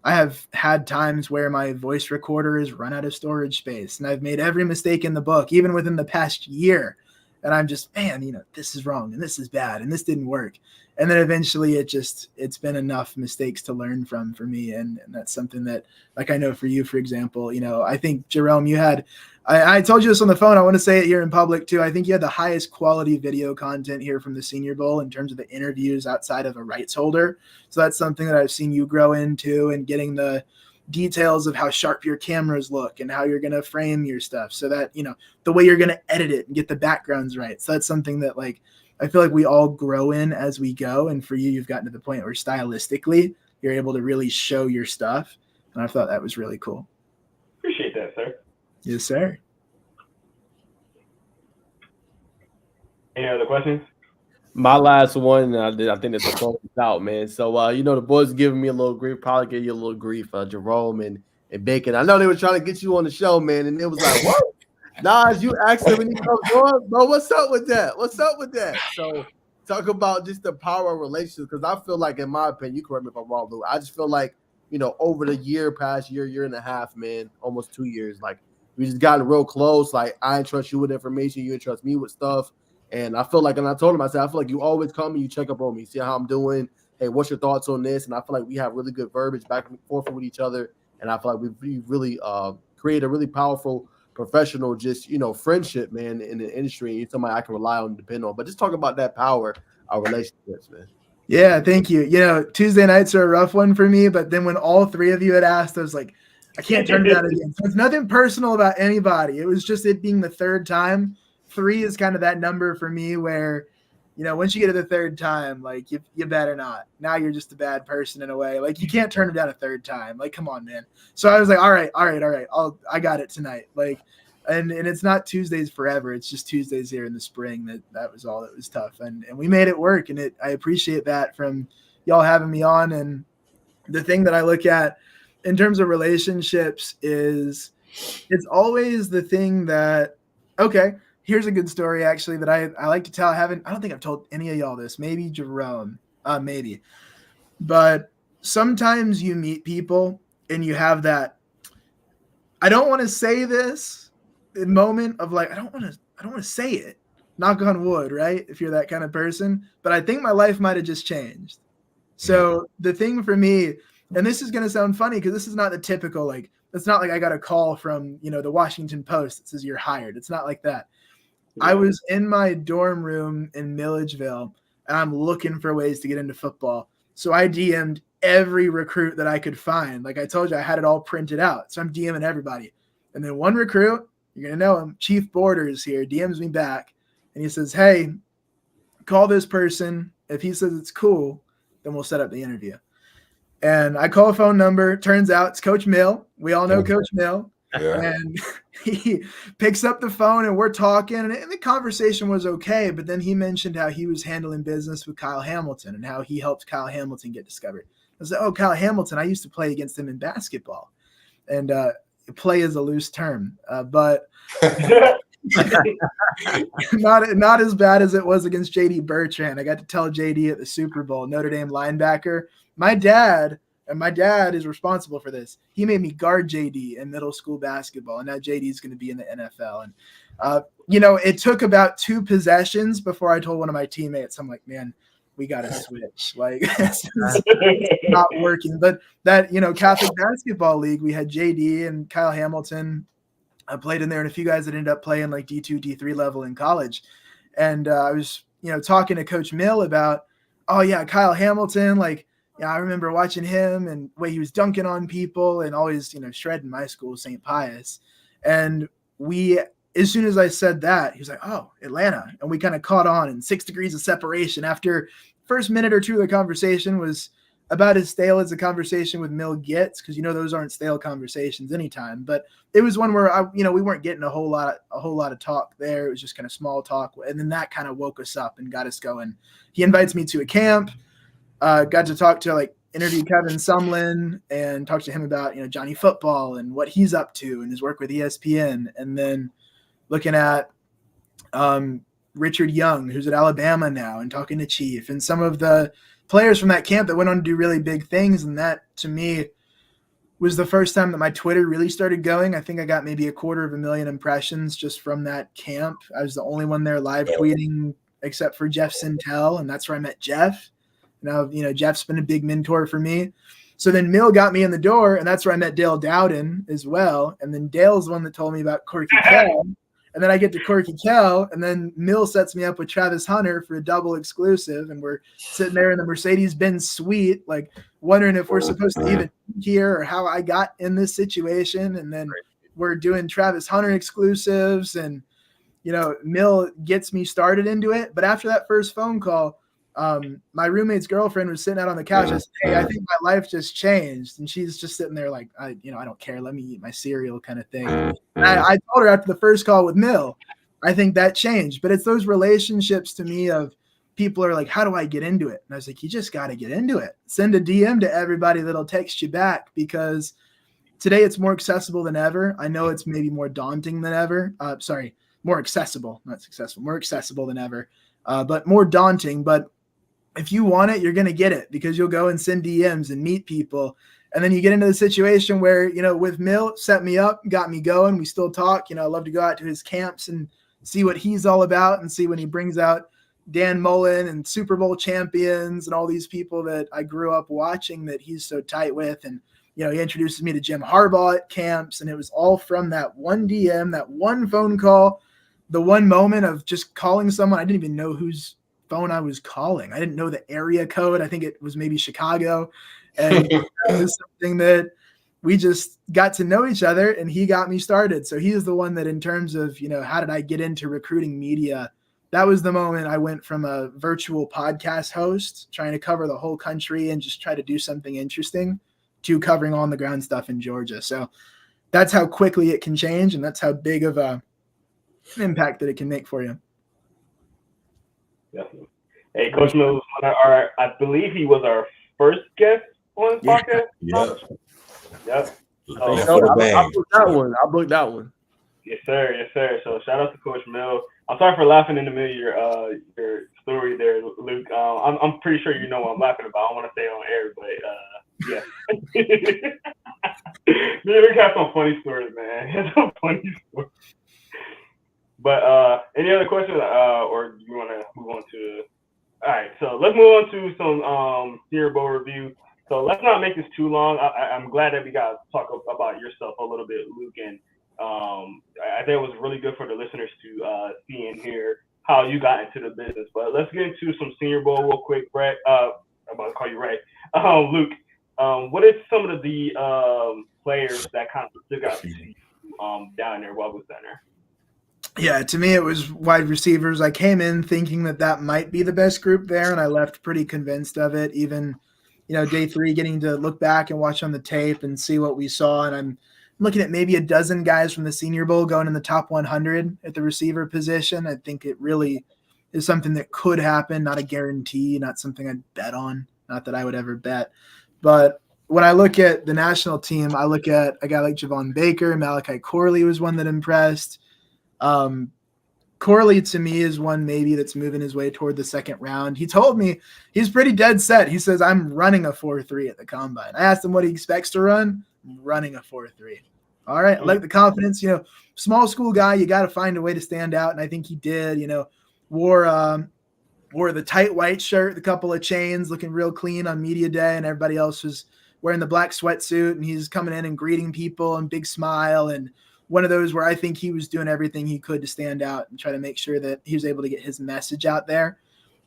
[SPEAKER 5] have had times where my voice recorder has run out of storage space, and I've made every mistake in the book, even within the past year. And I'm just, man, this is wrong and this is bad and this didn't work. And then eventually it's been enough mistakes to learn from for me. And that's something that, like, I know for you, for example, I think, Jerome, you had, I told you this on the phone, I want to say it here in public too. I think you had the highest quality video content here from the Senior Bowl in terms of the interviews outside of a rights holder. So that's something that I've seen you grow into, and getting the details of how sharp your cameras look and how you're going to frame your stuff, so that, the way you're going to edit it and get the backgrounds right. So that's something that, like, I feel like we all grow in as we go. And for you, you've gotten to the point where stylistically you're able to really show your stuff. And I thought that was really cool.
[SPEAKER 4] Appreciate that, sir.
[SPEAKER 5] Yes, sir.
[SPEAKER 4] Any other questions?
[SPEAKER 2] My last one, I think that's a close out, man. So, the boys giving me a little grief, probably give you a little grief, Jerome and Bacon. I know they were trying to get you on the show, man, and it was like, what? Nas, you asked him when he comes on, bro, what's up with that? What's up with that? So, talk about just the power of relationships, because I feel like, in my opinion, you correct me if I'm wrong, Lou, I just feel like, over the past year and a half, man, almost 2 years, like, we just gotten real close. Like, I entrust you with information, you entrust me with stuff. And I feel like, and I told him, I said, I feel like you always come and you check up on me, see how I'm doing. Hey, what's your thoughts on this? And I feel like we have really good verbiage back and forth with each other. And I feel like we really create a really powerful professional, just, friendship, man, in the industry. And you're somebody I can rely on and depend on. But just talk about that power of relationships, man.
[SPEAKER 5] Yeah, thank you. Tuesday nights are a rough one for me, but then when all three of you had asked, I was like, I can't turn it down again. So it's nothing personal about anybody. It was just it being the third time. 3 is kind of that number for me where, once you get to the third time, like, you better not. Now you're just a bad person in a way. Like, you can't turn it down a third time. Like, come on, man. So I was like, all right. I got it tonight. Like, and it's not Tuesdays forever. It's just Tuesdays here in the spring. That was all that was tough. And we made it work. And I appreciate that from y'all having me on. And the thing that I look at in terms of relationships is it's always the thing that, okay, here's a good story actually that I like to tell. I don't think I've told any of y'all this. Maybe Jerome, maybe. But sometimes you meet people and you have that, I don't want to say this moment of like, I don't want to say it. Knock on wood, right? If you're that kind of person. But I think my life might have just changed. So the thing for me, and this is going to sound funny because this is not the typical, like, it's not like I got a call from, the Washington Post that says you're hired. It's not like that. I was in my dorm room in Milledgeville, and I'm looking for ways to get into football. So I DM'd every recruit that I could find. Like I told you, I had it all printed out. So I'm DMing everybody. And then one recruit, you're going to know him, Chief Borders here, DMs me back. And he says, hey, call this person. If he says it's cool, then we'll set up the interview. And I call a phone number. Turns out it's Coach Mill. We all know Coach Mill. Yeah. And he picks up the phone and we're talking, and the conversation was okay. But then he mentioned how he was handling business with Kyle Hamilton and how he helped Kyle Hamilton get discovered. I said, oh, Kyle Hamilton, I used to play against him in basketball. And play is a loose term. But Not as bad as it was against JD Bertrand. I got to tell JD at the Super Bowl, Notre Dame linebacker. My dad is responsible for this. He made me guard JD in middle school basketball, and now JD is going to be in the NFL. And it took about 2 possessions before I told one of my teammates, I'm like, man, we got to switch. Like, it's not working. But that, Catholic basketball league, we had JD and Kyle Hamilton. I played in there, and a few guys that ended up playing like D2, D3 level in college. And I was, talking to Coach Mill about, oh, yeah, Kyle Hamilton. Like, yeah, I remember watching him and the way he was dunking on people and always, shredding my school, St. Pius. And as soon as I said that, he was like, oh, Atlanta. And we kind of caught on in 6 degrees of separation. After first minute or two of the conversation was about as stale as the conversation with Mill gets, because those aren't stale conversations anytime. But it was one where we weren't getting a whole lot of talk there. It was just kind of small talk, and then that kind of woke us up and got us going. He invites me to a camp. Got to interview Kevin Sumlin and talk to him about Johnny Football and what he's up to and his work with ESPN, and then looking at Richard Young, who's at Alabama now, and talking to Chief and some of the players from that camp that went on to do really big things. And that, to me, was the first time that my Twitter really started going. I think I got maybe 250,000 impressions just from that camp. I was the only one there live tweeting except for Jeff Sintel, and that's where I met Jeff. Now, Jeff's been a big mentor for me. So then Mill got me in the door, and that's where I met Dale Dowden as well. And then Dale's the one that told me about Corky Kell. And then I get to Corky Kell, and then Mill sets me up with Travis Hunter for a double exclusive. And we're sitting there in the Mercedes-Benz suite, like wondering if we're supposed to even be here or how I got in this situation. And then we're doing Travis Hunter exclusives, and, Mill gets me started into it. But after that first phone call, my roommate's girlfriend was sitting out on the couch. I said, hey, I think my life just changed. And she's just sitting there like, I don't care. Let me eat my cereal kind of thing. And I told her after the first call with Mill, I think that changed. But it's those relationships to me of people are like, how do I get into it? And I was like, you just got to get into it. Send a DM to everybody that'll text you back, because today it's more accessible than ever. I know it's maybe more daunting than ever. More accessible, not successful, more accessible than ever, but more daunting. But if you want it, you're going to get it, because you'll go and send DMs and meet people. And then you get into the situation where, with Mill, set me up, got me going. We still talk. I love to go out to his camps and see what he's all about, and see when he brings out Dan Mullen and Super Bowl champions and all these people that I grew up watching that he's so tight with. And, he introduces me to Jim Harbaugh at camps, and it was all from that one DM, that one phone call, the one moment of just calling someone. I didn't even know whose phone I was calling. I didn't know the area code. I think it was maybe Chicago. And it was something that we just got to know each other, and he got me started. So he is the one that, in terms of, how did I get into recruiting media? That was the moment I went from a virtual podcast host trying to cover the whole country and just try to do something interesting to covering on the ground stuff in Georgia. So that's how quickly it can change, and that's how big of an impact that it can make for you.
[SPEAKER 4] Definitely. Hey, Coach Mills, I believe he was our first guest on the podcast. Yep.
[SPEAKER 2] I booked that one.
[SPEAKER 4] Yes, sir. So shout out to Coach Mill. I'm sorry for laughing in the middle of your story there, Luke. I'm pretty sure you know what I'm laughing about. I don't want to say it on air, but yeah. Luke has some funny stories, man. He has some funny stories. But any other questions, or do you want to move on to? All right, so let's move on to some Senior Bowl review. So let's not make this too long. I'm glad that we got to talk about yourself a little bit, Luke, and I think it was really good for the listeners to see and hear how you got into the business. But let's get into some Senior Bowl real quick, Brett. I'm about to call you Ray. Luke, what is some of the players that kind of stood out to you down there while I was down there?
[SPEAKER 5] Yeah, to me, it was wide receivers. I came in thinking that might be the best group there, and I left pretty convinced of it. Even, day 3, getting to look back and watch on the tape and see what we saw. And I'm looking at maybe a dozen guys from the Senior Bowl going in the top 100 at the receiver position. I think it really is something that could happen, not a guarantee, not something I'd bet on, not that I would ever bet. But when I look at the national team, I look at a guy like Javon Baker. Malachi Corley was one that impressed. Corley to me is one maybe that's moving his way toward the second round. He told me he's pretty dead set. He says, I'm running a 4.3 at the combine. I asked him what he expects to run. I'm running a 4.3. All right. I like the confidence, small school guy, you got to find a way to stand out. And I think he did, wore the tight white shirt, the couple of chains, looking real clean on media day. And everybody else was wearing the black sweatsuit, and he's coming in and greeting people and big smile. And one of those where I think he was doing everything he could to stand out and try to make sure that he was able to get his message out there.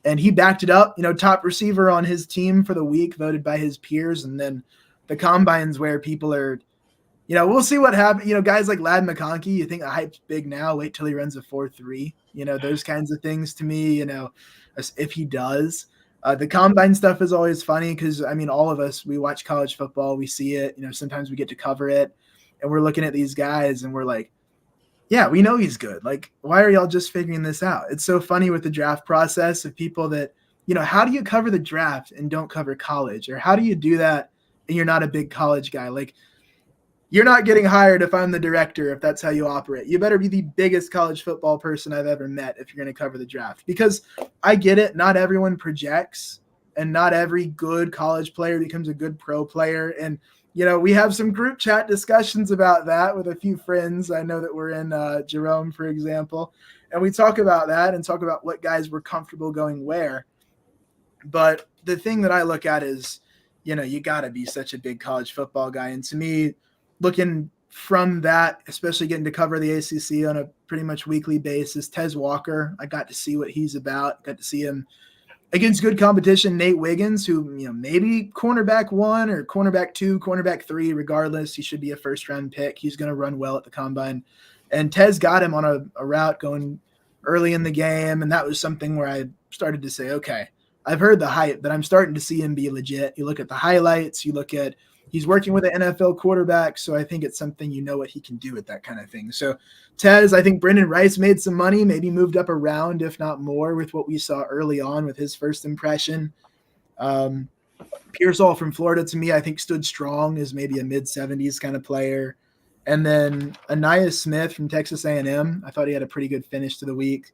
[SPEAKER 5] And he backed it up, top receiver on his team for the week, voted by his peers. And then the combines where people are, we'll see what happens. Guys like Ladd McConkey, you think the hype's big now, wait till he runs a 4.3, those kinds of things to me, if he does. The combine stuff is always funny because, all of us, we watch college football, we see it, sometimes we get to cover it. And we're looking at these guys and we're like, yeah, we know he's good. Like, why are y'all just figuring this out? It's so funny with the draft process of people that, how do you cover the draft and don't cover college? Or how do you do that and you're not a big college guy? Like, you're not getting hired if I'm the director, if that's how you operate. You better be the biggest college football person I've ever met if you're going to cover the draft. Because I get it, not everyone projects and not every good college player becomes a good pro player. And we have some group chat discussions about that with a few friends. I know that we're in Jerome, for example, and we talk about that and talk about what guys were comfortable going where. But the thing that I look at is, you got to be such a big college football guy. And to me, looking from that, especially getting to cover the ACC on a pretty much weekly basis, Tez Walker, I got to see what he's about, got to see him against good competition. Nate Wiggins, who, maybe cornerback 1 or cornerback 2, cornerback 3, regardless, he should be a first-round pick. He's going to run well at the combine. And Tez got him on a route going early in the game, and that was something where I started to say, okay, I've heard the hype, but I'm starting to see him be legit. You look at the highlights, you look at he's working with an NFL quarterback, so I think it's something what he can do with that kind of thing. So Tez, I think Brendan Rice made some money, maybe moved up a round, if not more, with what we saw early on with his first impression. Pearsall from Florida, to me, I think stood strong as maybe a mid-70s kind of player. And then Anaya Smith from Texas A&M, I thought he had a pretty good finish to the week.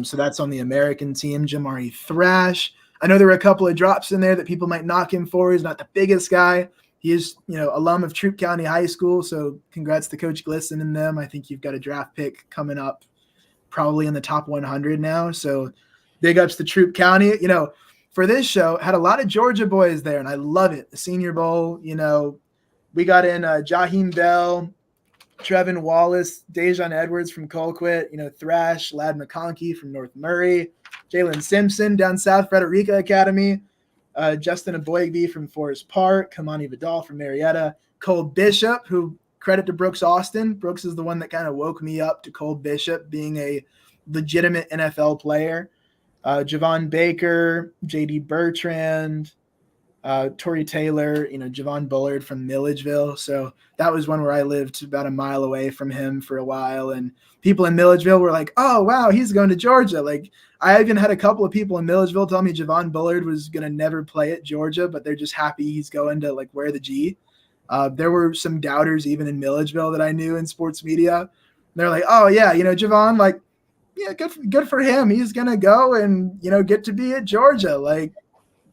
[SPEAKER 5] So that's on the American team. Jamari Thrash, I know there were a couple of drops in there that people might knock him for. He's not the biggest guy. He is, alum of Troup County High School, so congrats to Coach Glisson and them. I think you've got a draft pick coming up probably in the top 100 now, so big ups to Troup County. For this show, had a lot of Georgia boys there, and I love it. The Senior Bowl, we got in Jaheim Bell, Trevin Wallace, Dejon Edwards from Colquitt, Thrash, Ladd McConkey from North Murray, Jalen Simpson down South Frederica Academy, Justin Aboigbe from Forest Park, Kamani Vidal from Marietta, Cole Bishop, who credit to Brooks Austin. Brooks is the one that kind of woke me up to Cole Bishop being a legitimate NFL player. Javon Baker, J.D. Bertrand, Torrey Taylor, Javon Bullard from Milledgeville. So that was one where I lived about a mile away from him for a while. And people in Milledgeville were like, oh, wow, he's going to Georgia. Like, I even had a couple of people in Milledgeville tell me Javon Bullard was going to never play at Georgia, but they're just happy he's going to, wear the G. There were some doubters even in Milledgeville that I knew in sports media. They're like, oh, yeah, Javon, yeah, good for him. He's going to go and, get to be at Georgia.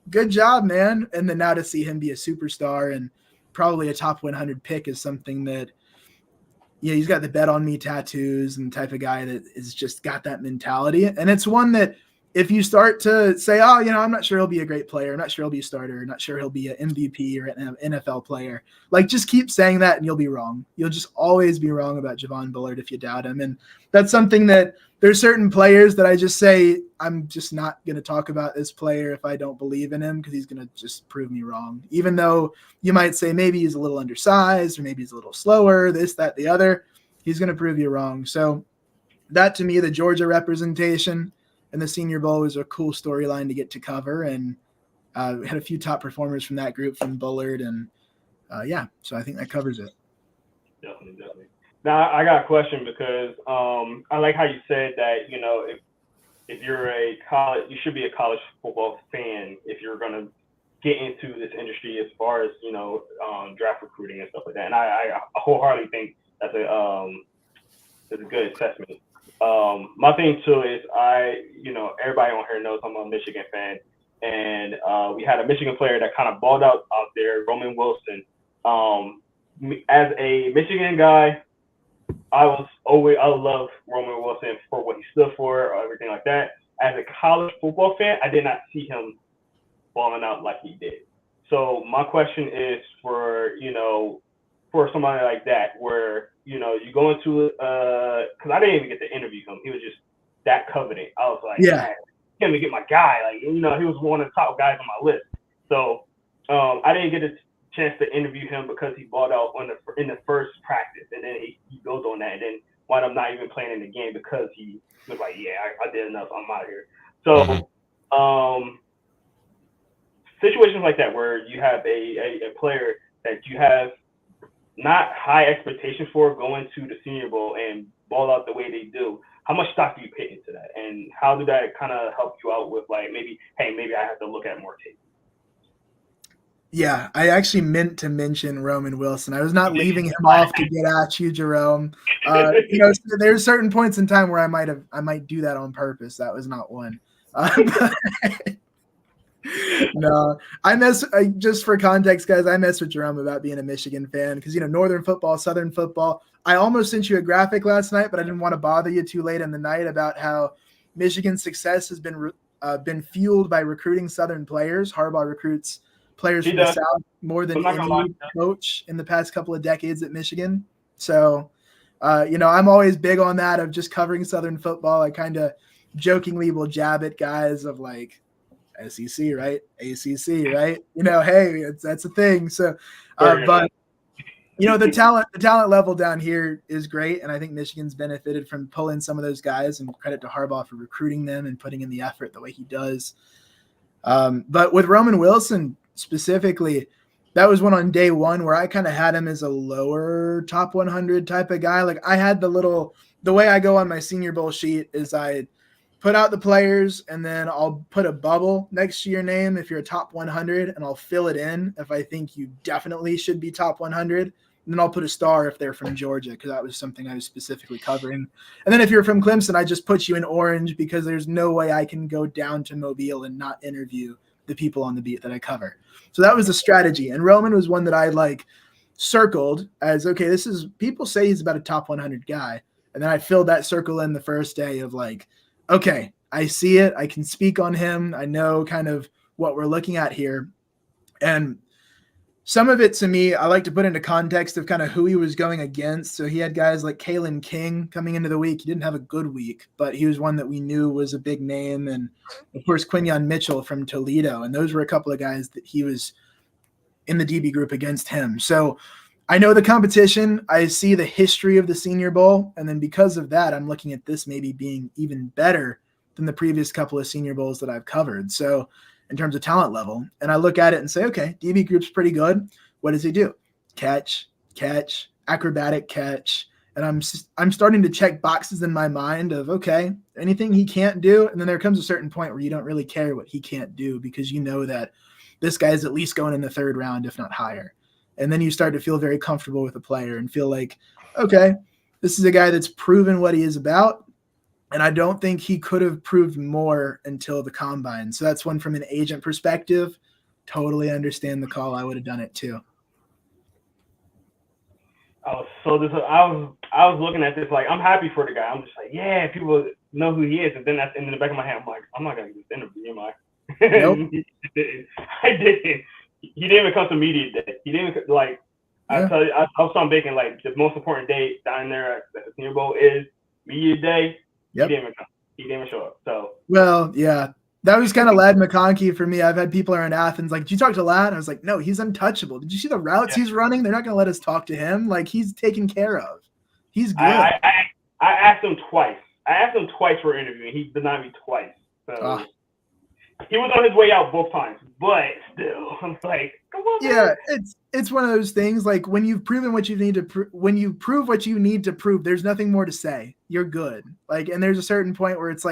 [SPEAKER 5] Good job, man. And then now to see him be a superstar and probably a top 100 pick is something that, he's got the bet on me tattoos and the type of guy that is just got that mentality. And it's one that if you start to say, oh, I'm not sure he'll be a great player, I'm not sure he'll be a starter, I'm not sure he'll be an MVP or an NFL player, just keep saying that and you'll be wrong. You'll just always be wrong about Javon Bullard if you doubt him. And that's something that there's certain players that I just say, I'm just not going to talk about this player if I don't believe in him because he's going to just prove me wrong. Even though you might say maybe he's a little undersized or maybe he's a little slower, this, that, the other, he's going to prove you wrong. So that to me, the Georgia representation and the Senior Bowl was a cool storyline to get to cover. And we had a few top performers from that group from Bullard. And so I think that covers it.
[SPEAKER 4] Definitely. Now, I got a question because I like how you said that, if you're a college, you should be a college football fan if you're going to get into this industry as far as, draft recruiting and stuff like that. And I wholeheartedly think that's a good assessment My thing too is everybody on here knows I'm a Michigan fan, and we had a Michigan player that kind of balled out there, Roman Wilson. As a Michigan guy, I love Roman Wilson for what he stood for, or everything like that. As a college football fan, I did not see him balling out like he did. So my question is for somebody like that, where you go into because I didn't even get to interview him. He was just that coveted. I was like,
[SPEAKER 5] Yeah,
[SPEAKER 4] him to get my guy. Like, he was one of the top guys on my list. So I didn't get a chance to interview him because he balled out in the first practice, and then he built on that, and then wound up not even playing in the game because he was like, yeah, I did enough. I'm out of here. So situations like that where you have a player that you have not high expectations for going to the Senior Bowl and ball out the way they do, how much stock do you put into that? And how did that kind of help you out with, like, maybe I have to look at more tape?
[SPEAKER 5] Yeah, I actually meant to mention Roman Wilson. I was not leaving him off to get at you, Jerome. There's certain points in time where I might do that on purpose. That was not one. No, just for context, guys, I mess with Jerome about being a Michigan fan because, Northern football, Southern football. I almost sent you a graphic last night, but I didn't want to bother you too late in the night about how Michigan's success has been fueled by recruiting Southern players. Harbaugh recruits players from the South more than any coach in the past couple of decades at Michigan. So, I'm always big on that of just covering Southern football. I kind of jokingly will jab at guys of like, SEC, right? ACC, right? Hey, that's a thing. So, but the talent level down here is great, and I think Michigan's benefited from pulling some of those guys. And credit to Harbaugh for recruiting them and putting in the effort the way he does. But with Roman Wilson specifically, that was one on day one where I kind of had him as a lower top 100 type of guy. Like I had the way I go on my Senior Bowl sheet is I put out the players, and then I'll put a bubble next to your name if you're a top 100, and I'll fill it in if I think you definitely should be top 100. And then I'll put a star if they're from Georgia, because that was something I was specifically covering. And then if you're from Clemson, I just put you in orange because there's no way I can go down to Mobile and not interview the people on the beat that I cover. So that was the strategy. And Roman was one that I circled as, okay, people say he's about a top 100 guy. And then I filled that circle in the first day of okay, I see it. I can speak on him. I know kind of what we're looking at here. And some of it to me, I like to put into context of kind of who he was going against. So he had guys like Kalen King coming into the week. He didn't have a good week, but he was one that we knew was a big name. And of course, Quinyon Mitchell from Toledo. And those were a couple of guys that he was in the DB group against him. So I know the competition. I see the history of the Senior Bowl. And then because of that, I'm looking at this maybe being even better than the previous couple of Senior Bowls that I've covered. So in terms of talent level, and I look at it and say, okay, DB group's pretty good. What does he do? Catch, acrobatic catch. And I'm starting to check boxes in my mind of, okay, anything he can't do. And then there comes a certain point where you don't really care what he can't do because you know that this guy's at least going in the third round, if not higher. And then you start to feel very comfortable with a player and feel like, okay, this is a guy that's proven what he is about. And I don't think he could have proved more until the combine. So that's one from an agent perspective. Totally understand the call. I would have done it too.
[SPEAKER 4] I was looking at this I'm happy for the guy. I'm just yeah, people know who he is. And then that's in the back of my head, I'm like, I'm not gonna get this interview, am I?
[SPEAKER 5] Nope.
[SPEAKER 4] I didn't. He didn't even come to media day. He didn't I tell you, I was on Bacon the most important day down there at the Senior Bowl is media day.
[SPEAKER 5] Yep.
[SPEAKER 4] He didn't even show up. So
[SPEAKER 5] yeah, that was kind of Lad McConkey for me. I've had people around Athens did you talk to Lad? I was like, no, he's untouchable. Did you see the routes he's running? They're not going to let us talk to him. He's taken care of. He's good. I
[SPEAKER 4] asked him twice. For an interview, and he denied me twice. So he was on his way out both times, but still, I'm like, come on.
[SPEAKER 5] Yeah, man. It's one of those things. When you've proven what you need to when you prove what you need to prove, there's nothing more to say. You're good. And there's a certain point where it's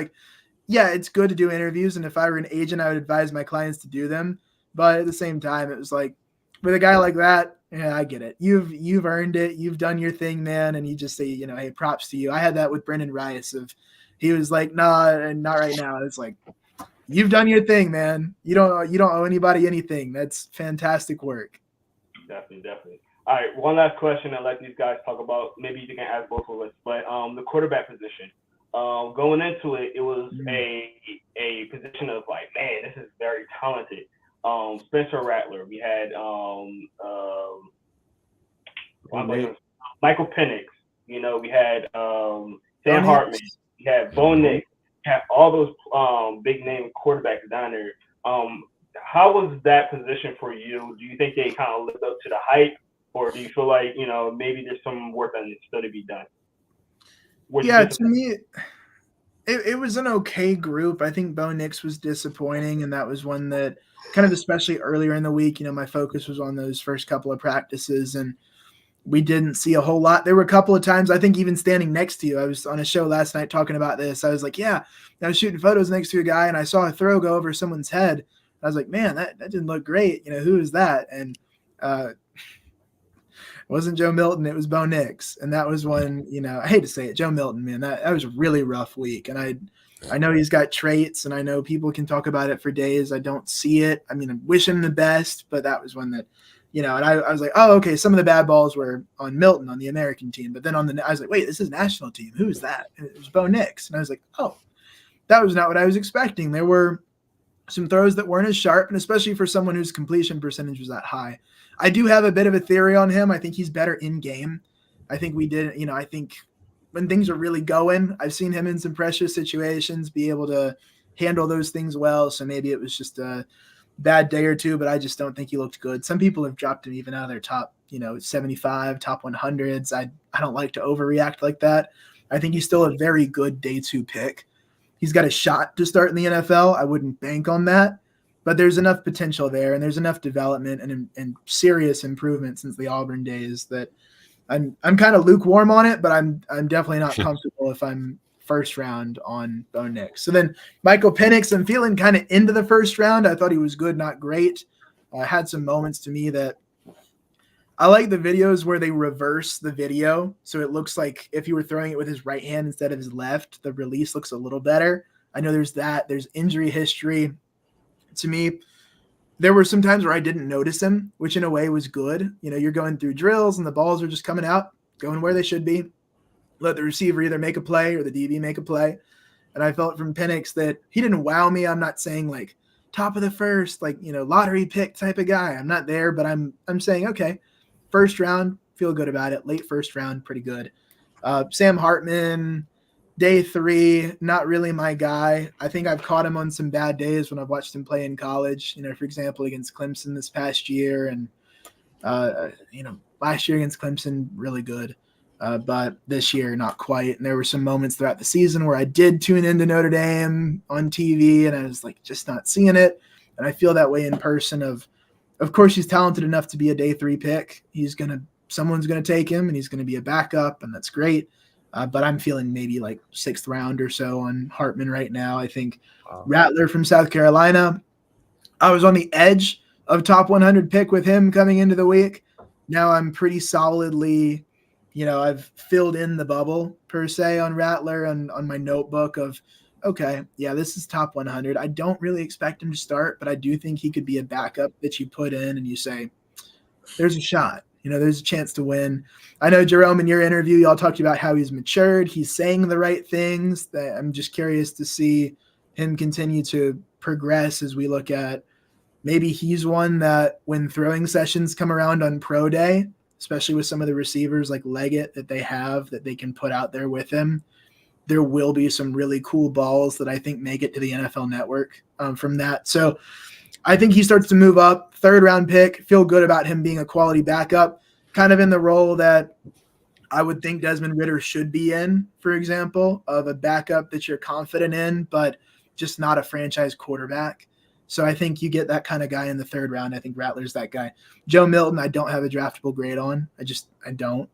[SPEAKER 5] yeah, it's good to do interviews, and if I were an agent, I would advise my clients to do them. But at the same time, it was with a guy like that, yeah, I get it. You've earned it. You've done your thing, man. And you just say, hey, props to you. I had that with Brendan Rice. He was like, nah, and not right now. It's like, you've done your thing, man. You don't owe anybody anything. That's fantastic work.
[SPEAKER 4] Definitely. All right, one last question I'll let these guys talk about. Maybe you can ask both of us, but the quarterback position. Going into it, it was a position of like, man, this is very talented. Spencer Rattler. We had Michael Penix. We had Sam Hartman. We had Bo Nix. We had all those big name quarterbacks down there. How was that position for you? Do you think they kind of lived up to the hype, or do you feel like maybe there's some work that needs still to be done?
[SPEAKER 5] To me, it was an okay group. I think Bo Nix was disappointing, and that was one that kind of, especially earlier in the week, my focus was on those first couple of practices, and we didn't see a whole lot. There were a couple of times, I think even standing next to you, I was on a show last night talking about this. I was like, I was shooting photos next to a guy, and I saw a throw go over someone's head. I was like, man, that didn't look great. Who is that? And it wasn't Joe Milton. It was Bo Nix. And that was when, I hate to say it, Joe Milton, man, that was a really rough week. And I know he's got traits, and I know people can talk about it for days. I don't see it. I mean, I wish him the best, but that was one that, and I was like, oh, okay, some of the bad balls were on Milton on the American team. But then I was like, wait, this is national team. Who is that? And it was Bo Nix. And I was like, oh, that was not what I was expecting. There were some throws that weren't as sharp, and especially for someone whose completion percentage was that high. I do have a bit of a theory on him. I think he's better in game. I think I think when things are really going, I've seen him in some pressure situations be able to handle those things well. So maybe it was just a bad day or two, but I just don't think he looked good. Some people have dropped him even out of their top, 75, top 100s. I don't like to overreact like that. I think he's still a very good day 2 pick. He's got a shot to start in the NFL. I wouldn't bank on that, but there's enough potential there, and there's enough development and serious improvement since the Auburn days that I'm kind of lukewarm on it, but I'm definitely not comfortable if I'm first round on Bo Nix. So then Michael Penix, I'm feeling kind of into the first round. I thought he was good, not great. Had some moments to me that I like the videos where they reverse the video. So it looks like if you were throwing it with his right hand instead of his left, the release looks a little better. I know there's that. There's injury history. To me, there were some times where I didn't notice him, which in a way was good. You're going through drills and the balls are just coming out, going where they should be. Let the receiver either make a play or the DB make a play. And I felt from Penix that he didn't wow me. I'm not saying like top of the first, like, lottery pick type of guy. I'm not there, but I'm saying, okay, first round, feel good about it. Late first round, pretty good. Sam Hartman, day 3, not really my guy. I think I've caught him on some bad days when I've watched him play in college, for example, against Clemson this past year. And, last year against Clemson, really good. But this year, not quite. And there were some moments throughout the season where I did tune into Notre Dame on TV, and I was like, just not seeing it. And I feel that way in person of course, he's talented enough to be a day 3 pick. Someone's going to take him, and he's going to be a backup, and that's great. But I'm feeling maybe like 6th round or so on Hartman right now. I think Rattler from South Carolina, I was on the edge of top 100 pick with him coming into the week. Now I'm pretty solidly, I've filled in the bubble per se on Rattler and on my notebook of, okay, yeah, this is top 100. I don't really expect him to start, but I do think he could be a backup that you put in and you say, there's a shot. There's a chance to win. I know, Jerome, in your interview, y'all talked about how he's matured. He's saying the right things. That I'm just curious to see him continue to progress as we look at maybe he's one that when throwing sessions come around on pro day, especially with some of the receivers like Leggett that they have that they can put out there with him, there will be some really cool balls that I think make it to the NFL Network from that. So I think he starts to move up. 3rd round pick. Feel good about him being a quality backup, kind of in the role that I would think Desmond Ridder should be in, for example, of a backup that you're confident in, but just not a franchise quarterback. So I think you get that kind of guy in the 3rd round. I think Rattler's that guy. Joe Milton, I don't have a draftable grade on. I don't.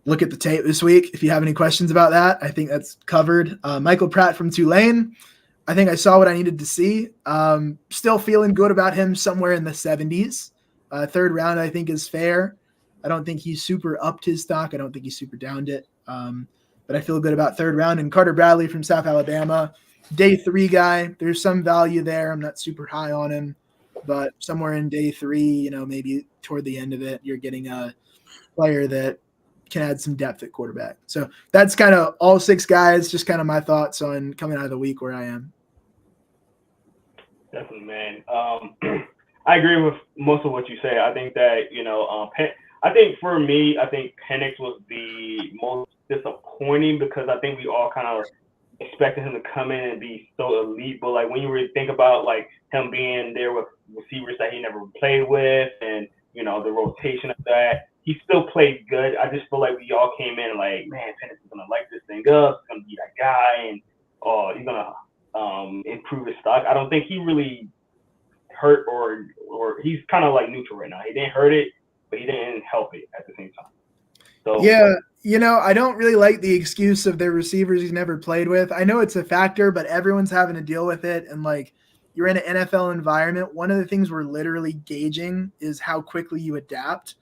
[SPEAKER 5] Look at the tape this week if you have any questions about that. I think that's covered. Michael Pratt from Tulane. I think I saw what I needed to see. Still feeling good about him somewhere in the 70s. Third round, I think, is fair. I don't think he's super upped his stock. I don't think he's super downed it. But I feel good about third round. And Carter Bradley from South Alabama, day 3 guy. There's some value there. I'm not super high on him. But somewhere in day 3, maybe toward the end of it, you're getting a player that can add some depth at quarterback. So that's kind of all 6 guys, just kind of my thoughts on coming out of the week where I am.
[SPEAKER 4] Definitely, man. I agree with most of what you say. I think that, I think for me, I think Penix was the most disappointing because I think we all kind of expected him to come in and be so elite. But like when you really think about like him being there with receivers that he never played with and, the rotation of that, he still played good. I just feel like we all came in like, man, Penix is going to light this thing up. He's going to be that guy. And he's going to improve his stock. I don't think he really hurt or he's kind of like neutral right now. He didn't hurt it, but he didn't help it at the same time. So
[SPEAKER 5] yeah, I don't really like the excuse of their receivers he's never played with. I know it's a factor, but everyone's having to deal with it. And like you're in an NFL environment, one of the things we're literally gauging is how quickly you adapt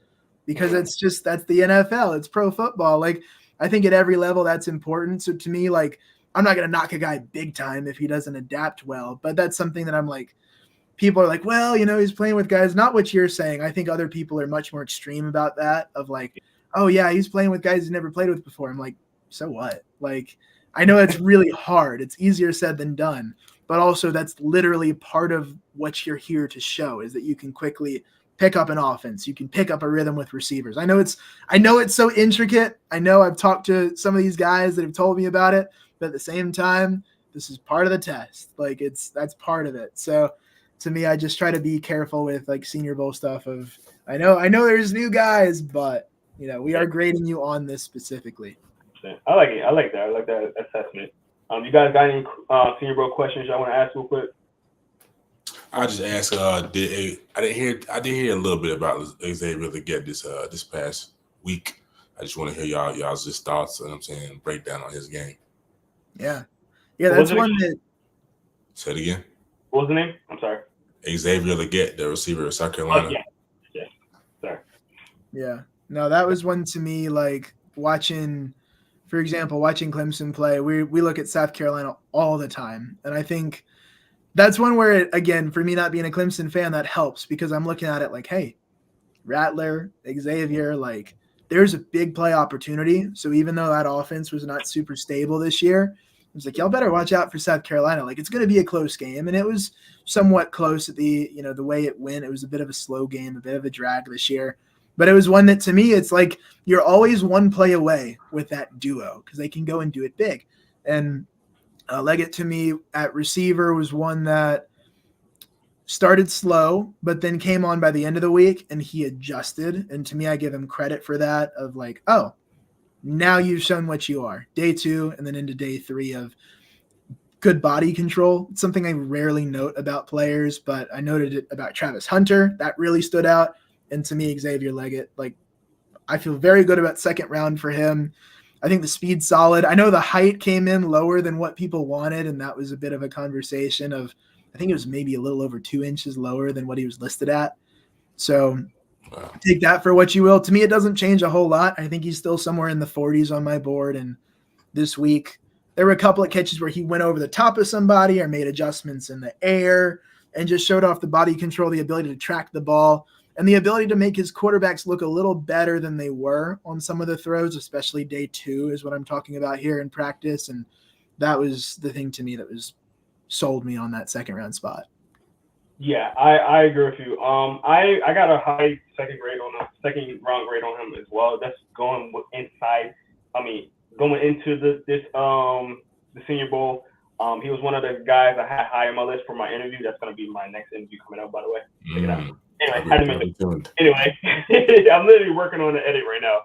[SPEAKER 5] because that's the NFL. It's pro football. Like I think at every level that's important. So to me, like I'm not going to knock a guy big time if he doesn't adapt well, but that's something that I'm like, people are like, well, he's playing with guys, not what you're saying. I think other people are much more extreme about that of like, oh yeah, he's playing with guys he's never played with before. I'm like, so what? Like, I know it's really hard. It's easier said than done, but also that's literally part of what you're here to show is that you can quickly pick up an offense. You can pick up a rhythm with receivers. I know it's so intricate. I know I've talked to some of these guys that have told me about it, but at the same time, this is part of the test. Like that's part of it. So to me, I just try to be careful with like Senior Bowl stuff of, I know there's new guys, but we are grading you on this specifically.
[SPEAKER 4] I like it. I like that. I like that assessment. You guys got any Senior Bowl questions y'all want to ask real quick?
[SPEAKER 3] I just asked. I didn't hear a little bit about Xavier Legette this past week. I just want to hear y'all's just thoughts. And I'm saying breakdown on his game.
[SPEAKER 5] Yeah. That's one that.
[SPEAKER 3] Say it again.
[SPEAKER 4] What was the name? I'm sorry.
[SPEAKER 3] Xavier Legette, the receiver of South Carolina.
[SPEAKER 4] Yeah. Sorry.
[SPEAKER 5] Yeah. No, that was one to me. Like watching Clemson play. We look at South Carolina all the time, and I think that's one where, again, for me not being a Clemson fan, that helps because I'm looking at it like, hey, Rattler, Xavier, like there's a big play opportunity. So even though that offense was not super stable this year, I was like, y'all better watch out for South Carolina. Like it's going to be a close game. And it was somewhat close at the way it went. It was a bit of a slow game, a bit of a drag this year. But it was one that to me, it's like you're always one play away with that duo because they can go and do it big. And Leggett to me at receiver was one that started slow, but then came on by the end of the week and he adjusted. And to me, I give him credit for that of like, oh, now you've shown what you are. Day 2 and then into day 3 of good body control. It's something I rarely note about players, but I noted it about Travis Hunter. That really stood out. And to me, Xavier Leggett, like I feel very good about second round for him. I think the speed's solid. I know the height came in lower than what people wanted, and that was a bit of a conversation of, I think it was maybe a little over 2 inches lower than what he was listed at. So take that for what you will. To me, it doesn't change a whole lot. I think he's still somewhere in the 40s on my board. And this week, there were a couple of catches where he went over the top of somebody or made adjustments in the air and just showed off the body control, the ability to track the ball, and the ability to make his quarterbacks look a little better than they were on some of the throws, especially day 2 is what I'm talking about here in practice. And that was the thing to me that was sold me on that second round spot.
[SPEAKER 4] Yeah, I agree with you. I got a high second round grade on him as well. That's going into the Senior Bowl. He was one of the guys I had high on my list for my interview. That's going to be my next interview coming up, by the way. Check it out. Anyway, I'm literally working on the edit right now.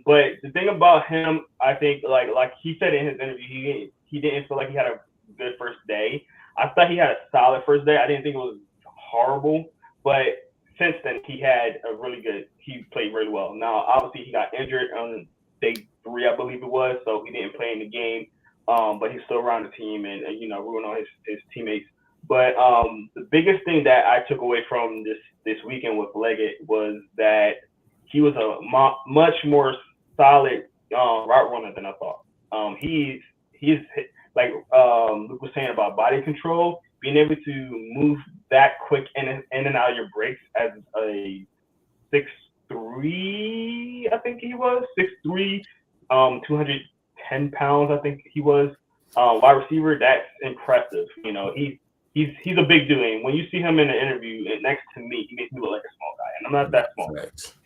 [SPEAKER 4] But the thing about him, I think, like he said in his interview, he didn't feel like he had a good first day. I thought he had a solid first day. I didn't think it was horrible, but since then he played really well. Now, obviously he got injured on day 3, I believe it was, so he didn't play in the game. but he's still around the team and rooting on his teammates. But the biggest thing that I took away from this weekend with Leggett was that he was a much more solid route runner than I thought. He's like Luke was saying about body control, being able to move that quick in and out of your breaks as a 6'3", I think he was 6'3", 210 pounds, I think he was. Wide receiver, that's impressive. He's a big dude. And when you see him in an interview and next to me, he makes me look like a small guy, and I'm not that small.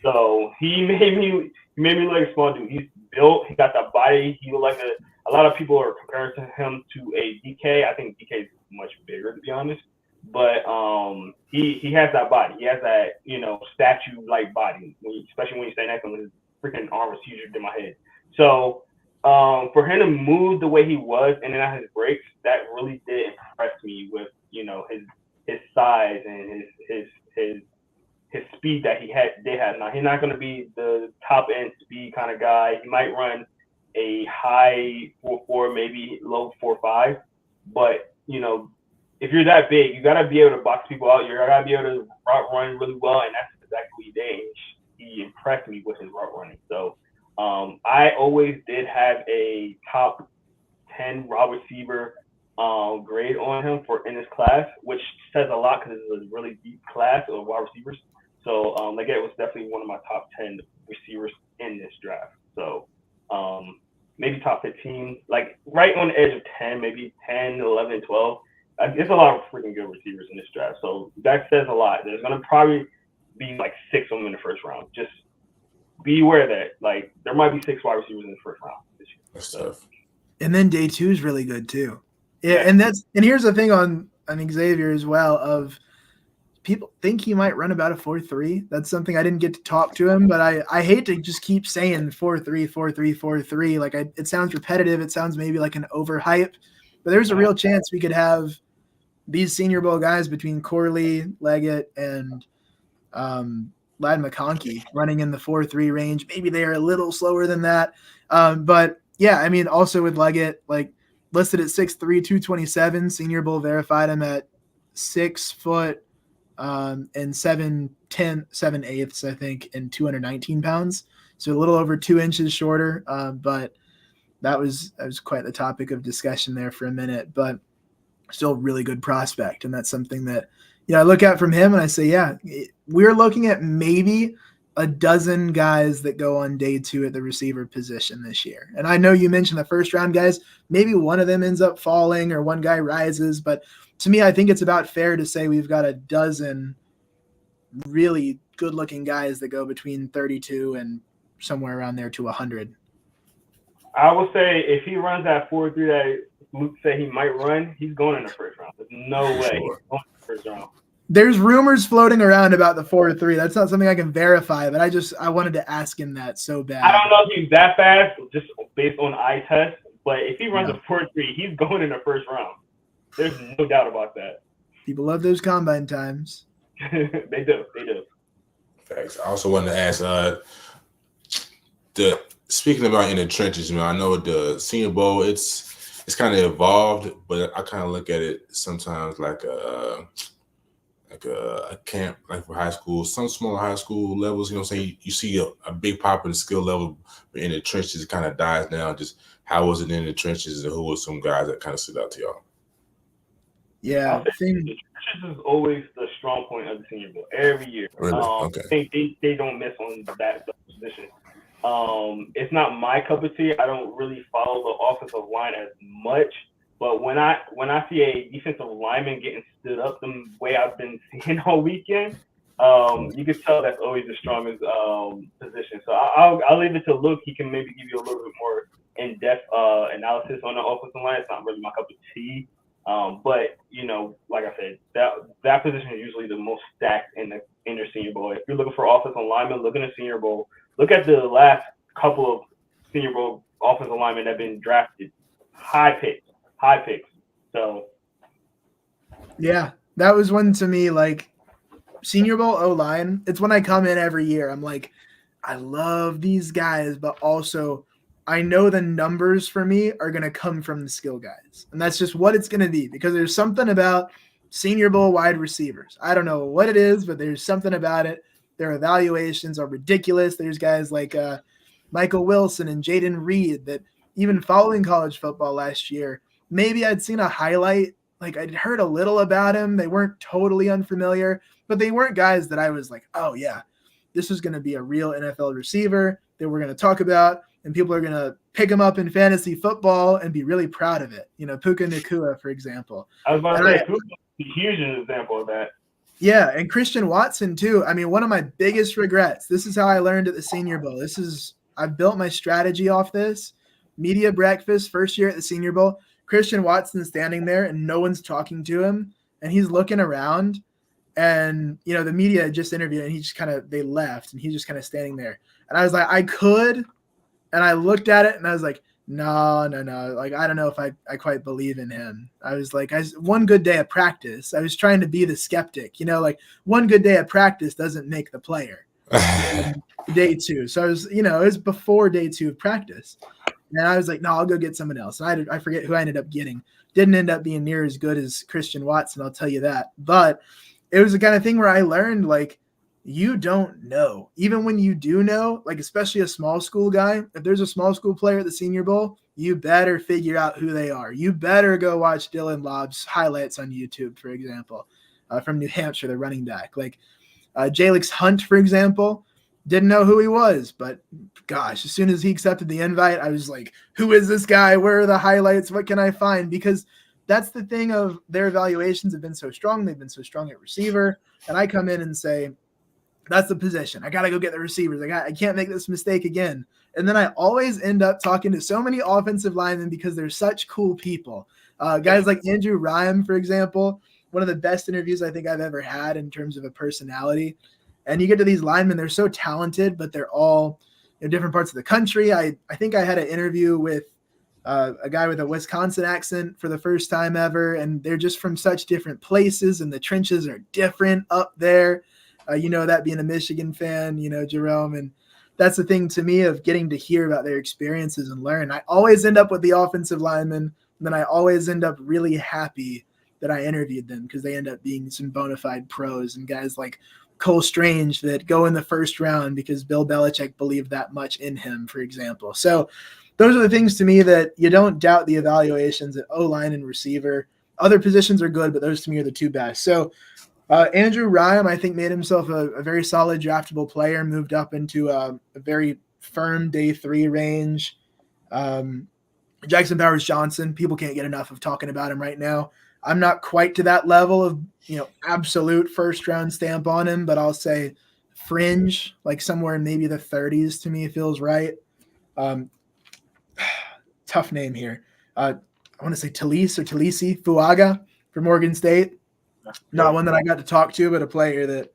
[SPEAKER 4] So he made me look like a small dude. He's built. He got that body. He looked like a lot of people are comparing him to a DK. I think DK is much bigger, to be honest. But he has that body. He has that statue-like body, especially when you stay next to him. His freaking arm was huger than my head. So for him to move the way he was in and out of his breaks, that really did impress me with his size and his speed that he did have. Now he's not going to be the top end speed kind of guy. He might run a high 4.4, maybe low 4.5, but if you're that big, you got to be able to box people out. You got to be able to route run really well, and that's exactly what he did. He impressed me with his route running. So I always did have a top 10 wide receiver grade on him in this class, which says a lot because it's a really deep class of wide receivers. So Leggett was definitely one of my top 10 receivers in this draft. So maybe top 15, like right on the edge of 10, maybe 10, 11, 12. There's a lot of freaking good receivers in this draft. So that says a lot. There's going to probably be like 6 of them in the first round. Just be aware that like there might be 6 wide receivers in the first round this year.
[SPEAKER 3] That's tough.
[SPEAKER 5] And then day 2 is really good too. Yeah, and here's the thing on Xavier as well, of people think he might run about a 4.3. That's something I didn't get to talk to him, but I hate to just keep saying 4.3, 4.3, 4.3. Like it sounds repetitive. It sounds maybe like an overhype, but there's a real chance we could have these Senior Bowl guys between Corley, Leggett, and Lad McConkey running in the 4.3 range. Maybe they are a little slower than that. But yeah, I mean, also with Leggett, like listed at 6'3", 227, Senior Bowl verified him at 6 foot and 7'8", I think, and 219 pounds. So a little over 2 inches shorter. But that was quite the topic of discussion there for a minute, but still really good prospect. And that's something that, I look at from him and I say, yeah, we're looking at maybe a dozen guys that go on day 2 at the receiver position this year. And I know you mentioned the first round guys, maybe one of them ends up falling or one guy rises, but to me, I think it's about fair to say we've got a dozen really good looking guys that go between 32 and somewhere around there to 100.
[SPEAKER 4] I would say if he runs that 4.3 that Luke said he might run, he's going in the first round. There's no way he's going in the first round.
[SPEAKER 5] There's rumors floating around about the 4.3. That's not something I can verify, but I wanted to ask him that so bad.
[SPEAKER 4] I don't know if he's that fast, just based on eye test, but if he runs a 4.3, he's going in the first round. There's no doubt about that.
[SPEAKER 5] People love those combine times.
[SPEAKER 4] They do.
[SPEAKER 3] Thanks. I also wanted to ask, speaking about in the trenches, man, I know the Senior Bowl, it's kind of evolved, but I kind of look at it sometimes like a camp, like for high school, some smaller high school levels. You see a big pop in the skill level, but in the trenches it kind of dies down. Just how was it in the trenches, and who were some guys that kind of stood out to y'all?
[SPEAKER 5] Yeah,
[SPEAKER 4] the trenches is always the strong point of the Senior Bowl every year.
[SPEAKER 3] Really? Okay.
[SPEAKER 4] I think they don't miss on that position. It's not my cup of tea. I don't really follow the offensive line as much, but when I see a defensive lineman getting stood up the way I've been seeing all weekend, you can tell that's always the strongest position. So I'll leave it to Luke. He can maybe give you a little bit more in-depth analysis on the offensive line. It's not really my cup of tea. But like I said, that position is usually the most stacked in the Senior Bowl. If you're looking for offensive linemen, look in the Senior Bowl. Look at the last couple of Senior Bowl offensive linemen that have been drafted. High picks. So
[SPEAKER 5] yeah, that was one to me, like Senior Bowl O-line. It's when I come in every year. I'm like, I love these guys, but also I know the numbers for me are going to come from the skill guys. And that's just what it's going to be, because there's something about Senior Bowl wide receivers. I don't know what it is, but there's something about it. Their evaluations are ridiculous. There's guys like Michael Wilson and Jaden Reed that even following college football last year, maybe I'd seen a highlight. Like I'd heard a little about him. They weren't totally unfamiliar, but they weren't guys that I was like, oh yeah, this is going to be a real NFL receiver that we're going to talk about. And people are going to pick him up in fantasy football and be really proud of it. You know, Puka Nacua, for example.
[SPEAKER 4] I was about to say, Puka's a huge example of that.
[SPEAKER 5] Yeah, and Christian Watson, too. I mean, one of my biggest regrets, this is how I learned at the Senior Bowl. I've built my strategy off this. Media breakfast, first year at the Senior Bowl. Christian Watson's standing there, and no one's talking to him. And he's looking around. And, you know, the media just interviewed, and they left, and he's just kind of standing there. And I was like, I could. And I looked at it and I was like, no. Like, I don't know if I quite believe in him. I was like, one good day of practice. I was trying to be the skeptic, you know, like one good day of practice doesn't make the player. Day two. So I was, you know, it was before day 2 of practice. And I was like, no, I'll go get someone else. And I forget who I ended up getting. Didn't end up being near as good as Christian Watson, I'll tell you that. But it was the kind of thing where I learned, like, you don't know. Even when you do know, like especially a small school guy, if there's a small school player at the Senior Bowl, you better figure out who they are. You better go watch Dylan Lobb's highlights on YouTube, for example, from New Hampshire, the running back. Like Jalix Hunt, for example, didn't know who he was. But gosh, as soon as he accepted the invite, I was like, who is this guy? Where are the highlights? What can I find? Because that's the thing of their evaluations have been so strong. They've been so strong at receiver. And I come in and say, that's the position. I got to go get the receivers. I can't make this mistake again. And then I always end up talking to so many offensive linemen because they're such cool people. Guys like Andrew Ryan, for example, one of the best interviews I think I've ever had in terms of a personality. And you get to these linemen, they're so talented, but they're all in different parts of the country. I think I had an interview with a guy with a Wisconsin accent for the first time ever, and they're just from such different places, and the trenches are different up there. You know, that being a Michigan fan, you know, Jerome, and that's the thing to me of getting to hear about their experiences and learn. I always end up with the offensive linemen, and then I always end up really happy that I interviewed them because they end up being some bona fide pros and guys like Cole Strange that go in the first round because Bill Belichick believed that much in him, for example. So those are the things to me that you don't doubt the evaluations at O-line and receiver. Other positions are good, but those to me are the two best. So Andrew Ryan, I think, made himself a very solid draftable player, moved up into a very firm day 3 range. Jackson Powers Johnson, people can't get enough of talking about him right now. I'm not quite to that level of, you know, absolute first round stamp on him, but I'll say fringe, like somewhere in maybe the 30s to me feels right. Tough name here. I want to say Talisi Fuaga for Morgan State. Not one that I got to talk to, but a player that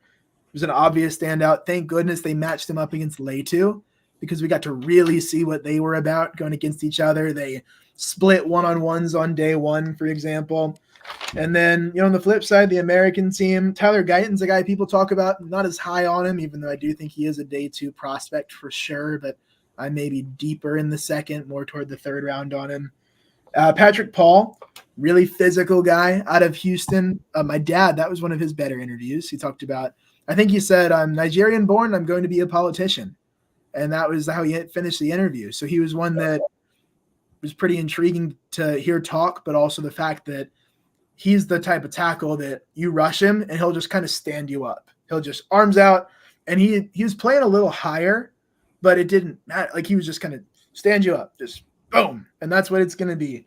[SPEAKER 5] was an obvious standout. Thank goodness they matched him up against Leitu because we got to really see what they were about going against each other. They split one-on-ones on day 1, for example. And then, you know, on the flip side, the American team, Tyler Guyton's a guy people talk about, not as high on him, even though I do think he is a day 2 prospect for sure, but I may be deeper in the second, more toward the 3rd round on him. Patrick Paul, really physical guy out of Houston. My dad, that was one of his better interviews. He talked about, I think he said, I'm Nigerian born, I'm going to be a politician. And that was how he finished the interview. So he was one that was pretty intriguing to hear talk, but also the fact that he's the type of tackle that you rush him and he'll just kind of stand you up. He'll just arms out, and he was playing a little higher, but it didn't matter. Like he was just kind of stand you up, just boom. And that's what it's going to be.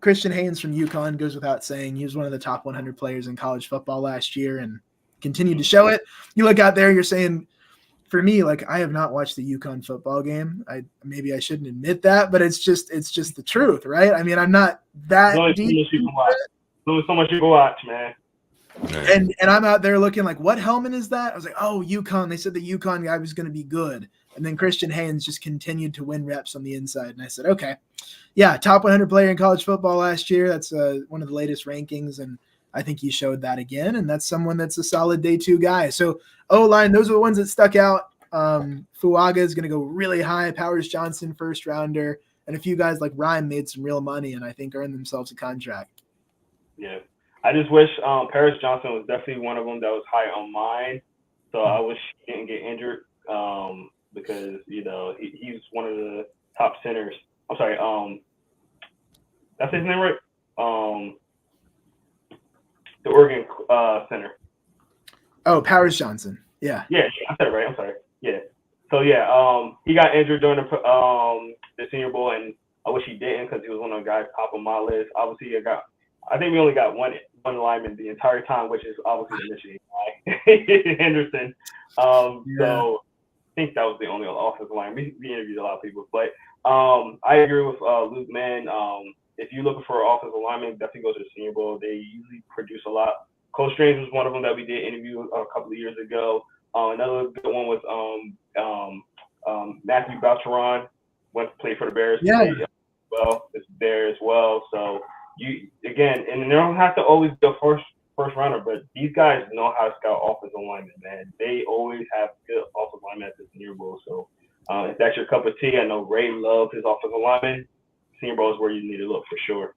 [SPEAKER 5] Christian Haynes from UConn goes without saying. He was one of the top 100 players in college football last year and continued to show it. You look out there, you're saying, for me, like I have not watched the UConn football game. Maybe I shouldn't admit that, but it's just the truth, right? I mean, I'm not that deep.
[SPEAKER 4] There's so much you can watch, man.
[SPEAKER 5] And I'm out there looking like, what helmet is that? I was like, oh, UConn. They said the UConn guy was going to be good. And then Christian Haynes just continued to win reps on the inside. And I said, okay, yeah, top 100 player in college football last year. That's one of the latest rankings. And I think he showed that again. And that's someone that's a solid day 2 guy. So O-line, those are the ones that stuck out. Fuaga is going to go really high. Powers Johnson, first rounder, and a few guys like Ryan made some real money and I think earned themselves a contract.
[SPEAKER 4] Yeah, I just wish Paris Johnson was definitely one of them that was high on mine. So I wish he didn't get injured because he's one of the top centers. I'm sorry, that's his name, right? The Oregon center.
[SPEAKER 5] Oh, Powers Johnson. Yeah.
[SPEAKER 4] Yeah, I said it right. I'm sorry. Yeah. So he got injured during the Senior Bowl, and I wish he didn't because he was one of the guys top of my list. Obviously, I think we only got one lineman the entire time, which is obviously the Michigan guy, Henderson. So I think that was the only offensive line. We interviewed a lot of people, but I agree with Luke, man. If you're looking for an offensive lineman, definitely go to the Senior Bowl. They usually produce a lot. Cole Strange was one of them that we did interview a couple of years ago. Another good one was Matthew Boucheron, went to play for the Bears.
[SPEAKER 5] Yeah.
[SPEAKER 4] Well, it's there as well. So and they don't have to always be a first runner, but these guys know how to scout offensive linemen, man. They always have good offensive linemen at the Senior Bowl. So if that's your cup of tea, I know Ray loves his offensive linemen. Senior Bowl is where you need to look for sure.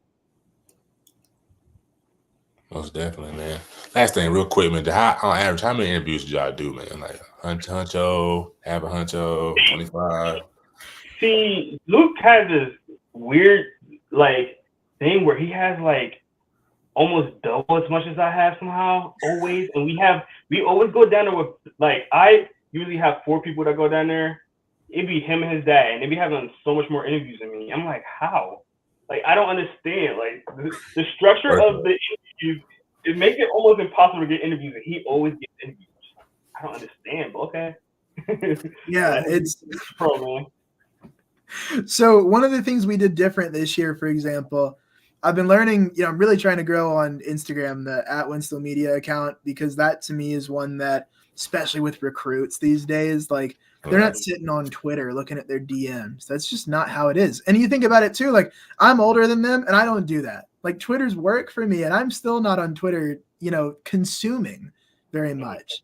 [SPEAKER 3] Most definitely, man. Last thing, real quick, man. On average, how many interviews did y'all do, man? Like huncho, have a huncho, 25.
[SPEAKER 4] See, Luke has this weird thing where he has almost double as much as I have somehow always, and we always go down there with I usually have 4 people that go down there. It'd be him and his dad, and they'd be having so much more interviews than me. I'm like, how? I don't understand. The structure of the interview, it makes it almost impossible to get interviews, and he always gets interviews. I don't understand, but okay.
[SPEAKER 5] Yeah, it's
[SPEAKER 4] pro, man.
[SPEAKER 5] So one of the things we did different this year, for example, I've been learning, I'm really trying to grow on Instagram, the @Winstel Media account, because that to me is one that, especially with recruits these days, they're not sitting on Twitter looking at their DMs. That's just not how it is. And you think about it too, I'm older than them and I don't do that. Twitter's work for me and I'm still not on Twitter, consuming very much.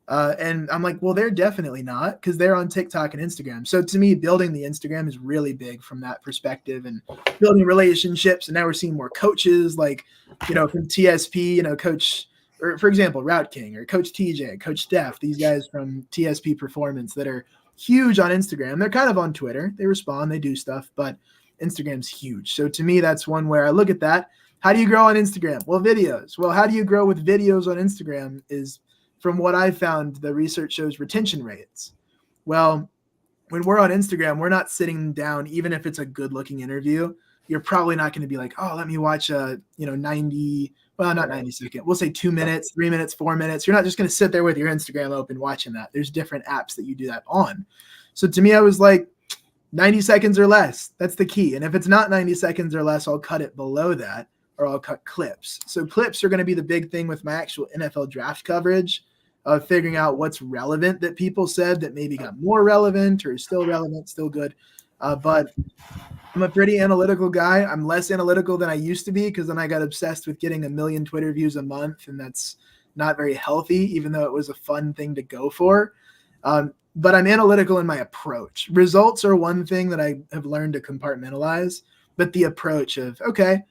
[SPEAKER 5] And I'm like, well, they're definitely not because they're on TikTok and Instagram. So to me, building the Instagram is really big from that perspective and building relationships. And now we're seeing more coaches from TSP, Coach, or for example, Route King or Coach TJ, Coach Steph, these guys from TSP Performance that are huge on Instagram. They're kind of on Twitter. They respond, they do stuff, but Instagram's huge. So to me, that's one where I look at that. How do you grow on Instagram? Well, videos. Well, how do you grow with videos on Instagram is, from what I found, the research shows retention rates. Well, when we're on Instagram, we're not sitting down, even if it's a good looking interview, you're probably not going to be like, oh, let me watch a, 90, well, not 90 second. We'll say 2 minutes, 3 minutes, 4 minutes. You're not just going to sit there with your Instagram open watching that. There's different apps that you do that on. So to me, I was like 90 seconds or less. That's the key. And if it's not 90 seconds or less, I'll cut it below that or I'll cut clips. So clips are going to be the big thing with my actual NFL draft coverage of figuring out what's relevant that people said that maybe got more relevant or is still relevant, still good. But I'm a pretty analytical guy. I'm less analytical than I used to be because then I got obsessed with getting 1 million Twitter views a month, and that's not very healthy, even though it was a fun thing to go for. But I'm analytical in my approach. Results are one thing that I have learned to compartmentalize, but the approach of, okay,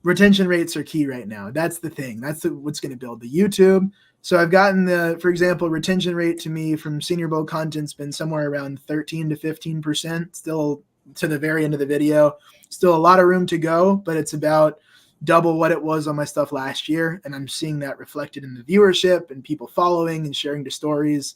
[SPEAKER 5] retention rates are key right now. That's the thing. That's what's going to build the YouTube. So I've gotten for example, retention rate to me from Senior Bowl content's been somewhere around 13 to 15%, still to the very end of the video. Still a lot of room to go, but it's about double what it was on my stuff last year. And I'm seeing that reflected in the viewership and people following and sharing the stories.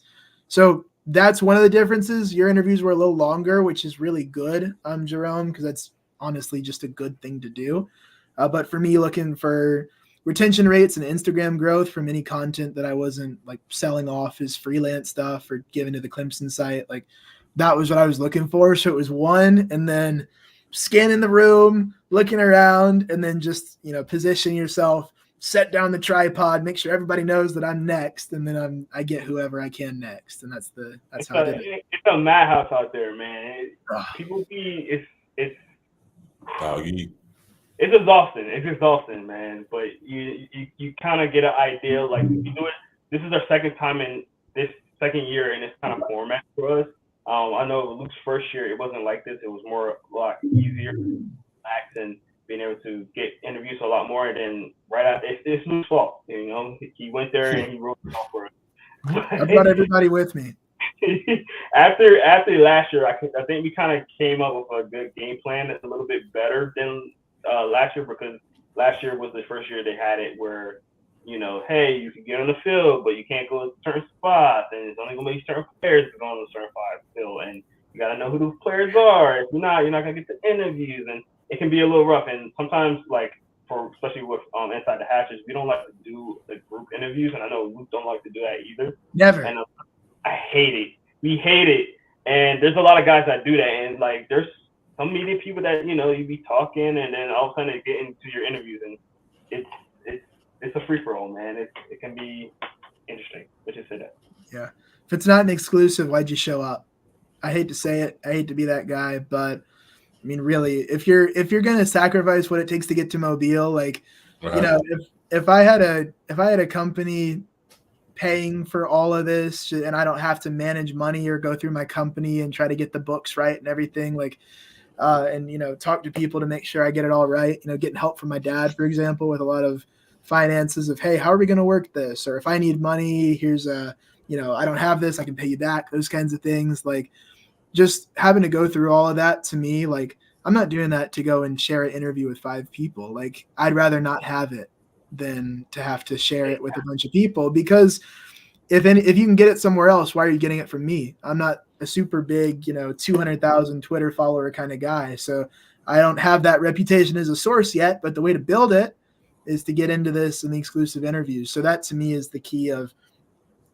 [SPEAKER 5] So that's one of the differences. Your interviews were a little longer, which is really good, Jerome, because that's honestly just a good thing to do. But for me, looking for retention rates and Instagram growth from any content that I wasn't selling off as freelance stuff or giving to the Clemson site, that was what I was looking for. So it was one, and then scanning the room, looking around, and then just, position yourself, set down the tripod, make sure everybody knows that I'm next. And then I get whoever I can next. And that's how I did it.
[SPEAKER 4] It's a madhouse out there, man. People it's exhausting. It's exhausting, man. But you kind of get an idea. You do it. This is our second time in this second year in this kind of format for us. I know Luke's first year, it wasn't like this. It was a lot easier, relax, and being able to get interviews a lot more. And then right after, it's Luke's fault. You know, he went there and he wrote it off for us.
[SPEAKER 5] I brought everybody with me.
[SPEAKER 4] after last year, I think we kind of came up with a good game plan that's a little bit better than last year, because last year was the first year they had it where, you know, hey, you can get on the field, but you can't go to certain spots, and it's only going to be certain players that go on the certain field, and you got to know who those players are. If you're not going to get the interviews, and it can be a little rough. And sometimes, like, especially with Inside the Hatches, we don't like to do the group interviews, and I know Luke don't like to do that either.
[SPEAKER 5] Never.
[SPEAKER 4] And I hate it. We hate it. And there's a lot of guys that do that, and, like, there's some media people that, you know, you be talking, and then all of a sudden they get into your interviews, and it's a free-for-all, man. It can be interesting. Let's just say that.
[SPEAKER 5] Yeah. If it's not an exclusive, why'd you show up? I hate to say it. I hate to be that guy, but I mean, really, if you're gonna sacrifice what it takes to get to Mobile, like, you know, if I had a company paying for all of this, and I don't have to manage money or go through my company and try to get the books right and everything, like, and, you know, talk to people to make sure I get it all right. You know, getting help from my dad, for example, with a lot of finances of, hey, how are we going to work this? Or if I need money, here's you know, I don't have this, I can pay you back, those kinds of things. Like, just having to go through all of that, to me, like, I'm not doing that to go and share an interview with 5 people. Like, I'd rather not have it than to have to share it with a bunch of people, because if you can get it somewhere else, why are you getting it from me? I'm not a super big, you know, 200,000 Twitter follower kind of guy. So I don't have that reputation as a source yet, but the way to build it is to get into this in the exclusive interviews. So that, to me, is the key of,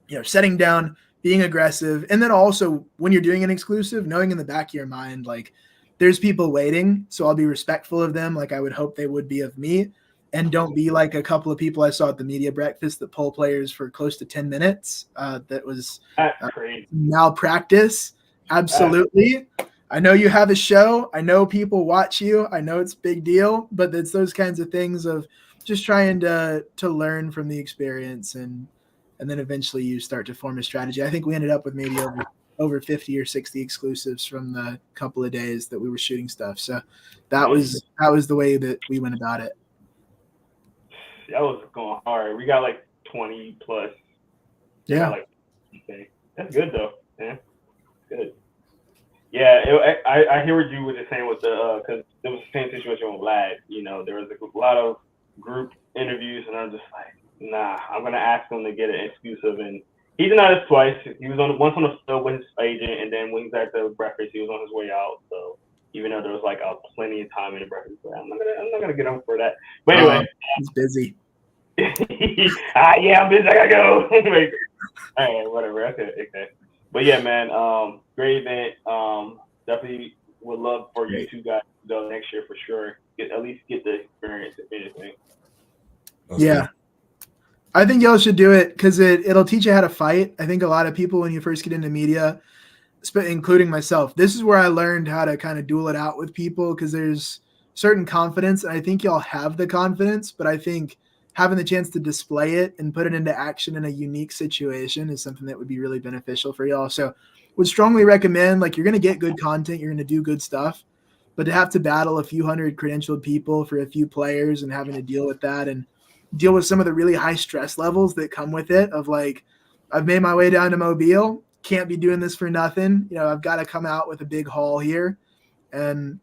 [SPEAKER 5] you know, setting down, being aggressive. And then also, when you're doing an exclusive, knowing in the back of your mind, like, there's people waiting. So I'll be respectful of them, like I would hope they would be of me. And don't be like a couple of people I saw at the media breakfast that poll players for close to 10 minutes. That was malpractice. Absolutely. I know you have a show. I know people watch you. I know it's a big deal, but it's those kinds of things of just trying to learn from the experience, and then eventually you start to form a strategy. I think we ended up with maybe over 50 or 60 exclusives from the couple of days that we were shooting stuff. So that was the way that we went about it.
[SPEAKER 4] That was going hard. We got like 20 plus.
[SPEAKER 5] Yeah.
[SPEAKER 4] Okay. That's good though. Yeah. Good. Yeah. I hear what you were just saying with because there was the same situation with Vlad. You know, there was a lot of group interviews, and I'm just like, nah, I'm going to ask him to get an exclusive. And he denied us twice. He was once on the field with his agent, and then when he was at the breakfast, he was on his way out. So even though there was like plenty of time in the breakfast, I'm not gonna get him for that. But anyway,
[SPEAKER 5] he's busy.
[SPEAKER 4] Yeah, I'm busy. I gotta go. All right, whatever. Okay. But yeah, man, great event. Definitely would love for you two guys to go next year for sure. At least get the experience, if anything.
[SPEAKER 5] Yeah. I think y'all should do it because it'll teach you how to fight. I think a lot of people, when you first get into media, including myself, this is where I learned how to kind of duel it out with people, because there's certain confidence. And I think y'all have the confidence, but I think having the chance to display it and put it into action in a unique situation is something that would be really beneficial for y'all. So would strongly recommend, like, you're going to get good content, you're going to do good stuff, but to have to battle a few hundred credentialed people for a few players and having to deal with that and deal with some of the really high stress levels that come with it of, like, I've made my way down to Mobile, can't be doing this for nothing. You know, I've got to come out with a big haul here. And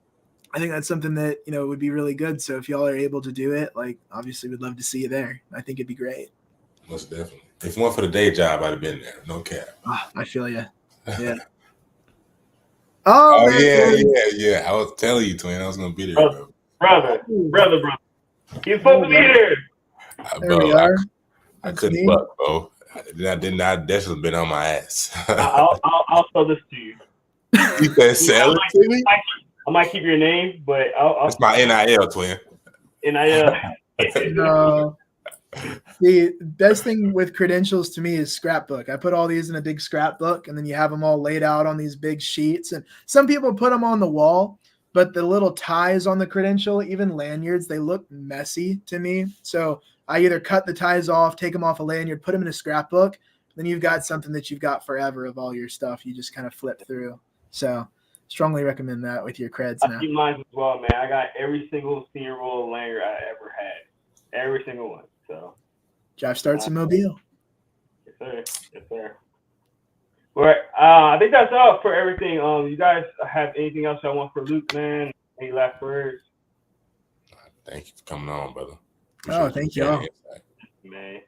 [SPEAKER 5] I think that's something that, you know, would be really good. So if y'all are able to do it, like, obviously we'd love to see you there. I think it'd be great.
[SPEAKER 3] Most definitely. If it weren't for the day job, I'd have been there. No cap.
[SPEAKER 5] Oh, I feel you. Yeah.
[SPEAKER 3] Oh, yeah. I was telling you, twin, I was going to be there, bro.
[SPEAKER 4] Brother. You're supposed to be here.
[SPEAKER 5] There we are.
[SPEAKER 3] I couldn't buck, bro. I did not definitely been on my ass.
[SPEAKER 4] I'll sell this to you.
[SPEAKER 3] You can sell it to me?
[SPEAKER 4] I might keep your name, but I'll
[SPEAKER 3] That's my NIL, twin.
[SPEAKER 4] NIL.
[SPEAKER 5] No. The best thing with credentials to me is scrapbook. I put all these in a big scrapbook, and then you have them all laid out on these big sheets. And some people put them on the wall, but the little ties on the credential, even lanyards, they look messy to me. So I either cut the ties off, take them off a lanyard, put them in a scrapbook. then you've got something that you've got forever of all your stuff. You just kind of flip through. So strongly recommend that with your creds now.
[SPEAKER 4] I keep mine as well, man. I got every single Senior Bowl lanyard I ever had. Every single one. So
[SPEAKER 5] Josh starts in Mobile.
[SPEAKER 4] Yes, sir. Yes, sir. All right. I think that's all for everything. You guys have anything else I want for Luke, man? Any last words?
[SPEAKER 3] Thank you for coming on, brother.
[SPEAKER 5] Thank you all.
[SPEAKER 4] Man,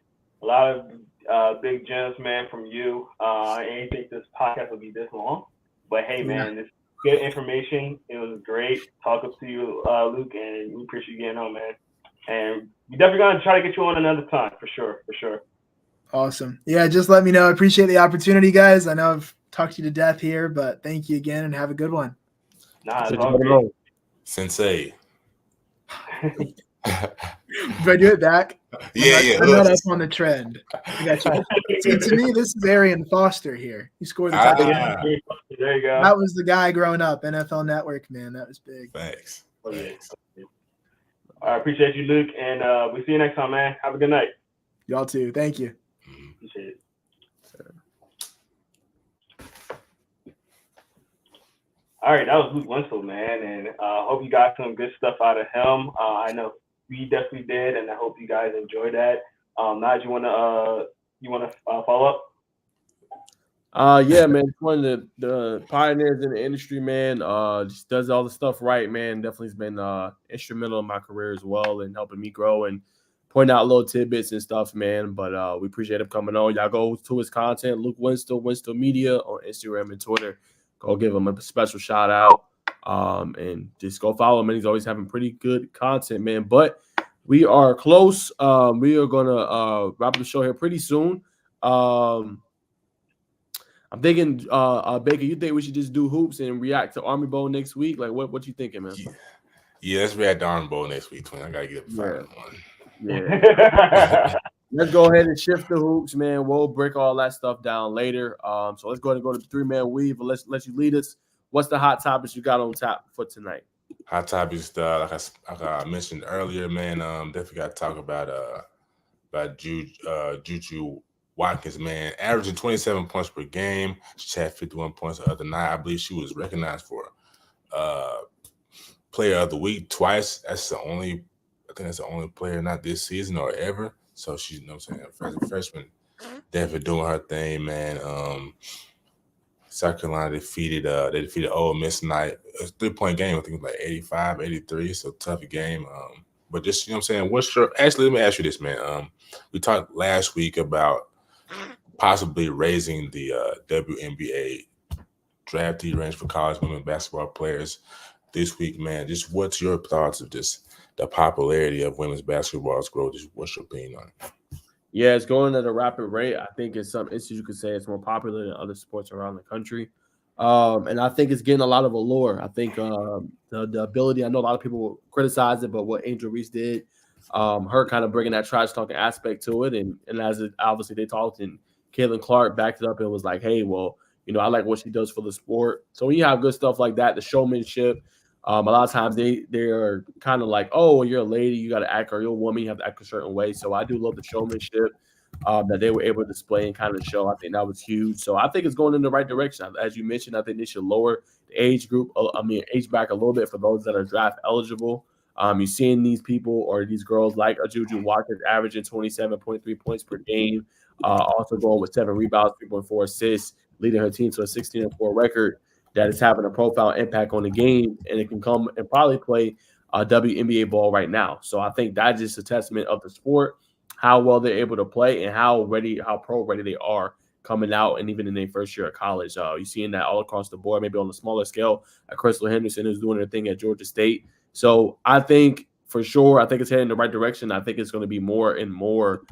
[SPEAKER 4] a lot of big gems, man, from you. I didn't think this podcast would be this long, but hey, man, this good information. It was great talking to you, Luke, and we appreciate you getting on, man. And we definitely gonna try to get you on another time for sure.
[SPEAKER 5] Awesome. Yeah, just let me know. I appreciate the opportunity, guys. I know I've talked you to death here, but thank you again and have a good one.
[SPEAKER 4] Nah, it's all great.
[SPEAKER 3] Sensei.
[SPEAKER 5] Do I do it back?
[SPEAKER 3] Yeah.
[SPEAKER 5] I'm not up on the trend. I got you. See, to me, this is Arian Foster here. He scored the touchdown.
[SPEAKER 4] There you go.
[SPEAKER 5] That was the guy growing up. NFL Network, man. That was big.
[SPEAKER 3] Thanks.
[SPEAKER 4] I appreciate you, Luke, and we'll see you next time, man. Have a good night.
[SPEAKER 5] Y'all too. Thank you.
[SPEAKER 4] Appreciate it. All right, that was Luke Winstel, man, and I hope you got some good stuff out of him. I know we definitely did, and I hope you guys enjoyed that. Najeh, you wanna follow up?
[SPEAKER 2] Yeah, man. One of the pioneers in the industry, man. Just does all the stuff right, man. Definitely has been instrumental in my career as well and helping me grow and point out little tidbits and stuff, man. But we appreciate him coming on. Y'all go to his content, Luke Winstel, Winstel Media on Instagram and Twitter. Go give him a special shout out. And just go follow him. And he's always having pretty good content, man. But we are close. We are gonna wrap up the show here pretty soon. I'm thinking, Baker, you think we should just do hoops and react to Army Bowl next week? Like, what you thinking, man?
[SPEAKER 3] Yeah, let's react to Army Bowl next week, twin. I gotta get up fired in the morning.
[SPEAKER 2] Yeah. Let's go ahead and shift the hoops, man. We'll break all that stuff down later. So let's go ahead and go to the 3-man weave. But let's let you lead us. What's the hot topics you got on tap for tonight?
[SPEAKER 3] Hot topics, like I mentioned earlier, man. Definitely got to talk about Juju Watkins, man, averaging 27 points per game. She had 51 points the other night. I believe she was recognized for Player of the Week twice. I think that's the only player not this season or ever. So she's, you know what I'm saying, as a freshman, definitely doing her thing, man. South Carolina defeated Ole Miss tonight. It was a 3-point game. I think it was like 85-83. So tough game. But just, you know what I'm saying, actually, let me ask you this, man. We talked last week about possibly raising the WNBA draftee range for college women basketball players this week, man. Just what's your thoughts of the popularity of women's basketball's growth? Just what's your opinion on it?
[SPEAKER 2] Yeah, it's going at a rapid rate. I think in some instances you could say it's more popular than other sports around the country. And I think it's getting a lot of allure. I think the ability, I know a lot of people criticize it, but what Angel Reese did, her kind of bringing that trash talking aspect to it. And as it, obviously they talked and Caitlin Clark backed it up and was like, hey, well, you know, I like what she does for the sport. So when you have good stuff like that, the showmanship, a lot of times they're kind of like, oh, you're a lady, you got to act, or you're a woman, you have to act a certain way. So I do love the showmanship that they were able to display and kind of show. I think that was huge. So I think it's going in the right direction. As you mentioned, I think they should lower the age back a little bit for those that are draft eligible. You're seeing these people or these girls like a Juju Watkins averaging 27.3 points per game, also going with 7 rebounds, 3.4 assists, leading her team to a 16-4 record. That is having a profound impact on the game, and it can come and probably play WNBA ball right now. So I think that's just a testament of the sport, how well they're able to play, and how pro ready they are coming out, and even in their first year of college. You're seeing that all across the board, maybe on a smaller scale. Crystal Henderson is doing her thing at Georgia State. So I think for sure, I think it's heading in the right direction. I think it's going to be more and more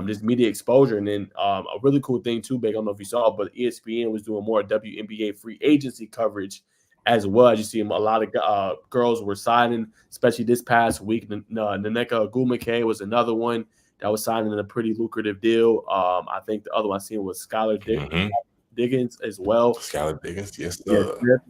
[SPEAKER 2] just media exposure. And then a really cool thing too, Big, I don't know if you saw, but ESPN was doing more WNBA free agency coverage as well. As you see, a lot of girls were signing, especially this past week. Nneka Ogwumike was another one that was signing in a pretty lucrative deal. I think the other one I seen was Skylar Diggins as well.
[SPEAKER 3] Skylar Diggins, yes.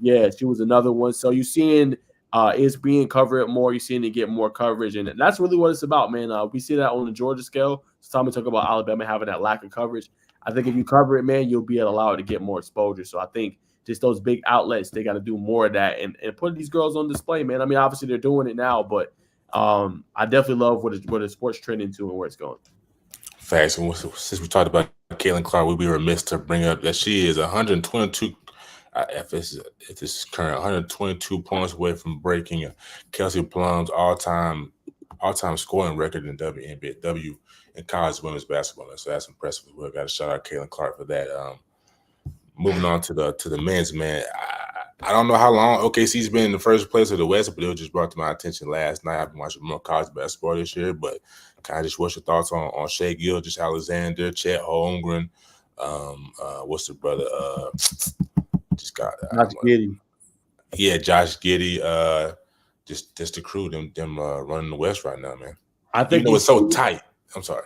[SPEAKER 2] Yeah, she was another one. So you're seeing ESPN cover it more. You're seeing it get more coverage. And that's really what it's about, man. We see that on the Georgia scale. Tommy talked about Alabama having that lack of coverage. I think if you cover it, man, you'll be allowed to get more exposure. So I think just those big outlets, they got to do more of that and put these girls on display, man. I mean, obviously they're doing it now, but I definitely love what the sport's trending to and where it's going.
[SPEAKER 3] Facts. And since we talked about Caitlin Clark, we'd be remiss to bring up that she is 122. If this is current, 122 points away from breaking Kelsey Plum's all-time scoring record in WNBA in college women's basketball. So that's impressive. We've got to shout out Caitlin Clark for that. Moving on to the men's, man. I don't know how long OKC's been in the first place of the West, but it was just brought to my attention last night. I've been watching more college basketball this year, but kind of just what's your thoughts on Shea Gilgeous-Alexander, Chet Holmgren, what's the brother? Just got
[SPEAKER 2] Josh Giddey.
[SPEAKER 3] Yeah, Josh Giddey. Just the crew, them running the West right now, man.
[SPEAKER 2] I think
[SPEAKER 3] it's so tight. I'm sorry.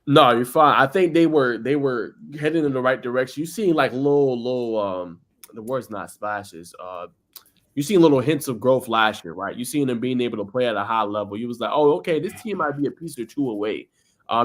[SPEAKER 2] No, you're fine. I think they were heading in the right direction. You seen like little the word's not splashes. You seen little hints of growth last year, right? You seen them being able to play at a high level. You was like, oh, okay, this team might be a piece or two away.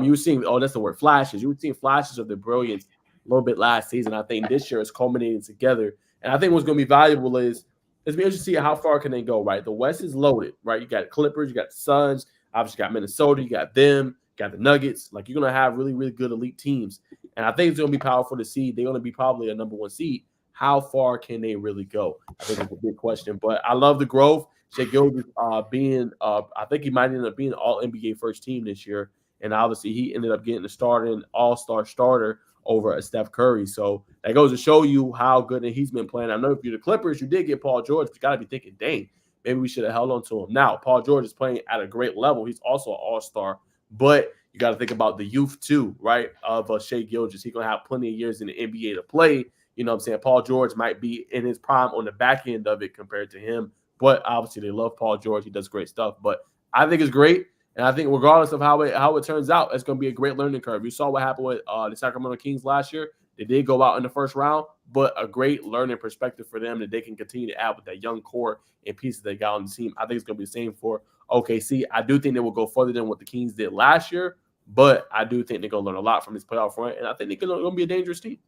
[SPEAKER 2] You were seeing, that's the word, flashes. You were seeing flashes of their brilliance a little bit last season. I think this year is culminating together. And I think what's going to be valuable is it's be interesting to see how far can they go, right? The West is loaded, right? You got Clippers, you got the Suns, obviously you got Minnesota, you got them, you got the Nuggets. Like, you're going to have really, really good elite teams. And I think it's going to be powerful to see. They're going to be probably a number one seed. How far can they really go? I think it's a big question. But I love the growth. Shea Gilgeous being I think he might end up being all NBA first team this year. And obviously he ended up getting the starting all-star starter over a Steph Curry. So that goes to show you how good he's been playing. I know if you're the Clippers, you did get Paul George, but you got to be thinking, dang, maybe we should have held on to him. Now, Paul George is playing at a great level. He's also an all-star, but you got to think about the youth too, right, of Shea Gilgeous. He's going to have plenty of years in the NBA to play. You know what I'm saying? Paul George might be in his prime on the back end of it compared to him, but obviously they love Paul George. He does great stuff, but I think it's great. And I think regardless of how it turns out, it's going to be a great learning curve. You saw what happened with the Sacramento Kings last year. They did go out in the first round, but a great learning perspective for them that they can continue to add with that young core and pieces they got on the team. I think it's going to be the same for OKC. I do think they will go further than what the Kings did last year, but I do think they're going to learn a lot from this playoff run, and I think they're going to be a dangerous team.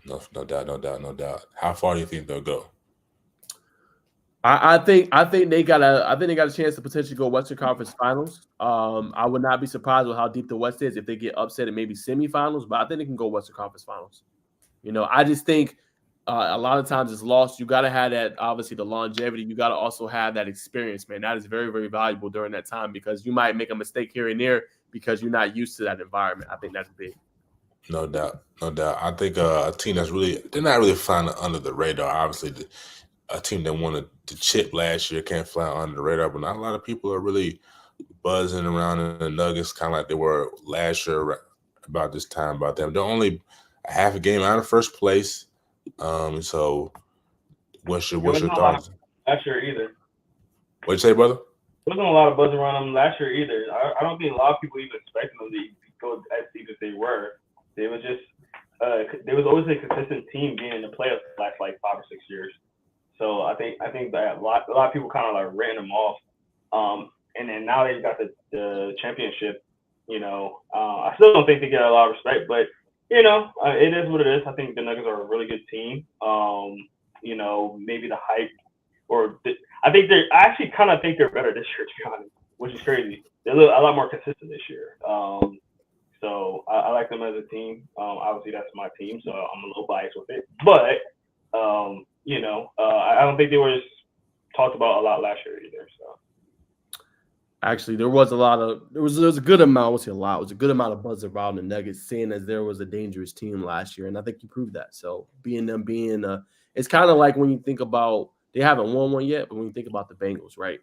[SPEAKER 3] No doubt. How far do you think they'll go?
[SPEAKER 2] I think they got a chance to potentially go Western Conference Finals. I would not be surprised with how deep the West is if they get upset in maybe semifinals, but I think they can go Western Conference Finals. You know, I just think a lot of times it's lost. You got to have that, obviously, the longevity. You got to also have that experience, man. That is very, very valuable during that time because you might make a mistake here and there because you're not used to that environment. I think that's big.
[SPEAKER 3] No doubt. I think a team they're not really flying under the radar. Obviously, a team that wanted to chip last year can't fly under the radar, but not a lot of people are really buzzing around in the Nuggets, kind of like they were last year about this time about them. They're only a half a game out of first place. So what's your thoughts?
[SPEAKER 4] Last year either.
[SPEAKER 3] What'd you say, brother?
[SPEAKER 4] There wasn't a lot of buzz around them last year either. I don't think a lot of people even expected them to go as deep as they were. They was just there was always a consistent team being in the playoffs the last like 5 or 6 years. So I think that a lot of people kind of like written them off. And then now they've got the championship. You know, I still don't think they get a lot of respect, but you know, it is what it is. I think the Nuggets are a really good team. You know, maybe the hype I actually kind of think they're better this year, to be honest, which is crazy. They're a lot more consistent this year. So I like them as a team. Obviously, that's my team, so I'm a little biased with it. But, you know, I don't think they were talked about a lot last year either. So
[SPEAKER 2] actually, there was a good amount. I won't say a lot. It was a good amount of buzz around the Nuggets, seeing as there was a dangerous team last year, and I think you proved that. So it's kind of like when you think about they haven't won one yet, but when you think about the Bengals, right?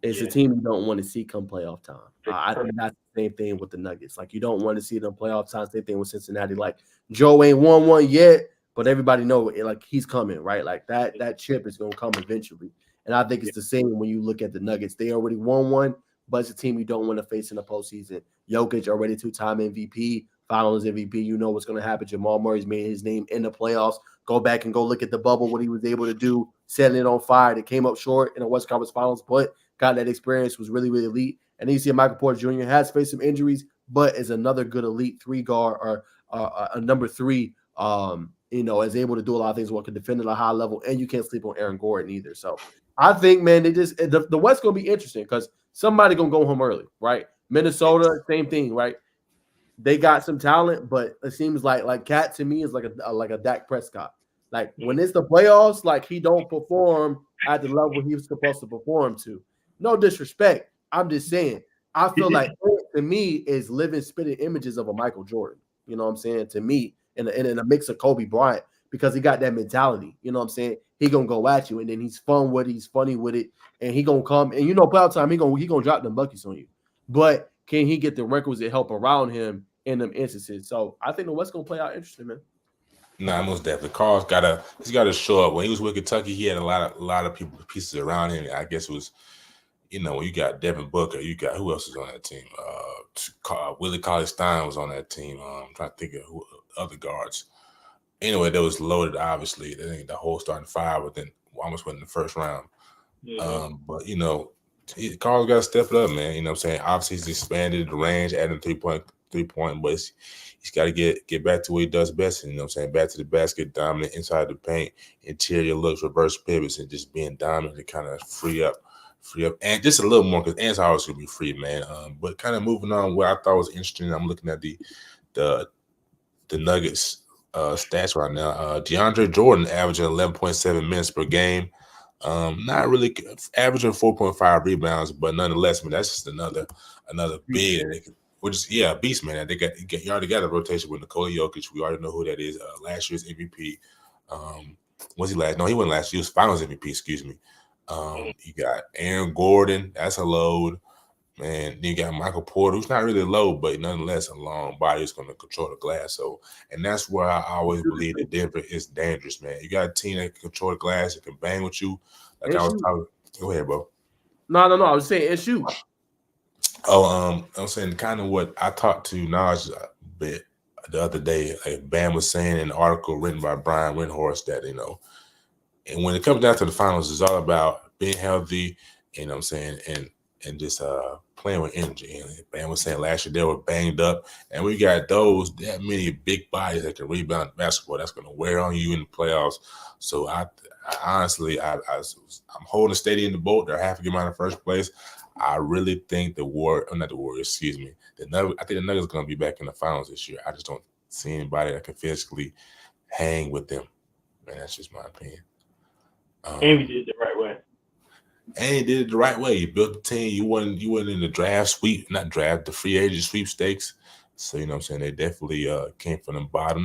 [SPEAKER 2] It's a team you don't want to see come playoff time. I think that's the same thing with the Nuggets. Like, you don't want to see them playoff time. Same thing with Cincinnati. Like, Joe ain't won one yet, but everybody know it, like, he's coming, right? Like, that chip is going to come eventually. And I think it's the same when you look at the Nuggets. They already won one, but it's a team you don't want to face in the postseason. Jokic already 2-time MVP, Finals MVP. You know what's going to happen. Jamal Murray's made his name in the playoffs. Go back and go look at the bubble, what he was able to do, setting it on fire. They came up short in the West Conference Finals, but got that experience, was really, really elite. And then you see Michael Porter Jr. has faced some injuries, but is another good elite 3 guard or a number 3. Is able to do a lot of things. One can defend at a high level, and you can't sleep on Aaron Gordon either. So I think, man, the West gonna be interesting because somebody gonna go home early, right? Minnesota, same thing, right? They got some talent, but it seems like Cat to me is like a Dak Prescott. Like when it's the playoffs, like he don't perform at the level he was supposed to perform to. No disrespect, I'm just saying. I feel like to me is living, spitting images of a Michael Jordan. You know what I'm saying? To me, in a mix of Kobe Bryant, because he got that mentality. You know what I'm saying? He gonna go at you, and then he's fun with it. He's funny with it, and he gonna come. And playoff time, he gonna drop them buckets on you. But can he get the requisite help around him in them instances? So I think the West gonna play out interesting, man.
[SPEAKER 3] Nah, most definitely. Carl's he's gotta show up. When he was with Kentucky, he had a lot of pieces around him. I guess it was, when you got Devin Booker, you got who else is on that team? Willie Cauley-Stein was on that team. I'm trying to think of who other guards. Anyway, that was loaded. Obviously, I think the whole starting 5, but then almost went in the first round. But Carl's got to step it up, man. You know what I'm saying? Obviously, he's expanded the range, adding 3-point, but he's got to get back to what he does best. You know what I'm saying? Back to the basket, dominant inside the paint, interior looks, reverse pivots, and just being dominant to kind of free up, and just a little more because Ant's always gonna be free, man. But kind of moving on, what I thought was interesting. I'm looking at the Nuggets stats right now. DeAndre Jordan averaging 11.7 minutes per game. Not really averaging 4.5 rebounds, but nonetheless, man, that's just another big, a beast, man. You already got a rotation with Nikola Jokic. We already know who that is. Last year's MVP. Was he last? No, he wasn't last year. He was Finals MVP. Excuse me. You got Aaron Gordon. That's a load, man. Then you got Michael Porter, who's not really low, but nonetheless a long body is going to control the glass. So, and that's where I always believe that Denver is dangerous, man. You got a team that can control the glass, that can bang with you. Like I was talking. Go ahead, bro.
[SPEAKER 2] No. I was saying and shoot.
[SPEAKER 3] Oh, I'm saying kind of what I talked to Najeh a bit the other day. Like Bam was saying in an article written by Brian Windhorst that and when it comes down to the finals, it's all about being healthy, you know what I'm saying, and just playing with energy. And Bam was saying last year they were banged up, and we got that many big bodies that can rebound basketball. That's going to wear on you in the playoffs. So I honestly, I'm holding a steady in the boat. They're half a game out of first place. I really think I think the Nuggets are going to be back in the finals this year. I just don't see anybody that can physically hang with them. Man, that's just my opinion.
[SPEAKER 4] And we did it the right way.
[SPEAKER 3] And he did it the right way. You built the team. You went in the the free agent sweepstakes. So, you know what I'm saying? They definitely came from the bottom.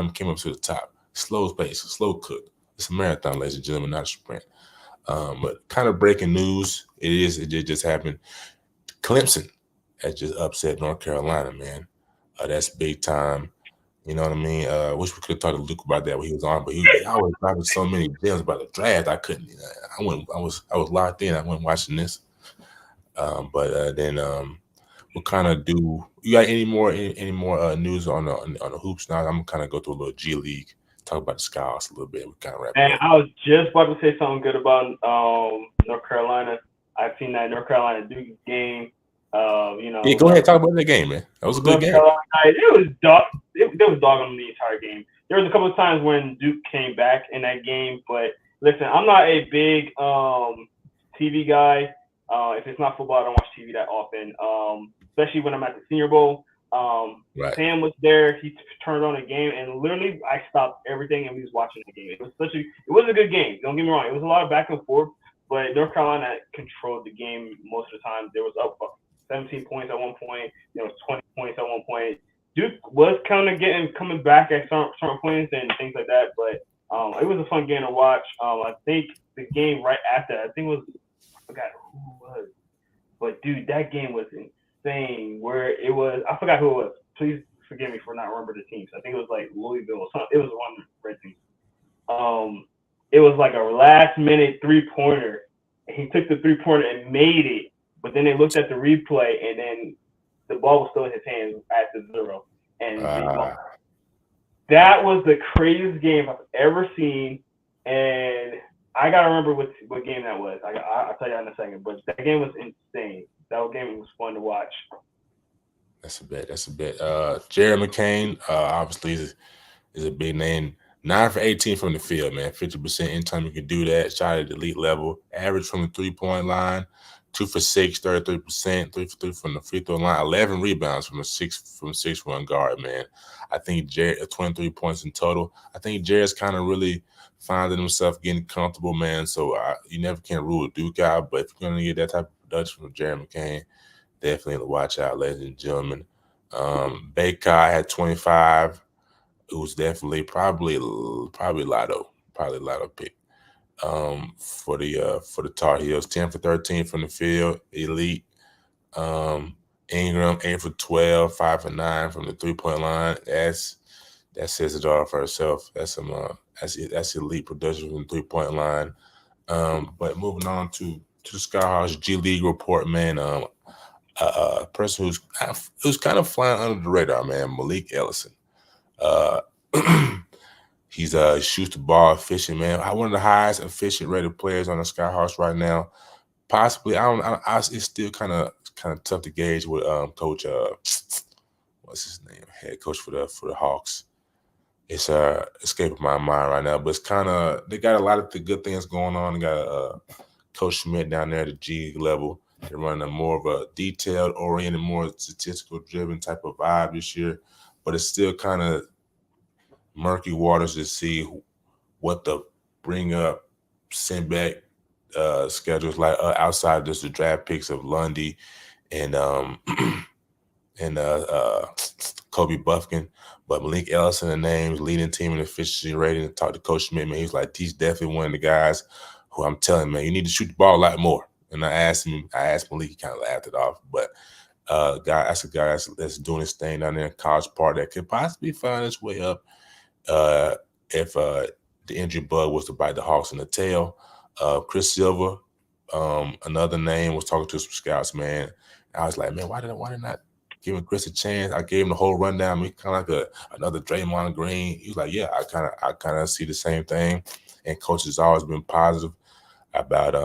[SPEAKER 3] Came up to the top. Slow pace, slow cook. It's a marathon, ladies and gentlemen, not a sprint. But kind of breaking news. It just happened. Clemson has just upset North Carolina, man. That's big time. You know what I mean? Wish we could have talked to Luke about that when he was on, but he always dropping so many gems about the draft. I couldn't. I was locked in. I wasn't watching this. Then we'll kind of do. You got any more news on the hoops now? I'm gonna kind of go through a little G League, talk about the Scouts a little bit. We kind of wrap it up.
[SPEAKER 4] I was just about to say something good about North Carolina. I've seen that North Carolina Duke game.
[SPEAKER 3] Yeah, go ahead, talk about that game, man. That was a good game.
[SPEAKER 4] It was dog. There was dog on the entire game. There was a couple of times when Duke came back in that game, but listen, I'm not a big TV guy. If it's not football, I don't watch TV that often. Especially when I'm at the Senior Bowl.
[SPEAKER 3] Right.
[SPEAKER 4] Sam was there. He turned on the game, and literally, I stopped everything and we was watching the game. It was a good game. Don't get me wrong. It was a lot of back and forth, but North Carolina controlled the game most of the time. There was up 17 points at one point. 20 points at one point. Duke was kind of coming back at certain points and things like that, but it was a fun game to watch. I think the game right after, I forgot who it was, but dude, that game was insane. Where it was, I forgot who it was. Please forgive me for not remembering the teams. I think it was like Louisville or something. It was one of the red teams. It was like a last minute 3-pointer, and he took the 3-pointer and made it. But then they looked at the replay, and then the ball was still in his hands at the 0. And that was the craziest game I've ever seen. And I got to remember what game that was. I'll tell you in a second. But that game was insane. That game was fun to watch.
[SPEAKER 3] That's a bet. Jared McCain, obviously, is a big name. 9 for 18 from the field, man. 50% anytime you can do that. Shot at the elite level. Average from the 3-point line. 2 for 6, 33%. 3 for 3 from the free throw line. 11 rebounds from a 6'1" guard, man. I think Jared, 23 points in total. I think Jared's kind of really finding himself getting comfortable, man. So you never can rule a Duke out, but if you're gonna get that type of production from Jared McCain, definitely watch out, ladies and gentlemen. Baykai had 25. It was definitely probably Lotto pick for the Tar Heels. 10 for 13 from the field, elite. Ingram 8 for 12, 5 for 9 from the 3-point line. That says it all for herself. That's that's elite production from the 3-point line. But moving on to the Skyhawks G League report, man. A person who's kind of flying under the radar, man. Malik Ellison. He shoots the ball efficient, man. One of the highest efficient rated players on the Skyhawks right now. Possibly, it's still kind of tough to gauge with coach. What's his name? Head coach for the Hawks. It's escaping my mind right now, but it's kind of, they got a lot of good things going on. They got Coach Schmidt down there at the G level. They're running a more of a detailed, oriented, more statistical driven type of vibe this year, but it's still kind of murky waters to see what the bring up, send back schedules like outside just the draft picks of Lundy and Kobe Buffkin. But Malik Ellison, the names, leading team in efficiency rating. Talked to Coach Schmidt, man. He was like, he's definitely one of the guys who I'm telling, man, you need to shoot the ball a lot more. And I asked Malik, he kind of laughed it off. But that's a guy that's doing his thing down there in College Park that could possibly find his way up if the injury bug was to bite the Hawks in the tail. Chris Silver, another name, was talking to some scouts, man. I was like, man, why did I not giving Chris a chance? I gave him the whole rundown. He kind of like another Draymond Green. He was like, yeah, I kind of see the same thing. And coach has always been positive about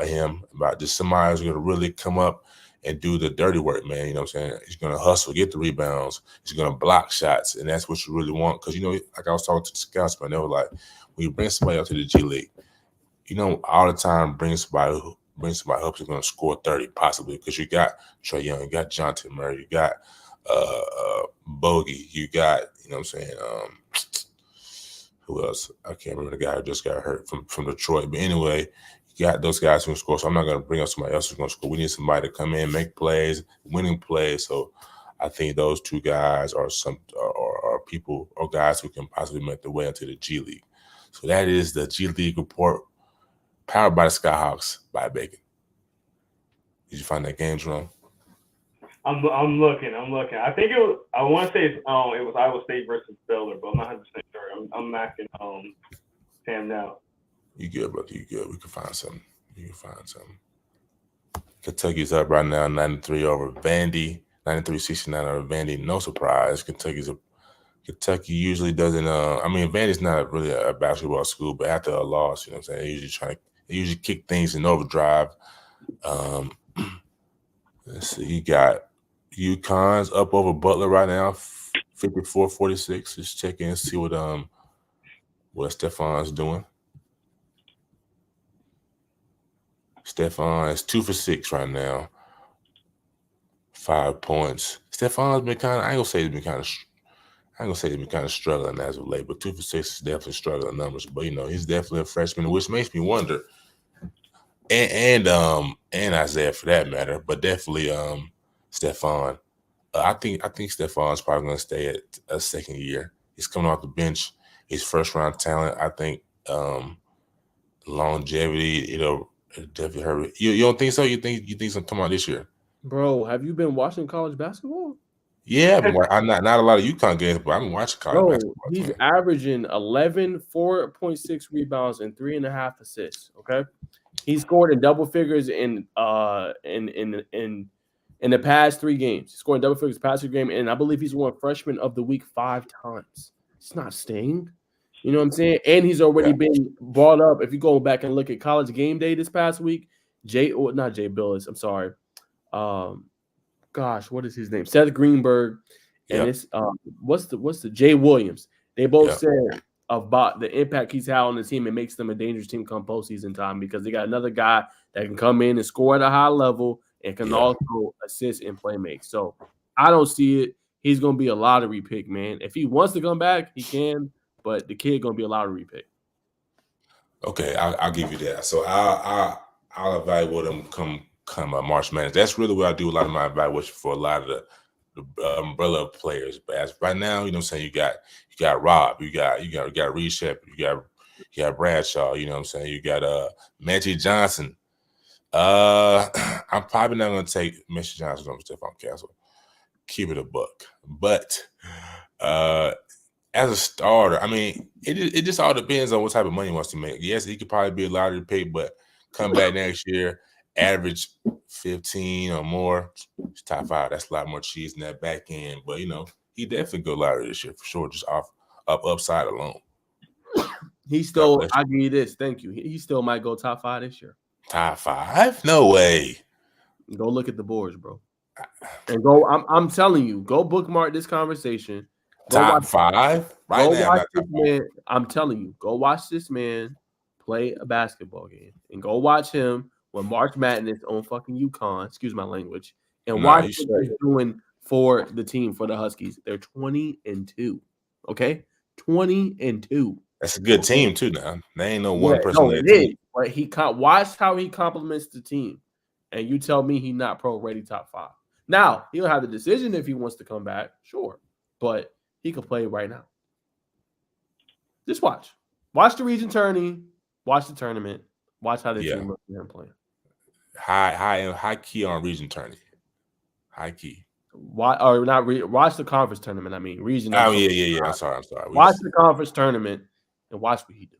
[SPEAKER 3] him, about just somebody who's going to really come up and do the dirty work, man. You know what I'm saying? He's going to hustle, get the rebounds. He's going to block shots, and that's what you really want. Because, like I was talking to the scouts, man, they were like, when you bring somebody up to the G League, all the time bring somebody up who's going to score 30 possibly, because you got Trae Young, you got Jonathan Murray, you got Bogey, you got, you know what I'm saying, who else? I can't remember the guy who just got hurt from Detroit. But anyway, you got those guys who can score. So I'm not going to bring up somebody else who's going to score. We need somebody to come in, make plays, winning plays. So I think those two guys are people or guys who can possibly make their way into the G League. So that is the G League report, powered by the Skyhawks by Bacon. Did you find that game, Jerome?
[SPEAKER 4] I'm looking. I think I want to say it was Iowa State versus Baylor, but I'm not 100% sure. I'm asking Sam now.
[SPEAKER 3] You good, brother? You good? We can find something. Kentucky's up right now, 93 over Vandy, 93-69 over Vandy. No surprise. Kentucky usually doesn't. Vandy's not really a basketball school, but after a loss, you know what I'm saying, they usually kick things in overdrive. Let's see, you got UConn's up over Butler right now, 54-46. Just check in and see what Stephon's doing. Stephon is 2 for 6 right now, 5 points. Stephon's been I ain't gonna say he's been kind of struggling as of late, but 2 for 6 is definitely struggling numbers. But he's definitely a freshman, which makes me wonder. And Isaiah for that matter, but definitely Stephon. I think Stephon's probably going to stay at a second year. He's coming off the bench. He's first round talent. I think longevity, definitely hurt. You don't think so? You think he's going to come out this year?
[SPEAKER 2] Bro, have you been watching college basketball?
[SPEAKER 3] Yeah, I'm not a lot of UConn games, but I've been watching college basketball.
[SPEAKER 2] He's averaging 11, 4.6 rebounds, and 3.5 assists. Okay, he scored in double figures in the past 3 games. He scored in double figures in the past 3 games, and I believe he's won Freshman of the Week 5 times. It's not staying. You know what I'm saying? And he's already been brought up. If you go back and look at College Game Day this past week, not Jay Billis. I'm sorry. gosh, what is his name? Seth Greenberg, and
[SPEAKER 3] Yep.
[SPEAKER 2] it's what's the Jay Williams. They both
[SPEAKER 3] Yep.
[SPEAKER 2] said about the impact he's had on the team. It makes them a dangerous team come postseason time because they got another guy that can come in and score at a high level and can
[SPEAKER 3] Yeah.
[SPEAKER 2] also assist and play make. So I don't see it. He's gonna be a lottery pick, man. If he wants to come back, he can, but the kid gonna be a lottery pick.
[SPEAKER 3] Okay, I'll give you that. So I'll evaluate them come March Madness. That's really what I do a lot of my evaluation for a lot of the umbrella players. But as right now, you know what I'm saying, you got Rob, you got Reed Shepard, you got Bradshaw, you know what I'm saying, you got Magic Johnson. I'm probably not gonna take Mr. Johnson over Stephon Castle. Keep it a buck. But as a starter, I mean, it just all depends on what type of money he wants to make. Yes, he could probably be a lottery pick, but come back next year, average 15 or more, it's top 5. That's a lot more cheese in that back end. But, you know, he definitely go lottery this year for sure, just off upside alone.
[SPEAKER 2] He still, I give you this, thank you. He still might go top 5 this year.
[SPEAKER 3] Top 5? No way.
[SPEAKER 2] Go look at the boards, bro. And go, I'm telling you, go bookmark this conversation.
[SPEAKER 3] Top 5? Right now.
[SPEAKER 2] Man, I'm telling you, go watch this man play a basketball game and go watch him when March Madness on fucking UConn, excuse my language, and watch what he's doing for the team, for the Huskies. They're 20-2. Okay? 20-2.
[SPEAKER 3] That's a good team too now. They ain't no one person.
[SPEAKER 2] No, it is. But he watch how he compliments the team. And you tell me he's not pro ready top 5. Now, he'll have the decision if he wants to come back, sure. But he could play right now. Just watch. Watch the region tourney. Watch the tournament. Watch how the team looks at him playing.
[SPEAKER 3] High key on region tourney. High key.
[SPEAKER 2] Watch the conference tournament. I mean, region.
[SPEAKER 3] Oh yeah. I'm sorry.
[SPEAKER 2] Watch the conference tournament and watch what he do.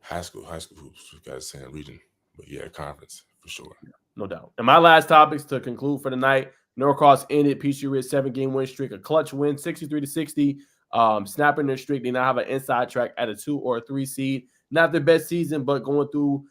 [SPEAKER 3] High school hoops. We got to say region, but yeah, conference for sure.
[SPEAKER 2] No doubt. And my last topics to conclude for the night. Norcross ended Peachtree Ridge 7-game win streak, a clutch win, 63-60, snapping their streak. They now have an inside track at a 2 or a 3 seed. Not their best season, but going through,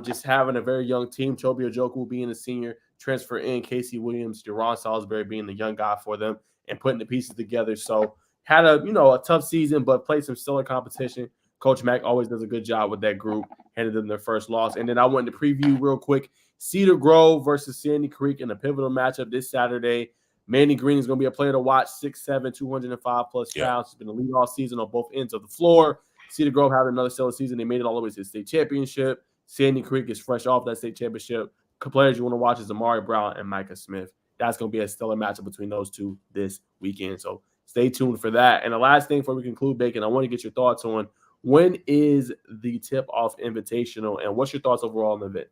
[SPEAKER 2] just having a very young team. Toby Ojoku being a senior, transfer in Casey Williams, Jerron Salisbury being the young guy for them, and putting the pieces together. So had a tough season, but played some stellar competition. Coach Mack always does a good job with that group, handed them their first loss. And then I wanted to preview real quick Cedar Grove versus Sandy Creek in a pivotal matchup this Saturday. Manny Green is going to be a player to watch, 6'7", 205 plus pounds. He's been a lead all season on both ends of the floor. Cedar Grove had another stellar season. They made it all the way to the state championship. Sandy Creek is fresh off that state championship. Players you want to watch is Amari Brown and Micah Smith. That's going to be a stellar matchup between those two this weekend. So stay tuned for that. And the last thing before we conclude, Bacon, I want to get your thoughts on when is the tip-off invitational, and what's your thoughts overall on the event?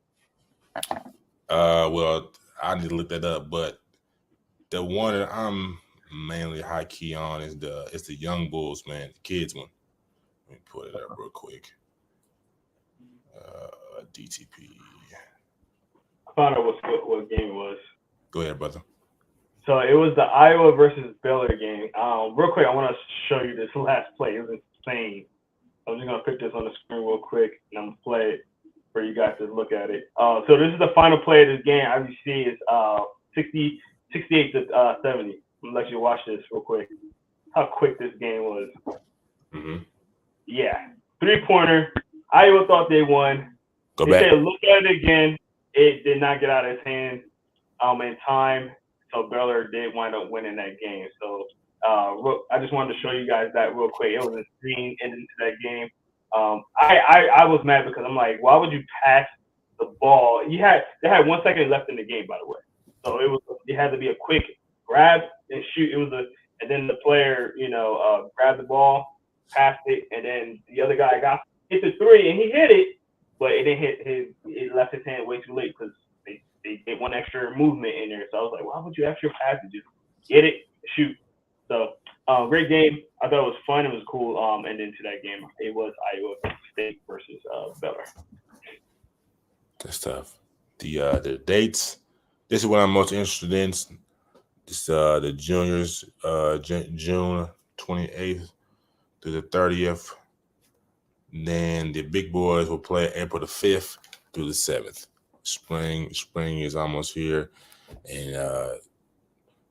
[SPEAKER 3] Well, I need to look that up, but the one that I'm mainly high key on is the Young Bulls, man, the kids one. Let me pull it up real quick. DTP.
[SPEAKER 4] I found out what game it was.
[SPEAKER 3] Go ahead, brother.
[SPEAKER 4] So it was the Iowa versus Baylor game. Real quick, I want to show you this last play. It was insane. I'm just gonna put this on the screen real quick, and I'm gonna play it for you guys to look at it. So this is the final play of this game. As you see, it's 68 to 70. I'm gonna let you watch this real quick. How quick this game was.
[SPEAKER 3] Mm-hmm.
[SPEAKER 4] Yeah, 3-pointer. Iowa thought they won.
[SPEAKER 3] They said,
[SPEAKER 4] look at it again. It did not get out of his hand in time. So Baylor did wind up winning that game. So I just wanted to show you guys that real quick. It was a insane ending to that game. I was mad because I'm like, why would you pass the ball? They had 1 second left in the game, by the way. So it had to be a quick grab and shoot. And then the player, grabbed the ball, passed it, and then the other guy hit the 3 and he hit it, but it didn't hit it left his hand way too late because they did one extra movement in there. So I was like, why would you extra pass it? Just get it, shoot. So great game. I thought it was fun. It was cool. Ending to that game. It was Iowa State versus Baylor.
[SPEAKER 3] That's tough. The dates. This is what I'm most interested in. This the juniors, June 28th through the 30th. And then the big boys will play April the 5th through the 7th. Spring is almost here, and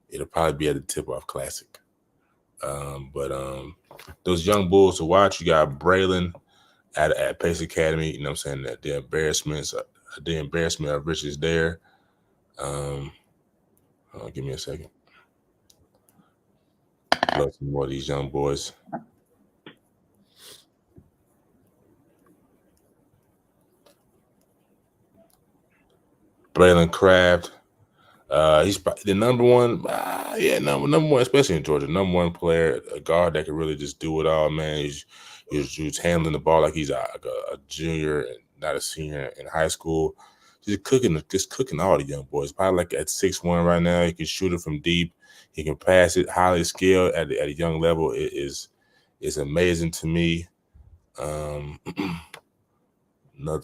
[SPEAKER 3] it'll probably be at the Tip-Off Classic. But those young bulls to watch, you got Braylon at Pace Academy. You know what I'm saying? The embarrassment of riches there. Give me a second. Love some more of these young boys. Braylon Craft. He's the number one. Number one, especially in Georgia. Number one player, a guard that can really just do it all, man. He's handling the ball like he's a junior and not a senior in high school. Just cooking all the young boys. Probably like at 6'1" right now. He can shoot it from deep. He can pass it, highly skilled at a young level. It is amazing to me. Another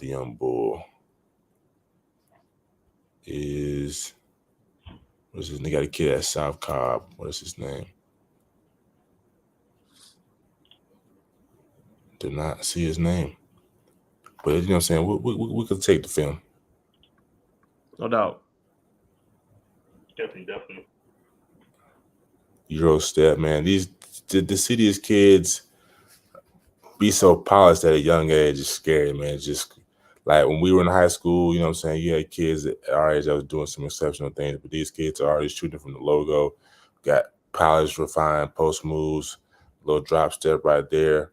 [SPEAKER 3] young bull is what's his name? They got a kid at South Cobb. What is his name? Did not see his name. But you know what I'm saying? We could take the film.
[SPEAKER 2] No doubt.
[SPEAKER 4] Definitely.
[SPEAKER 3] Euro step, man. To see these kids be so polished at a young age is scary, man. It's just like when we were in high school, you know what I'm saying? You had kids at our age that was doing some exceptional things, but these kids are already shooting from the logo, got polished, refined post moves, little drop step right there.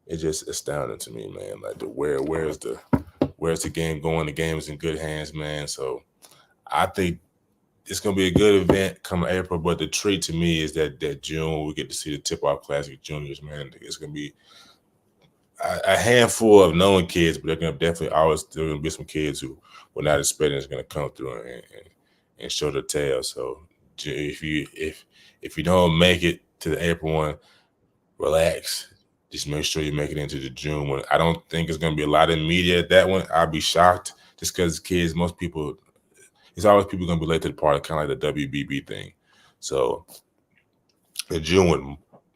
[SPEAKER 3] It's just astounding to me, man. Like where's the game going? The game is in good hands, man. So I think it's gonna be a good event come April, but the treat to me is that June we get to see the Tip-Off Classic juniors, man. It's gonna be a handful of known kids, but they're gonna definitely always still gonna be some kids who we're not expecting is gonna come through and show their tail. So if you don't make it to the April one, relax. Just make sure you make it into the June one. I don't think it's gonna be a lot of media at that one. I'll be shocked just because kids, most people. It's always people going to be late to the party, kind of like the WBB thing. So in June with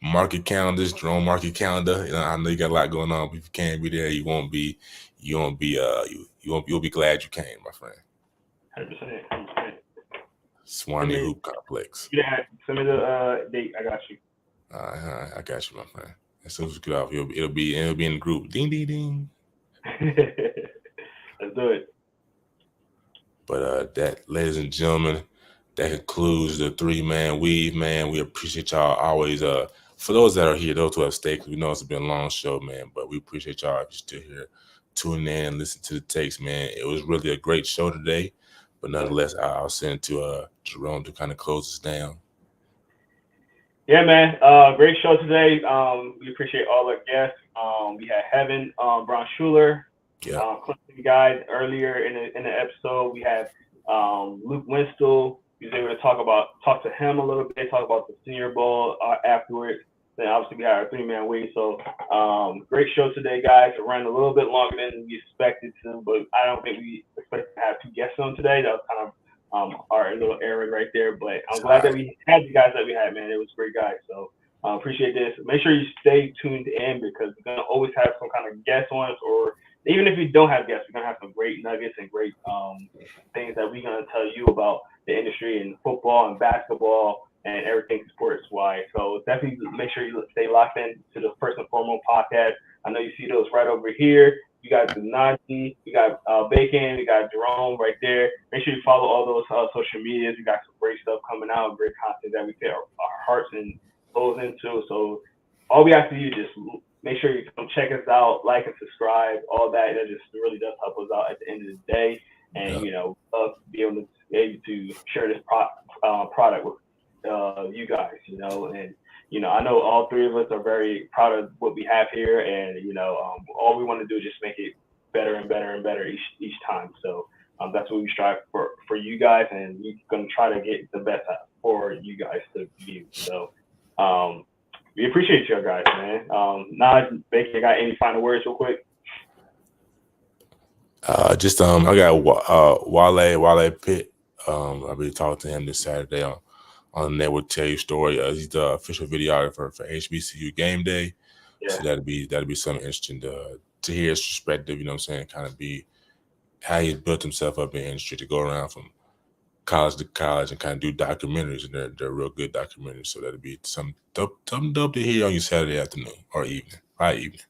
[SPEAKER 3] market calendars, Jerome market calendar. You know, I know you got a lot going on. But if you can't be there, you'll be glad you came, my friend.
[SPEAKER 4] 100%.
[SPEAKER 3] Swanee Hoop Complex.
[SPEAKER 4] Yeah, send me the date. I got you.
[SPEAKER 3] All right, I got you, my friend. As soon as we get off, it'll be in the group. Ding, ding, ding.
[SPEAKER 4] Let's do it.
[SPEAKER 3] But that, ladies and gentlemen, that concludes the 3-man weave, man. We appreciate y'all always. For those that are here, those who have stayed, because we know it's been a long show, man. But we appreciate y'all if you're still here, tuning in and listening to the takes, man. It was really a great show today. But nonetheless, I'll send it to Jerome to kind of close us down.
[SPEAKER 4] Yeah, man. Great show today. We appreciate all our guests. We had Hevin Brown Shuler.
[SPEAKER 3] Yeah.
[SPEAKER 4] Clemson guys earlier in the episode. We had Luke Winstel. We was able to talk to him a little bit, talk about the Senior Bowl afterwards. Then obviously we had our 3-man week. So great show today, guys. It ran a little bit longer than we expected to, but I don't think we expected to have 2 guests on today. That was kind of our little error right there. But I'm glad that we had the guys that we had, man. It was great guys. So appreciate this. Make sure you stay tuned in because we're gonna always have some kind of guest on us, or even if we don't have guests, we're gonna have some great nuggets and great things that we're gonna tell you about the industry and football and basketball and everything sports wise. So definitely make sure you stay locked in to the First and Foremost podcast. I know you see those right over here. You got the Najeh, you got Bacon, you got Jerome right there. Make sure you follow all those social medias. We got some great stuff coming out, great content that we put our hearts and souls into. So all we have to do is just make sure you come check us out, like and subscribe, all that. That just really does help us out at the end of the day. And, you know, love to be able to share this product with you guys, you know. And, you know, I know all 3 of us are very proud of what we have here. And, you know, all we want to do is just make it better and better and better each time. So that's what we strive for you guys. And we're going to try to get the best out for you guys to view. So, we appreciate you guys, man. Najeh, Bacon, got any final words real quick?
[SPEAKER 3] I got Wale Pitt. I'll be talking to him this Saturday on the Network Tell You Story. He's the official videographer for HBCU Game Day. Yeah. So that'd be something interesting to hear his perspective, you know what I'm saying, kind of be how he's built himself up in the industry to go around from college to college and kind of do documentaries, and they're real good documentaries. So that'll be something dope to hear on your Saturday afternoon or evening, by evening.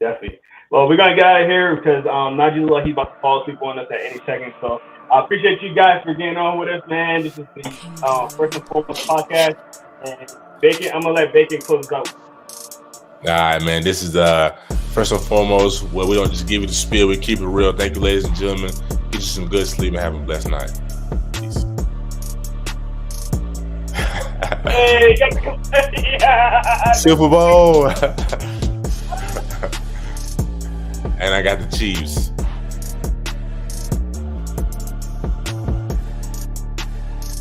[SPEAKER 4] Definitely. Well, we're gonna get out of here because Najeh looks like he's about to fall asleep on us at any second. So I appreciate you guys for getting on with us, man. This is the First and Foremost podcast. And Bacon, I'm gonna let Bacon close out.
[SPEAKER 3] All right, man. This is First and Foremost, where we don't just give you the spiel, we keep it real. Thank you, ladies and gentlemen. Get you some good sleep and have a blessed night. Peace.
[SPEAKER 4] Hey, yeah.
[SPEAKER 3] Super Bowl. And I got the Chiefs.